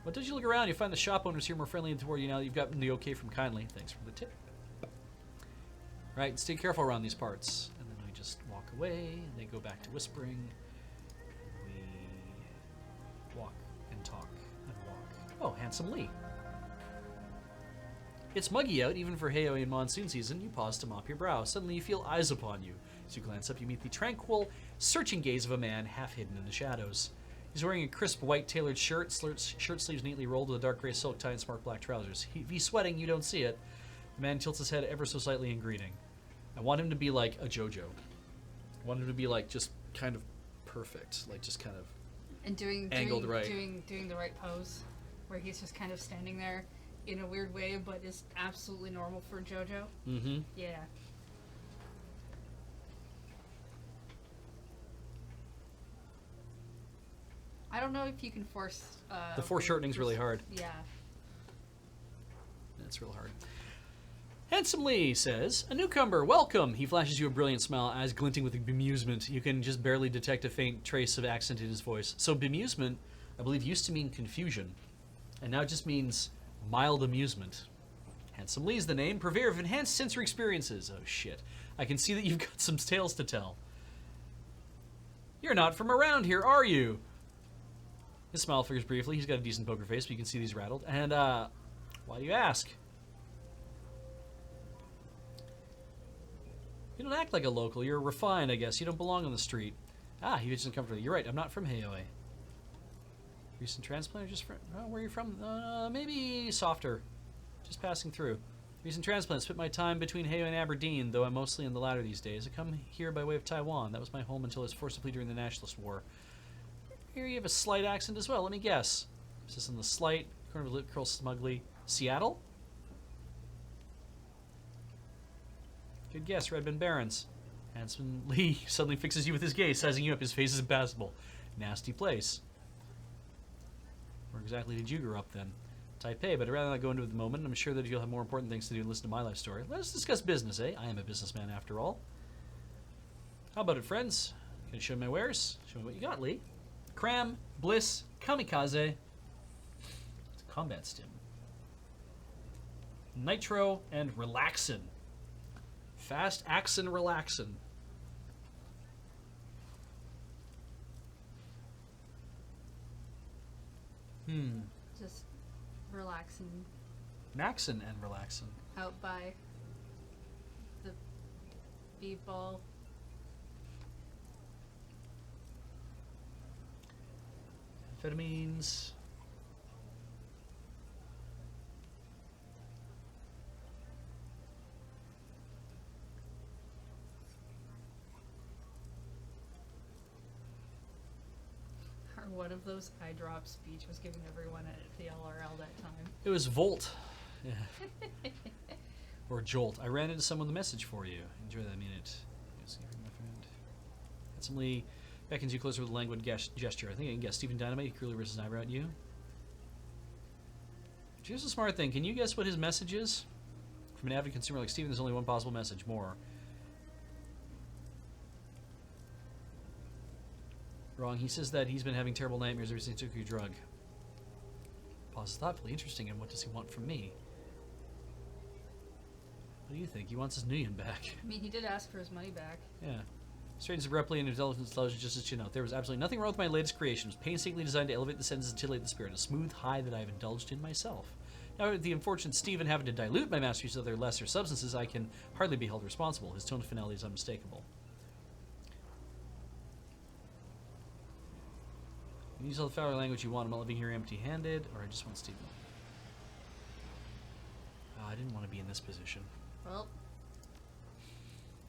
What did you look around? You find the shop owners here more friendly toward you now that you've gotten the okay from Kindly. Thanks for the tip. Right, stay careful around these parts. And then we just walk away, and they go back to whispering. We walk and talk and walk. Oh, Handsome Lee. It's muggy out, even for Haoi in monsoon season. You pause to mop your brow. Suddenly you feel eyes upon you. As you glance up, you meet the tranquil, searching gaze of a man half hidden in the shadows. He's wearing a crisp white tailored shirt, shirt sleeves neatly rolled with a dark gray silk tie and smart black trousers. If he's sweating, you don't see it. The man tilts his head ever so slightly in greeting. I want him to be like a JoJo. I want him to be like just kind of perfect, like just kind of angled right. Doing the right pose, where he's just kind of standing there in a weird way, but is absolutely normal for JoJo. Mm-hmm. Yeah. I don't know if you can force... the foreshortening's really hard. Yeah. It's real hard. Handsome Lee says, a newcomer, welcome! He flashes you a brilliant smile, eyes glinting with bemusement. You can just barely detect a faint trace of accent in his voice. So bemusement, I believe, used to mean confusion, and now it just means mild amusement. Handsome Lee's the name, purveyor of enhanced sensory experiences. Oh shit. I can see that you've got some tales to tell. You're not from around here, are you? His smile flickers briefly. He's got a decent poker face, but you can see he's rattled. And, why do you ask? You don't act like a local. You're refined, I guess. You don't belong on the street. Ah, he isn't comfortable. You're right. I'm not from Haoi. Recent transplant or just from... Oh, where are you from? Maybe softer. Just passing through. Recent transplant. Spent my time between Haoi and Aberdeen, though I'm mostly in the latter these days. I come here by way of Taiwan. That was my home until I was forced to flee during the Nationalist War. Here you have a slight accent as well. Let me guess. Is this on the slight? Corner of the lip curls smugly. Seattle? Good guess, Redmond Barons. Handsome Lee suddenly fixes you with his gaze, sizing you up. His face is impassable. Nasty place. Where exactly did you grow up then? Taipei, but I'd rather not go into it at the moment. I'm sure that you'll have more important things to do than listen to my life story. Let us discuss business, eh? I am a businessman after all. How about it, friends? Can I show me my wares? Show me what you got, Lee. Cram, Bliss, Kamikaze. It's a combat stim. Nitro, and Relaxin. Fast Axin Relaxin. Just relaxing Maxin and Relaxin. out by the b-ball. Amphetamines. Or one of those eye drop speech was giving everyone at the LRL that time. It was Volt. Yeah. Or Jolt. I ran into someone with a message for you. Enjoy that minute. Yes, my friend. Handsomely beckons you closer with a languid gesture. I think I can guess. Stephen Dynamite, he clearly raises an eyebrow at you. Here's a smart thing. Can you guess what his message is? From an avid consumer like Stephen, there's only one possible message. More. Wrong. He says that he's been having terrible nightmares ever since he took your drug. Pauses thoughtfully. Interesting. And what does he want from me? What do you think? He wants his Nuyen back. I mean, he did ask for his money back. Yeah. Straightens abruptly and intelligence tells you just as you know. There was absolutely nothing wrong with my latest creation. It was painstakingly designed to elevate the senses and titillate the spirit. A smooth high that I have indulged in myself. Now, with the unfortunate Stephen having to dilute my masterpiece with other lesser substances, I can hardly be held responsible. His tone of finality is unmistakable. You can use all the foul language you want. I'm not leaving here empty-handed, or I just want Stephen. I didn't want to be in this position. Well,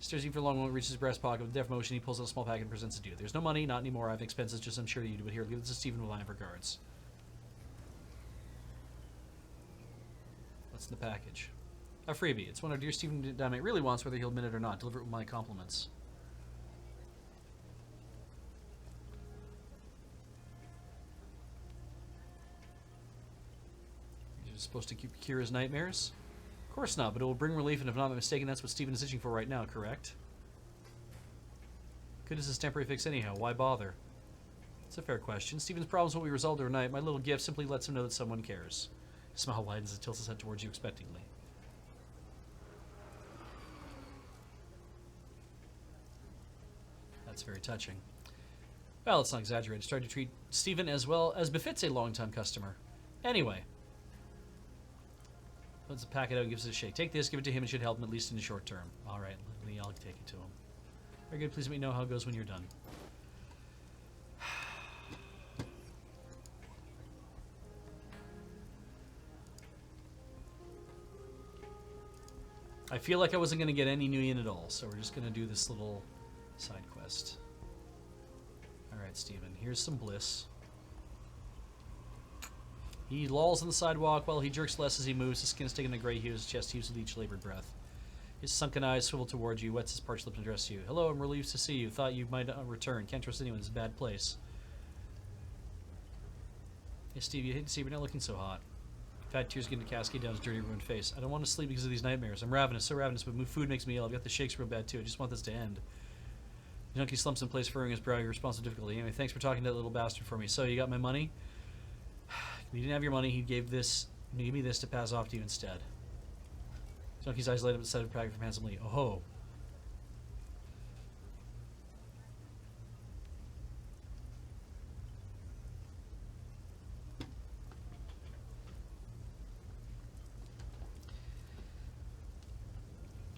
Stares at you for a long moment, reaches his breast pocket with a deft motion. He pulls out a small packet and presents it to you. There's no money, not anymore. I have expenses, just I'm sure you do it here. Leave it to Stephen with line of regards. What's in the package? A freebie. It's one our dear Stephen Dynamite really wants, whether he'll admit it or not. Deliver it with my compliments. You're supposed to cure his nightmares? Of course not, but it will bring relief, and if I'm not mistaken, that's what Stephen is itching for right now, correct? Good as his temporary fix anyhow. Why bother? It's a fair question. Stephen's problems will be resolved overnight. My little gift simply lets him know that someone cares. His smile widens and tilts his head towards you expectingly. That's very touching. Well, let's not exaggerate. It's trying to treat Stephen as well as befits a long-time customer. Anyway. Puts the packet out and gives it a shake. Take this, give it to him, it should help him at least in the short term. Alright, I'll take it to him. Very good, please let me know how it goes when you're done. I feel like I wasn't going to get any Nuyen at all, so we're just going to do this little side quest. Alright, Stephen, here's some bliss. He lolls on the sidewalk while he jerks less as he moves, his skin sticking a gray hue, his chest heaves with each labored breath. His sunken eyes swivel towards you, wets his parched lips and addresses you. Hello, I'm relieved to see you. Thought you might return. Can't trust anyone. It's a bad place. Hey, Steve, you hate to see you're not looking so hot. Fat tears begin to cascade down his dirty, ruined face. I don't want to sleep because of these nightmares. I'm ravenous, so ravenous, but food makes me ill. I've got the shakes real bad, too. I just want this to end. The junkie slumps in place, furrowing his brow, your response with difficulty. Anyway, thanks for talking to that little bastard for me. So, you got my money? If he didn't have your money, he gave me this to pass off to you instead. Junkie's eyes light up at the sight of the packet from Handsome Lee. Oh ho.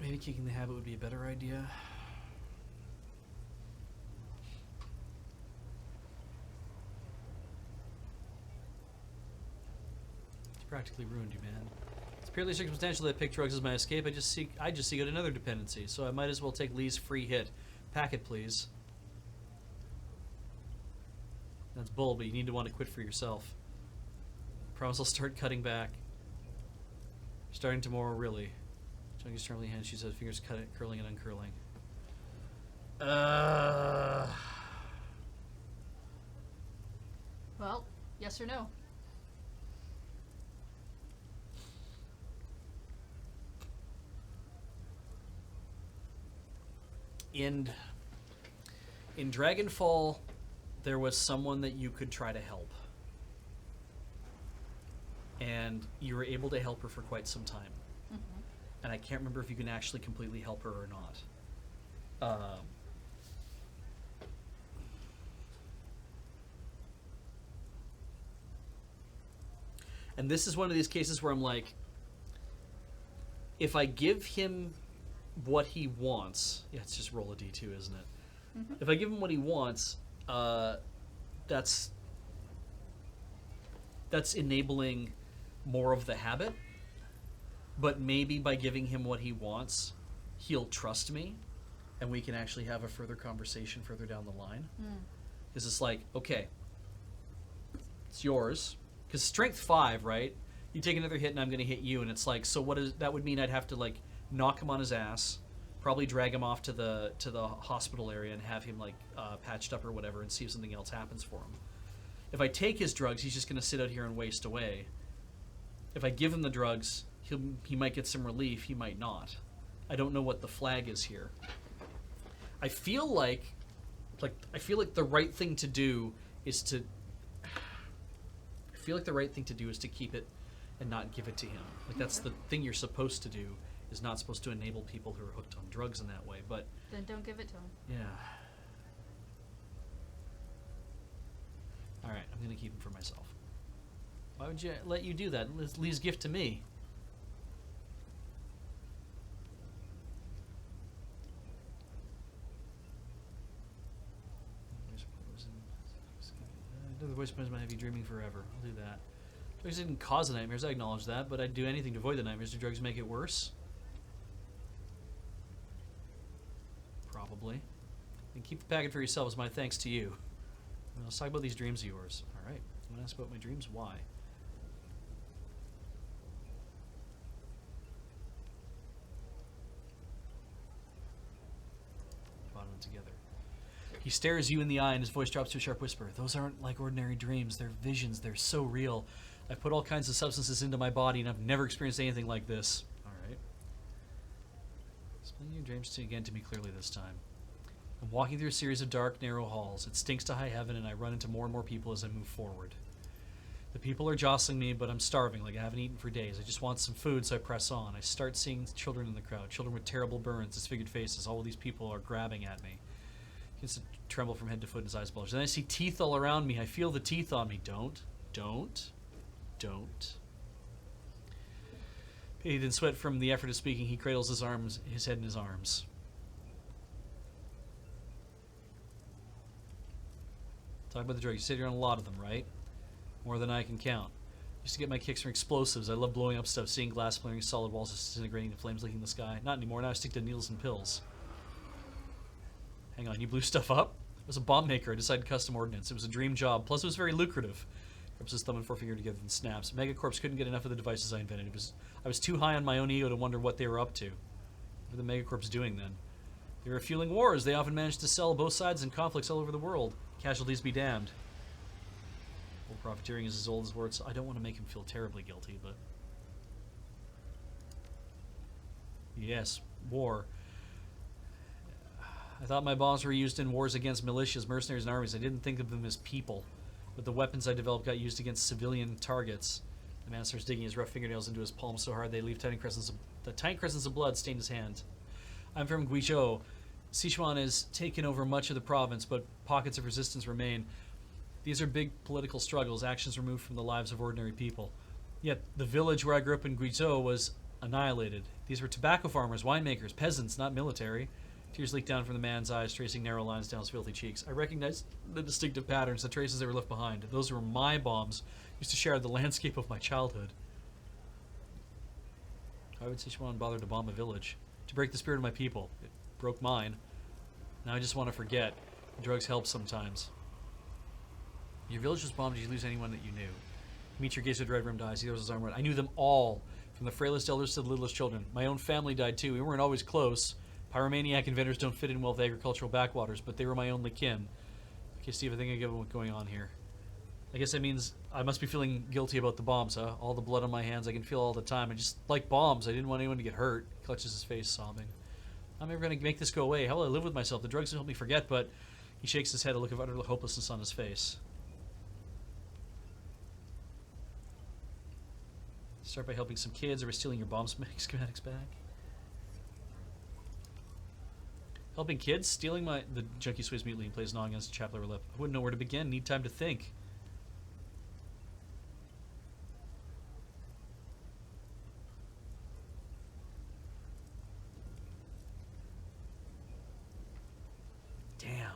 Maybe kicking the habit would be a better idea. Practically ruined you, man. It's purely circumstantial that I pick drugs as my escape. I just seek out another dependency, so I might as well take Lee's free hit. Packet, please. That's bull, but you need to want to quit for yourself. Promise I'll start cutting back. Starting tomorrow, really. Junkie's trembling hand, she said, fingers curling and uncurling. well, yes or no? In Dragonfall there was someone that you could try to help. And you were able to help her for quite some time. And I can't remember if you can actually completely help her or not. And this is one of these cases where I'm like, if I give him what he wants, yeah, it's just roll a d2, isn't it? If I give him what he wants, that's enabling more of the habit. But maybe by giving him what he wants, he'll trust me, and we can actually have a further conversation further down the line. Because it's like, okay, it's yours. Because strength 5, right? You take another hit and I'm going to hit you, and it's like, so what is that? Would mean I'd have to like knock him on his ass, probably drag him off to the hospital area and have him like patched up or whatever, and see if something else happens for him. If I take his drugs, he's just going to sit out here and waste away. If I give him the drugs, he might get some relief, he might not. I don't know what the flag is here. I feel like the right thing to do is to keep it and not give it to him. Like that's the thing you're supposed to do, is not supposed to enable people who are hooked on drugs in that way, but then don't give it to him. yeah. All right, I'm going to keep him for myself. Why would you let you do that? Lee's gift to me. The voice might have you dreaming forever. I'll do that. Drugs didn't cause the nightmares, I acknowledge that, but I'd do anything to avoid the nightmares. Do drugs make it worse? Probably. And keep the packet for yourself as my thanks to you. Well, let's talk about these dreams of yours. Alright. I'm going to ask about my dreams. Why? Bottom them together. He stares you in the eye and his voice drops to a sharp whisper. Those aren't like ordinary dreams. They're visions. They're so real. I've put all kinds of substances into my body and I've never experienced anything like this. Alright. Explain your dreams again to me clearly this time. I'm walking through a series of dark, narrow halls. It stinks to high heaven and I run into more and more people as I move forward. The people are jostling me, but I'm starving like I haven't eaten for days. I just want some food, so I press on. I start seeing children in the crowd. Children with terrible burns, disfigured faces. All of these people are grabbing at me. He gets to tremble from head to foot and his eyes bulge. Then I see teeth all around me. I feel the teeth on me. Don't. Bathed in sweat from the effort of speaking, he cradles his head in his arms. Talk about the drugs. You said you're on a lot of them, right? More than I can count. Used to get my kicks from explosives. I love blowing up stuff, seeing glass splintering, solid walls disintegrating, the flames licking the sky. Not anymore. Now I stick to needles and pills. Hang on, you blew stuff up? I was a bomb maker. I decided custom ordnance. It was a dream job. Plus, it was very lucrative. Rubs his thumb and forefinger together and snaps. Megacorps couldn't get enough of the devices I invented. I was too high on my own ego to wonder what they were up to. What were the Megacorps doing then? They were fueling wars. They often managed to sell both sides in conflicts all over the world. Casualties be damned. Old profiteering is as old as words. I don't want to make him feel terribly guilty, but... Yes, war. I thought my bombs were used in wars against militias, mercenaries, and armies. I didn't think of them as people. But the weapons I developed got used against civilian targets. The man starts digging his rough fingernails into his palm so hard they leave tiny crescents of blood stain his hand. I'm from Guizhou. Sichuan has taken over much of the province, but pockets of resistance remain. These are big political struggles, actions removed from the lives of ordinary people. Yet the village where I grew up in Guizhou was annihilated. These were tobacco farmers, winemakers, peasants, not military. Tears leaked down from the man's eyes, tracing narrow lines down his filthy cheeks. I recognized the distinctive patterns, the traces they were left behind. Those were my bombs, used to share the landscape of my childhood. Why would Sichuan bother to bomb a village? To break the spirit of my people. It broke mine. Now I just want to forget. Drugs help sometimes. Your village was bombed. Did you lose anyone that you knew? Dmitri gazed with red-rimmed eyes. He throws his arm around. I knew them all, from the frailest elders to the littlest children. My own family died too. We weren't always close. Pyromaniac inventors don't fit in well with agricultural backwaters, but they were my only kin. Okay, Steve, I think I get what's going on here. I guess that means I must be feeling guilty about the bombs, huh? All the blood on my hands I can feel all the time. I just like bombs. I didn't want anyone to get hurt. He clutches his face, sobbing. I'm never going to make this go away. How will I live with myself? The drugs help me forget, but He shakes his head, a look of utter hopelessness on his face. Start by helping some kids or by stealing your bomb schematics back. Helping kids? Stealing my... The junkie sways mutely and plays gnawing against the chapel lip. I wouldn't know where to begin. Need time to think. Damn.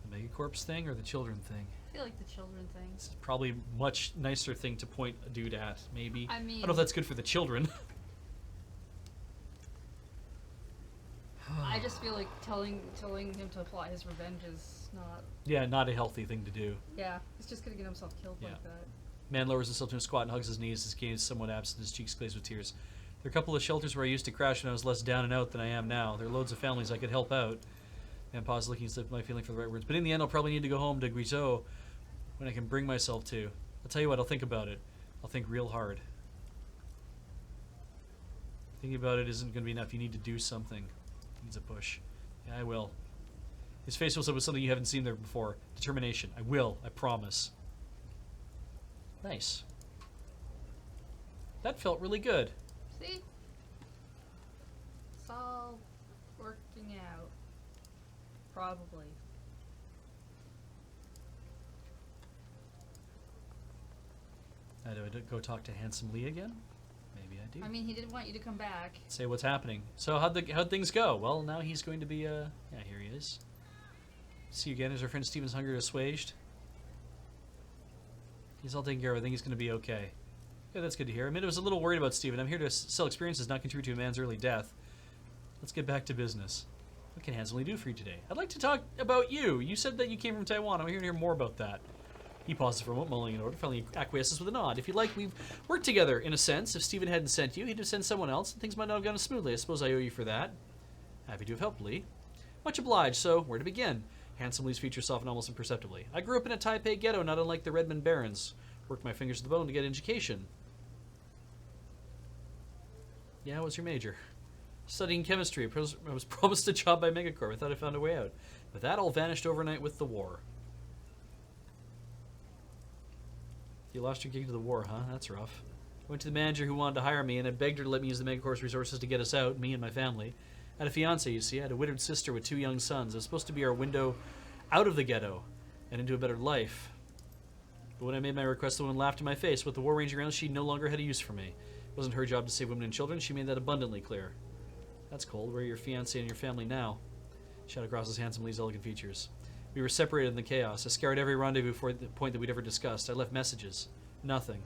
The Megacorpse thing or the children thing? I feel like the children thing. It's probably a much nicer thing to point a dude at, maybe. I mean... I don't know if that's good for the children. I just feel like telling him to plot his revenge is not... Yeah, not a healthy thing to do. Yeah, he's just gonna get himself killed like that. Man lowers himself to a squat and hugs his knees. His gaze somewhat absent, his cheeks glazed with tears. There are a couple of shelters where I used to crash when I was less down and out than I am now. There are loads of families I could help out. Man paused, looking as if my feeling for the right words. But in the end, I'll probably need to go home to Guizhou when I can bring myself to. I'll tell you what, I'll think about it. I'll think real hard. Thinking about it isn't going to be enough. You need to do something. He needs a push. Yeah, I will. His face was up with something you haven't seen there before. Determination. I will. I promise. Nice. That felt really good. See? It's all working out. Probably. Do I go talk to Handsome Lee again? Maybe I do. I mean, he didn't want you to come back. Say what's happening. So how'd things go? Well, now he's going to be yeah, here he is. See you again. Is our friend Steven's hunger assuaged? He's all taken care of. I think he's going to be okay. Yeah, that's good to hear. I mean, I was a little worried about Steven. I'm here to sell experiences, not contribute to a man's early death. Let's get back to business. What can Handsome Lee do for you today? I'd like to talk about you. You said that you came from Taiwan. I'm here to hear more about that. He pauses for a moment, mulling in order, finally acquiesces with a nod. If you'd like, we've worked together, in a sense. If Steven hadn't sent you, he'd have sent someone else, and things might not have gone as smoothly. I suppose I owe you for that. Happy to have helped, Lee. Much obliged, so where to begin? Handsome Lee's features soften almost imperceptibly. I grew up in a Taipei ghetto, not unlike the Redmond Barons. Worked my fingers to the bone to get an education. Yeah, what's your major? Studying chemistry. I was promised a job by Megacorp. I thought I found a way out. But that all vanished overnight with the war. You lost your gig to the war, huh? That's rough. I went to the manager who wanted to hire me, and I begged her to let me use the Megacorp's resources to get us out, me and my family. I had a fiancé, you see. I had a widowed sister with 2 young sons. It was supposed to be our window out of the ghetto and into a better life. But when I made my request, the woman laughed in my face. With the war raging around, she no longer had a use for me. It wasn't her job to save women and children. She made that abundantly clear. That's cold. Where are your fiancé and your family now? Shadow crosses Handsome Lee's elegant features. We were separated in the chaos. I scoured every rendezvous for the point that we'd ever discussed. I left messages. Nothing.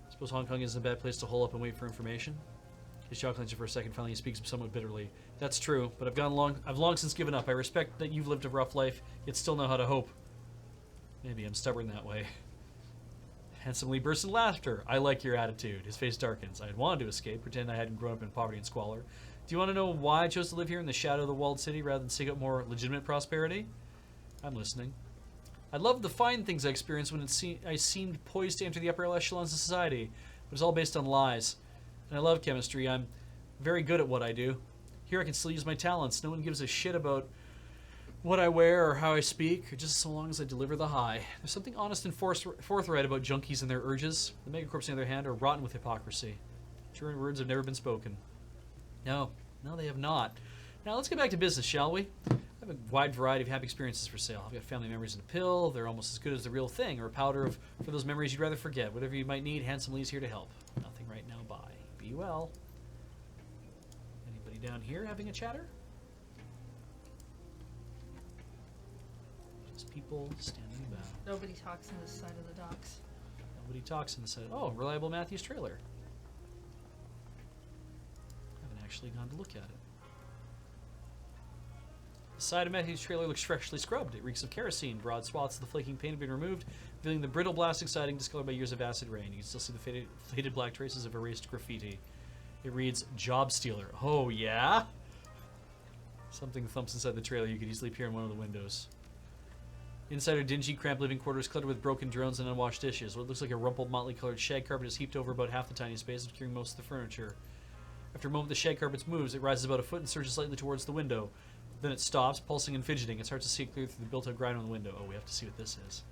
I suppose Hong Kong isn't a bad place to hole up and wait for information? His jaw clenches for a second. Finally, he speaks somewhat bitterly. That's true, but I've long since given up. I respect that you've lived a rough life, yet still know how to hope. Maybe I'm stubborn that way. Handsome Lee bursts in laughter. I like your attitude. His face darkens. I had wanted to escape, pretend I hadn't grown up in poverty and squalor. Do you want to know why I chose to live here in the shadow of the walled city rather than seek out more legitimate prosperity? I'm listening. I loved the fine things I experienced when I seemed poised to enter the upper echelons of society, but it's all based on lies. And I love chemistry. I'm very good at what I do. Here I can still use my talents. No one gives a shit about what I wear or how I speak, just so long as I deliver the high. There's something honest and forthright about junkies and their urges. The Megacorps, on the other hand, are rotten with hypocrisy. Truer words have never been spoken. No, they have not. Now let's get back to business, shall we? I have a wide variety of happy experiences for sale. I've got family memories in a pill. They're almost as good as the real thing, or a powder for those memories you'd rather forget. Whatever you might need, Handsome Lee's here to help. Nothing right now, bye. Be well. Anybody down here having a chatter? Just people standing about. Nobody talks on this side of the docks. Nobody talks on the side. Oh, Reliable Matthews trailer. Haven't actually gone to look at it. The side of Matthew's trailer looks freshly scrubbed. It reeks of kerosene. Broad swaths of the flaking paint have been removed, revealing the brittle blasting siding discolored by years of acid rain. You can still see the faded black traces of erased graffiti. It reads, Job Stealer. Oh, yeah? Something thumps inside the trailer. You could easily peer in one of the windows. Inside are dingy, cramped living quarters cluttered with broken drones and unwashed dishes. What looks like a rumpled, motley-colored shag carpet is heaped over about half the tiny space, obscuring most of the furniture. After a moment, the shag carpet moves. It rises about a foot and surges slightly towards the window. Then it stops, pulsing and fidgeting. It's hard to see clear through the built-up grind on the window. Oh, we have to see what this is.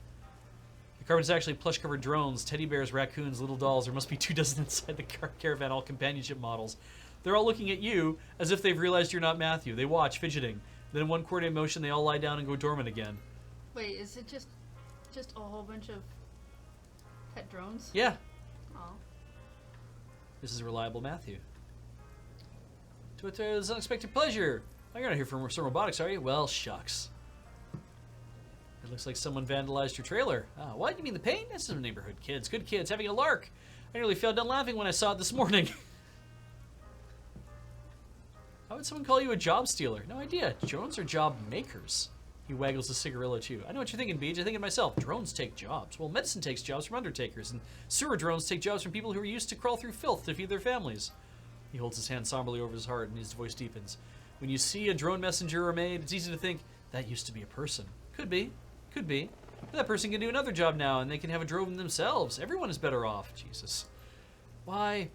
The carpet is actually plush-covered drones, teddy bears, raccoons, little dolls. There must be 2 dozen inside the caravan, all companionship models. They're all looking at you as if they've realized you're not Matthew. They watch, fidgeting. Then in one coordinated motion, they all lie down and go dormant again. Wait, is it just a whole bunch of pet drones? Yeah. Oh. This is reliable Matthew. To it was unexpected pleasure. Oh, you're not here for some robotics, are you? Well, shucks. It looks like someone vandalized your trailer. Ah, what? You mean the paint? That's some neighborhood kids. Good kids, having a lark. I nearly fell down laughing when I saw it this morning. How would someone call you a job stealer? No idea. Drones are job makers. He waggles the cigarillo at you. I know what you're thinking, Beej. I think to myself, drones take jobs. Well, medicine takes jobs from undertakers, and sewer drones take jobs from people who are used to crawl through filth to feed their families. He holds his hand somberly over his heart, and his voice deepens. When you see a drone messenger or maid, it's easy to think, that used to be a person. Could be. Could be. But that person can do another job now, and they can have a drone themselves. Everyone is better off. Jesus. Why?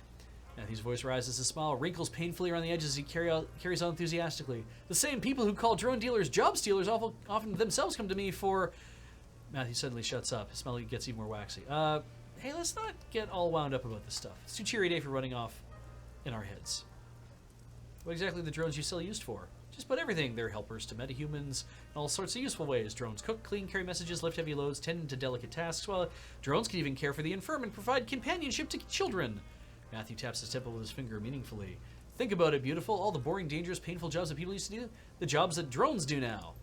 Matthew's voice rises. His smile wrinkles painfully around the edges as he carries on enthusiastically. The same people who call drone dealers job stealers often themselves come to me for... Matthew suddenly shuts up. His smile gets even more waxy. Hey, let's not get all wound up about this stuff. It's too cheery a day for running off in our heads. What exactly are the drones you sell used for? Just about everything. They're helpers to metahumans in all sorts of useful ways. Drones cook, clean, carry messages, lift heavy loads, tend to delicate tasks, while drones can even care for the infirm and provide companionship to children. Matthew taps his temple with his finger meaningfully. Think about it, beautiful. All the boring, dangerous, painful jobs that people used to do, the jobs that drones do now.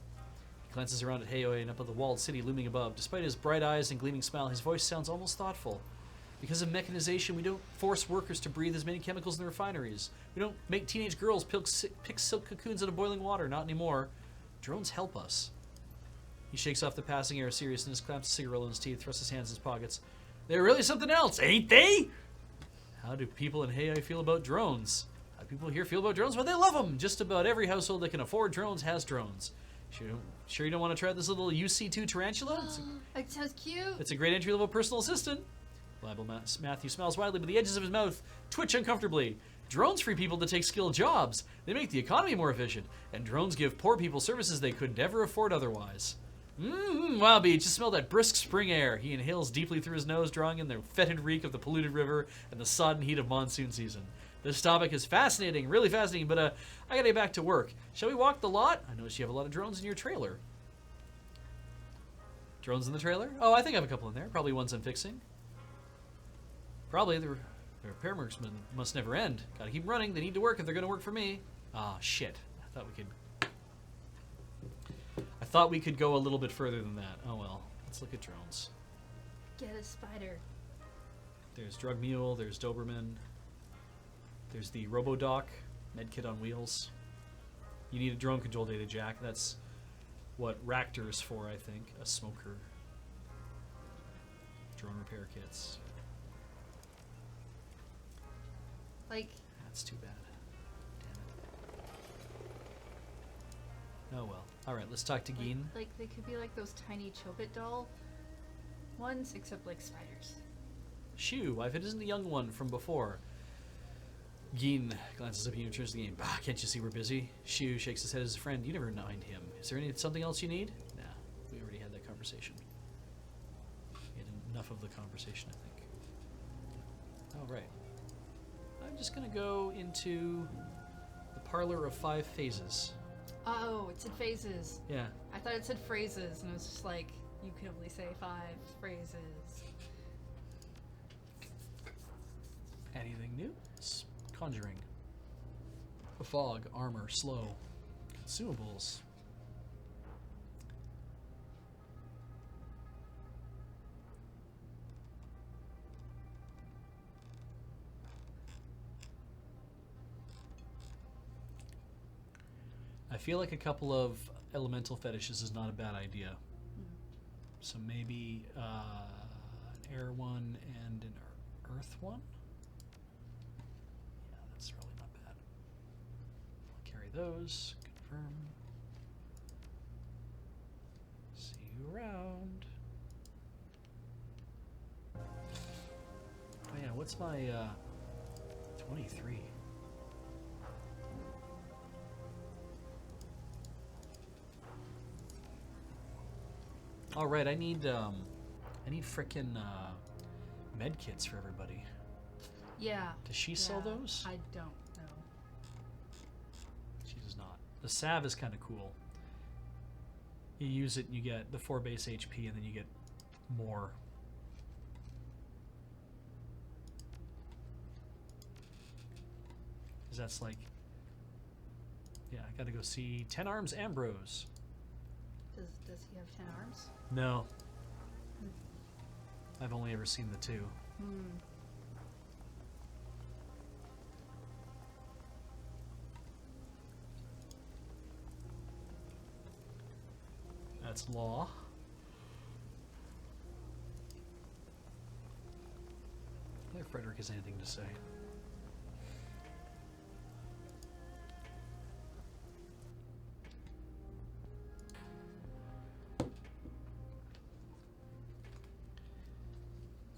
He glances around at Heoi and up at the walled city looming above. Despite his bright eyes and gleaming smile, his voice sounds almost thoughtful. Because of mechanization, we don't force workers to breathe as many chemicals in the refineries. We don't make teenage girls pick silk cocoons out of boiling water. Not anymore. Drones help us. He shakes off the passing air of seriousness, clamps a cigarette in his teeth, thrusts his hands in his pockets. They're really something else, ain't they? How do people in Heoi feel about drones? How do people here feel about drones? Well, they love them. Just about every household that can afford drones has drones. Sure you don't want to try this little UC2 tarantula? It sounds cute. It's a great entry-level personal assistant. Reliable Matthew smiles widely, but the edges of his mouth twitch uncomfortably. Drones free people to take skilled jobs. They make the economy more efficient. And drones give poor people services they could never afford otherwise. Wow, Beej, just smell that brisk spring air. He inhales deeply through his nose, drawing in the fetid reek of the polluted river and the sodden heat of monsoon season. This topic is fascinating, really fascinating, but I gotta get back to work. Shall we walk the lot? I noticed you have a lot of drones in your trailer. Drones in the trailer? Oh, I think I have a couple in there. Probably ones I'm fixing. Probably. The repair works must never end. Gotta keep running. They need to work if they're gonna work for me. Ah, shit. I thought we could go a little bit further than that. Oh well. Let's look at drones. Get a spider. There's Drug Mule. There's Doberman. There's the RoboDoc. Medkit on wheels. You need a drone control data jack. That's what Raptor's for, I think. A smoker. Drone repair kits. Like... That's too bad. Damn it. Oh well. Alright, let's talk to Geen. Like they could be like those tiny Chobit doll ones, except like spiders. Shoo, if it isn't the young one from before. Geen glances up at you and turns to the game. Bah, can't you see we're busy? Shoo shakes his head as a friend. You never mind him. Is there something else you need? Nah, we already had that conversation. We had enough of the conversation, I think. Alright. I'm just gonna go into the parlor of 5 phases. Oh, it said phases. Yeah. I thought it said phrases, and it was just like, you can only say 5 phrases. Anything new? Conjuring. A fog, armor, slow. Consumables. I feel like a couple of elemental fetishes is not a bad idea. So maybe an air one and an earth one? Yeah, that's really not bad. I'll carry those. Confirm. See you around. Oh yeah, what's my 23? All right, I need frickin' med kits for everybody. Yeah. Does she sell those? I don't know. She does not. The salve is kind of cool. You use it, and you get the 4 base HP, and then you get more. Because that's like, yeah, I gotta go see 10 Arms Ambrose. Does he have 10 arms? No. I've only ever seen the 2. That's law. Whether Frederick has anything to say.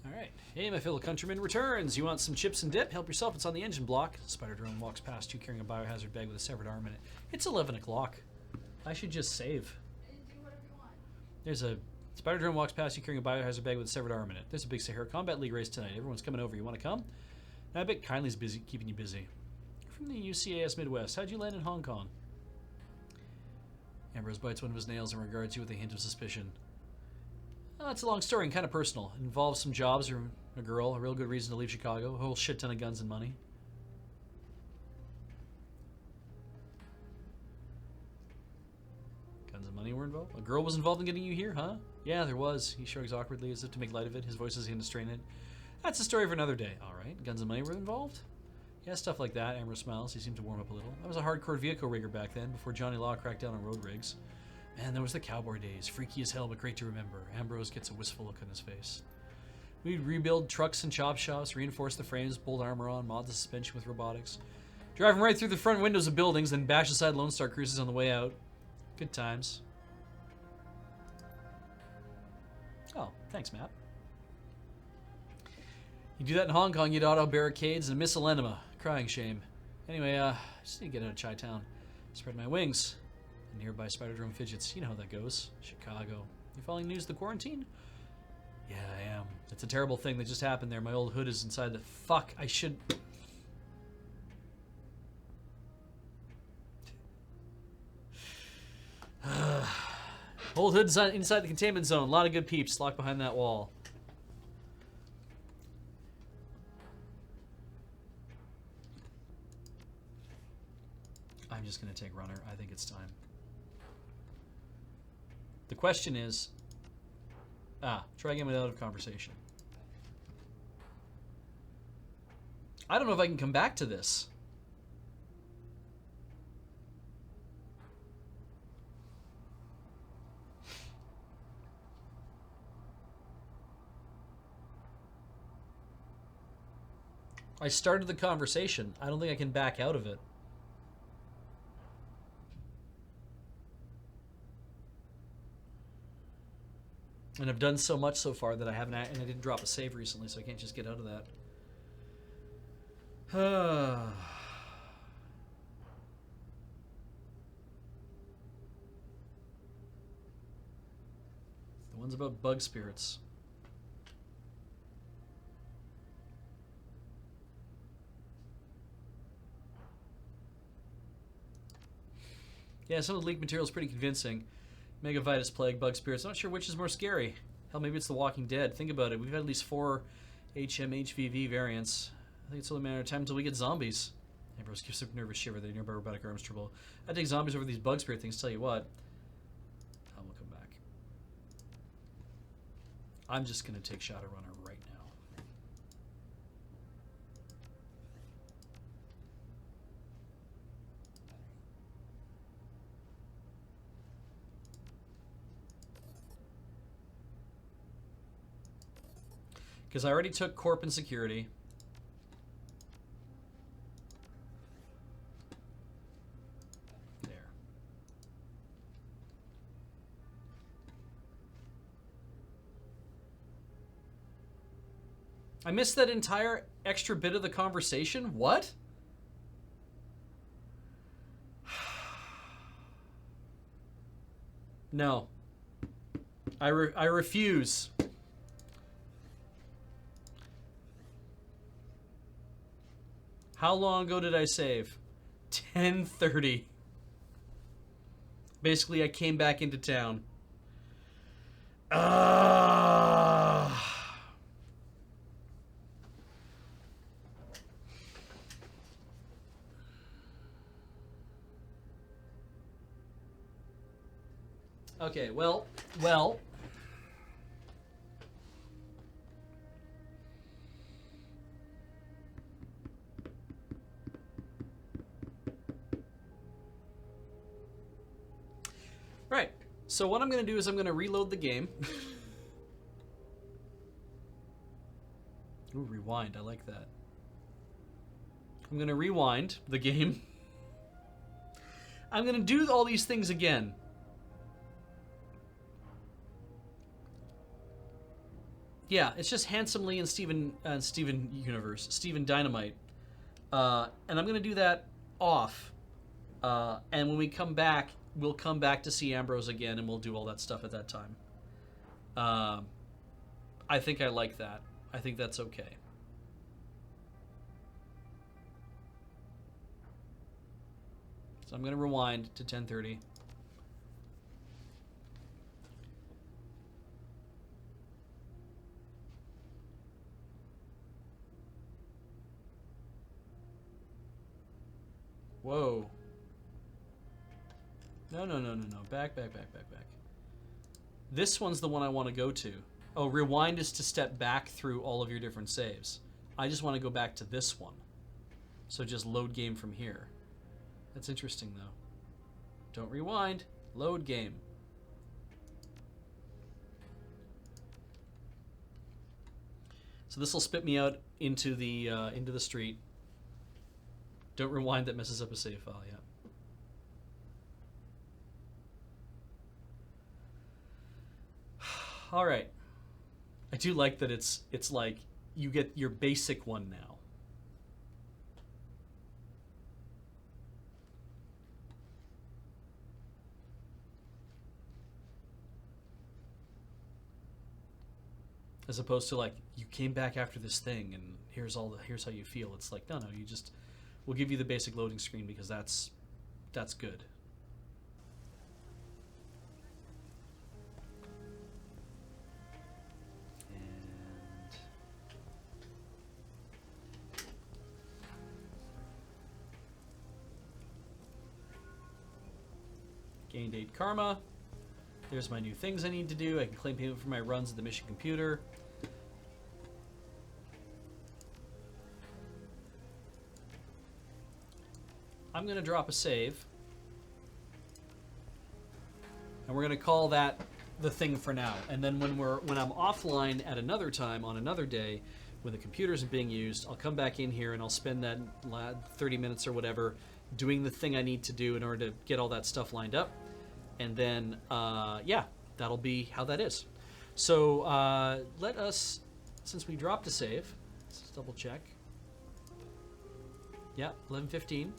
Alright. Hey, my fellow countryman returns. You want some chips and dip? Help yourself. It's on the engine block. Spider drone walks past you carrying a biohazard bag with a severed arm in it. It's 11 o'clock. I should just save. There's a spider drone walks past you carrying a biohazard bag with a severed arm in it. There's a big Sahara Combat League race tonight. Everyone's coming over. You want to come? I bet Kindly's busy, keeping you busy. From the UCAS Midwest. How'd you land in Hong Kong? Ambrose bites one of his nails and regards you with a hint of suspicion. Oh, it's a long story and kind of personal. It involves some jobs or a girl, a real good reason to leave Chicago, a whole shit ton of guns and money. Guns and money were involved? A girl was involved in getting you here, huh? Yeah, there was. He shrugs awkwardly as if to make light of it. His voice is going to strain it. That's a story for another day. All right. Guns and money were involved? Yeah, stuff like that. Ambrose smiles. He seemed to warm up a little. I was a hardcore vehicle rigger back then, before Johnny Law cracked down on road rigs. Man, there was the cowboy days. Freaky as hell, but great to remember. Ambrose gets a wistful look on his face. We'd rebuild trucks and chop shops, reinforce the frames, bolt armor on, mod the suspension with robotics. Driving right through the front windows of buildings, then bash aside Lone Star Cruises on the way out. Good times. Oh, thanks, Matt. You do that in Hong Kong, you'd auto barricades and missile enema. Crying shame. Anyway, I just need to get out of Chi-Town. Spread my wings. And nearby spider drone fidgets. You know how that goes. Chicago. You following news of the quarantine? Yeah, I am. It's a terrible thing that just happened there. My old hood is inside the... Fuck, I should... Old hood's inside the containment zone. A lot of good peeps locked behind that wall. I'm just going to take runner. I think it's time. The question is... try again without a conversation. I don't know if I can come back to this. I started the conversation. I don't think I can back out of it. And I've done so much so far that I haven't, and I didn't drop a save recently, so I can't just get out of that. The one's about bug spirits. Yeah, some of the leaked material is pretty convincing. Megavitus plague, bug spirits. Not sure which is more scary. Hell, maybe it's The Walking Dead. Think about it. We've had at least 4 HMHVV variants. I think it's only a matter of time until we get zombies. Ambrose gives a nervous shiver that nearby robotic arms tremble. I'd take zombies over these bug spirit things, tell you what. I will come back. I'm just going to take Shadowrunner right now. Because I already took Corp and Security. There. I missed that entire extra bit of the conversation? What? No. I refuse. How long ago did I save? 10:30. Basically, I came back into town. Okay, well. Right. So what I'm going to do is I'm going to reload the game. Ooh, rewind. I like that. I'm going to rewind the game. I'm going to do all these things again. Yeah, it's just Handsomely and Steven Universe, Steven Dynamite. And I'm going to do that off. And when we come back, we'll come back to see Ambrose again, and we'll do all that stuff at that time. I think I like that. I think that's okay. So I'm going to rewind to 10:30. Whoa. No. Back. This one's the one I want to go to. Oh, rewind is to step back through all of your different saves. I just want to go back to this one. So just load game from here. That's interesting, though. Don't rewind. Load game. So this will spit me out into the street. Don't rewind, that messes up a save file, yeah. All right. I do like that it's like you get your basic one now. As opposed to like you came back after this thing and here's how you feel. It's like no, we'll give you the basic loading screen because that's good. Gained 8 karma. There's my new things I need to do. I can claim payment for my runs at the mission computer. I'm going to drop a save. And we're going to call that the thing for now. And then when I'm offline at another time on another day when the computers are being used, I'll come back in here and I'll spend that 30 minutes or whatever doing the thing I need to do in order to get all that stuff lined up. And then, yeah, that'll be how that is. So let us, since we dropped a save, let's double check. Yeah, 11:15.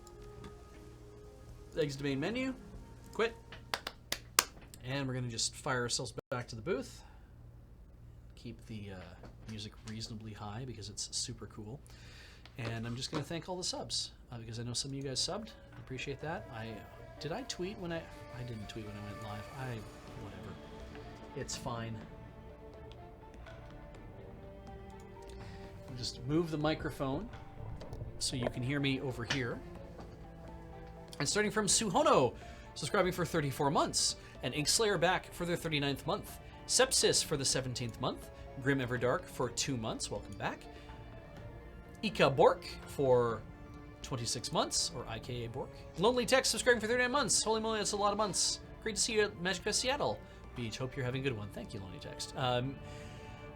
Exit the main menu, quit. And we're going to just fire ourselves back to the booth. Keep the music reasonably high because it's super cool. And I'm just going to thank all the subs because I know some of you guys subbed. I appreciate that. Did I tweet when I didn't tweet when I went live. Whatever. It's fine. I'll just move the microphone so you can hear me over here. And starting from Suhono, subscribing for 34 months. And Inkslayer back for their 39th month. Sepsis for the 17th month. Grim Everdark for 2 months. Welcome back. Ika Bork for 26 months, or IKA Bork. Lonely Text subscribing for 39 months. Holy moly, that's a lot of months. Great to see you at Magic Fest Seattle. Beach, hope you're having a good one. Thank you, Lonely Text.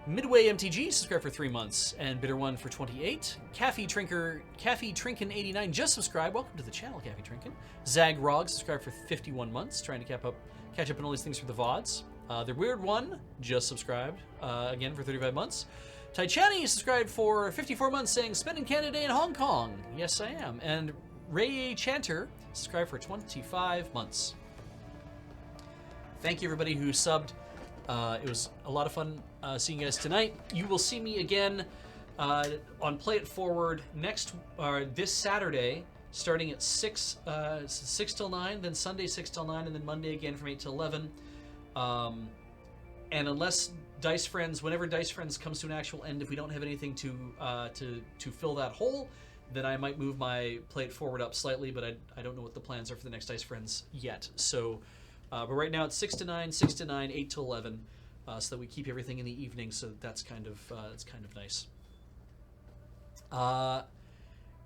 Midway MTG subscribed for 3 months, and Bitter One for 28. Caffey Trinken 89 just subscribed. Welcome to the channel, Caffey Trinken. Zag Rog subscribed for 51 months, trying to catch up on all these things for the VODs. The Weird One just subscribed, again for 35 months. Taichani subscribed for 54 months, saying, spending Canada Day in Hong Kong. Yes, I am. And Ray Chanter subscribed for 25 months. Thank you, everybody who subbed It was a lot of fun seeing you guys tonight. You will see me again on Play It Forward this Saturday, starting at 6 till 9, then Sunday 6 till 9, and then Monday again from 8 till 11. And unless Dice Friends, whenever Dice Friends comes to an actual end, if we don't have anything to fill that hole, then I might move my Play It Forward up slightly, but I don't know what the plans are for the next Dice Friends yet. So, but right now it's 6 to 9, 6 to 9, 8 to 11, so that we keep everything in the evening. So that's kind of nice.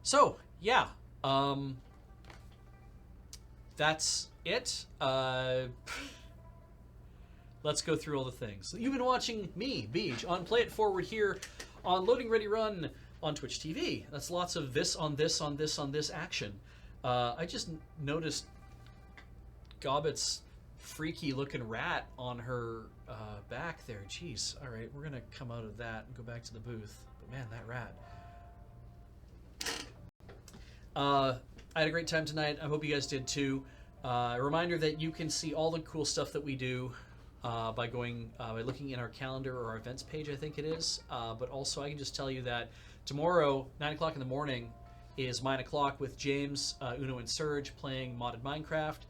So yeah, that's it. Let's go through all the things. You've been watching me, Beej, on Play It Forward here on Loading Ready Run on Twitch TV. That's lots of this on this on this on this action. I just noticed Gobbet's freaky looking rat on her back there. Jeez. All right, we're gonna come out of that and go back to the booth. But man, that rat. I had a great time tonight. I hope you guys did too. A reminder that you can see all the cool stuff that we do by looking in our calendar or our events page, I think it is. But also, I can just tell you that tomorrow, 9 o'clock in the morning, is Mine O'Clock with James, Uno, and Serge playing modded Minecraft.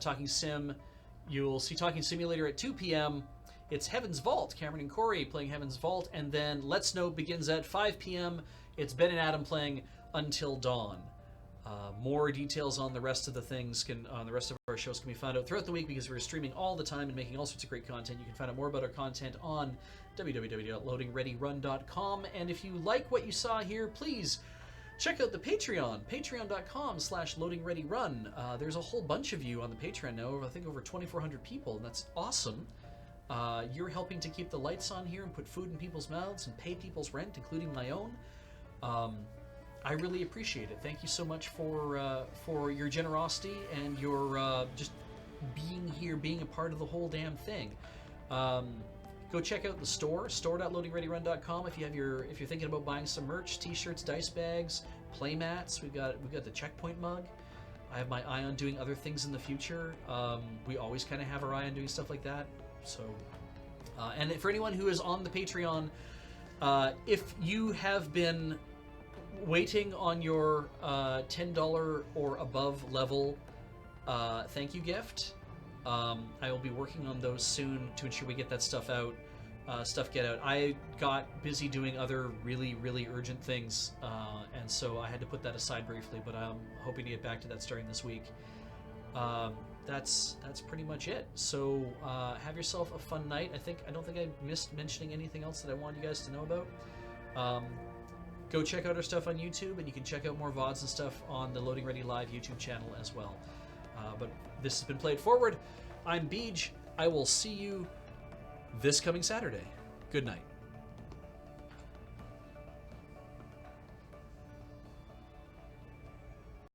Talking Sim, you'll see Talking Simulator at 2 p.m. It's Heaven's Vault, Cameron and Corey playing Heaven's Vault, and then Let's Know begins at 5 p.m. It's Ben and Adam playing Until Dawn. More details on the rest of the things on the rest of our shows can be found out throughout the week because we're streaming all the time and making all sorts of great content. You can find out more about our content on www.loadingreadyrun.com. And if you like what you saw here, please check out the Patreon, patreon.com/loadingreadyrun. There's a whole bunch of you on the Patreon now, I think over 2,400 people, and that's awesome. You're helping to keep the lights on here and put food in people's mouths and pay people's rent, including my own. I really appreciate it. Thank you so much for your generosity and your just being here, being a part of the whole damn thing. Go check out the store.loadingreadyrun.com if you're thinking about buying some merch, t-shirts, dice bags, play mats. We've got the checkpoint mug. I have my eye on doing other things in the future. We always kind of have our eye on doing stuff like that. So, and for anyone who is on the Patreon, if you have been waiting on your $10 or above level thank you gift, I will be working on those soon to ensure we get that stuff out. Get out. I got busy doing other really, really urgent things, and so I had to put that aside briefly, but I'm hoping to get back to that starting this week. That's pretty much it. So have yourself a fun night. I don't think I missed mentioning anything else that I wanted you guys to know about. Go check out our stuff on YouTube, and you can check out more VODs and stuff on the Loading Ready Live YouTube channel as well. But this has been Played Forward. I'm Beej. I will see you this coming Saturday. Good night.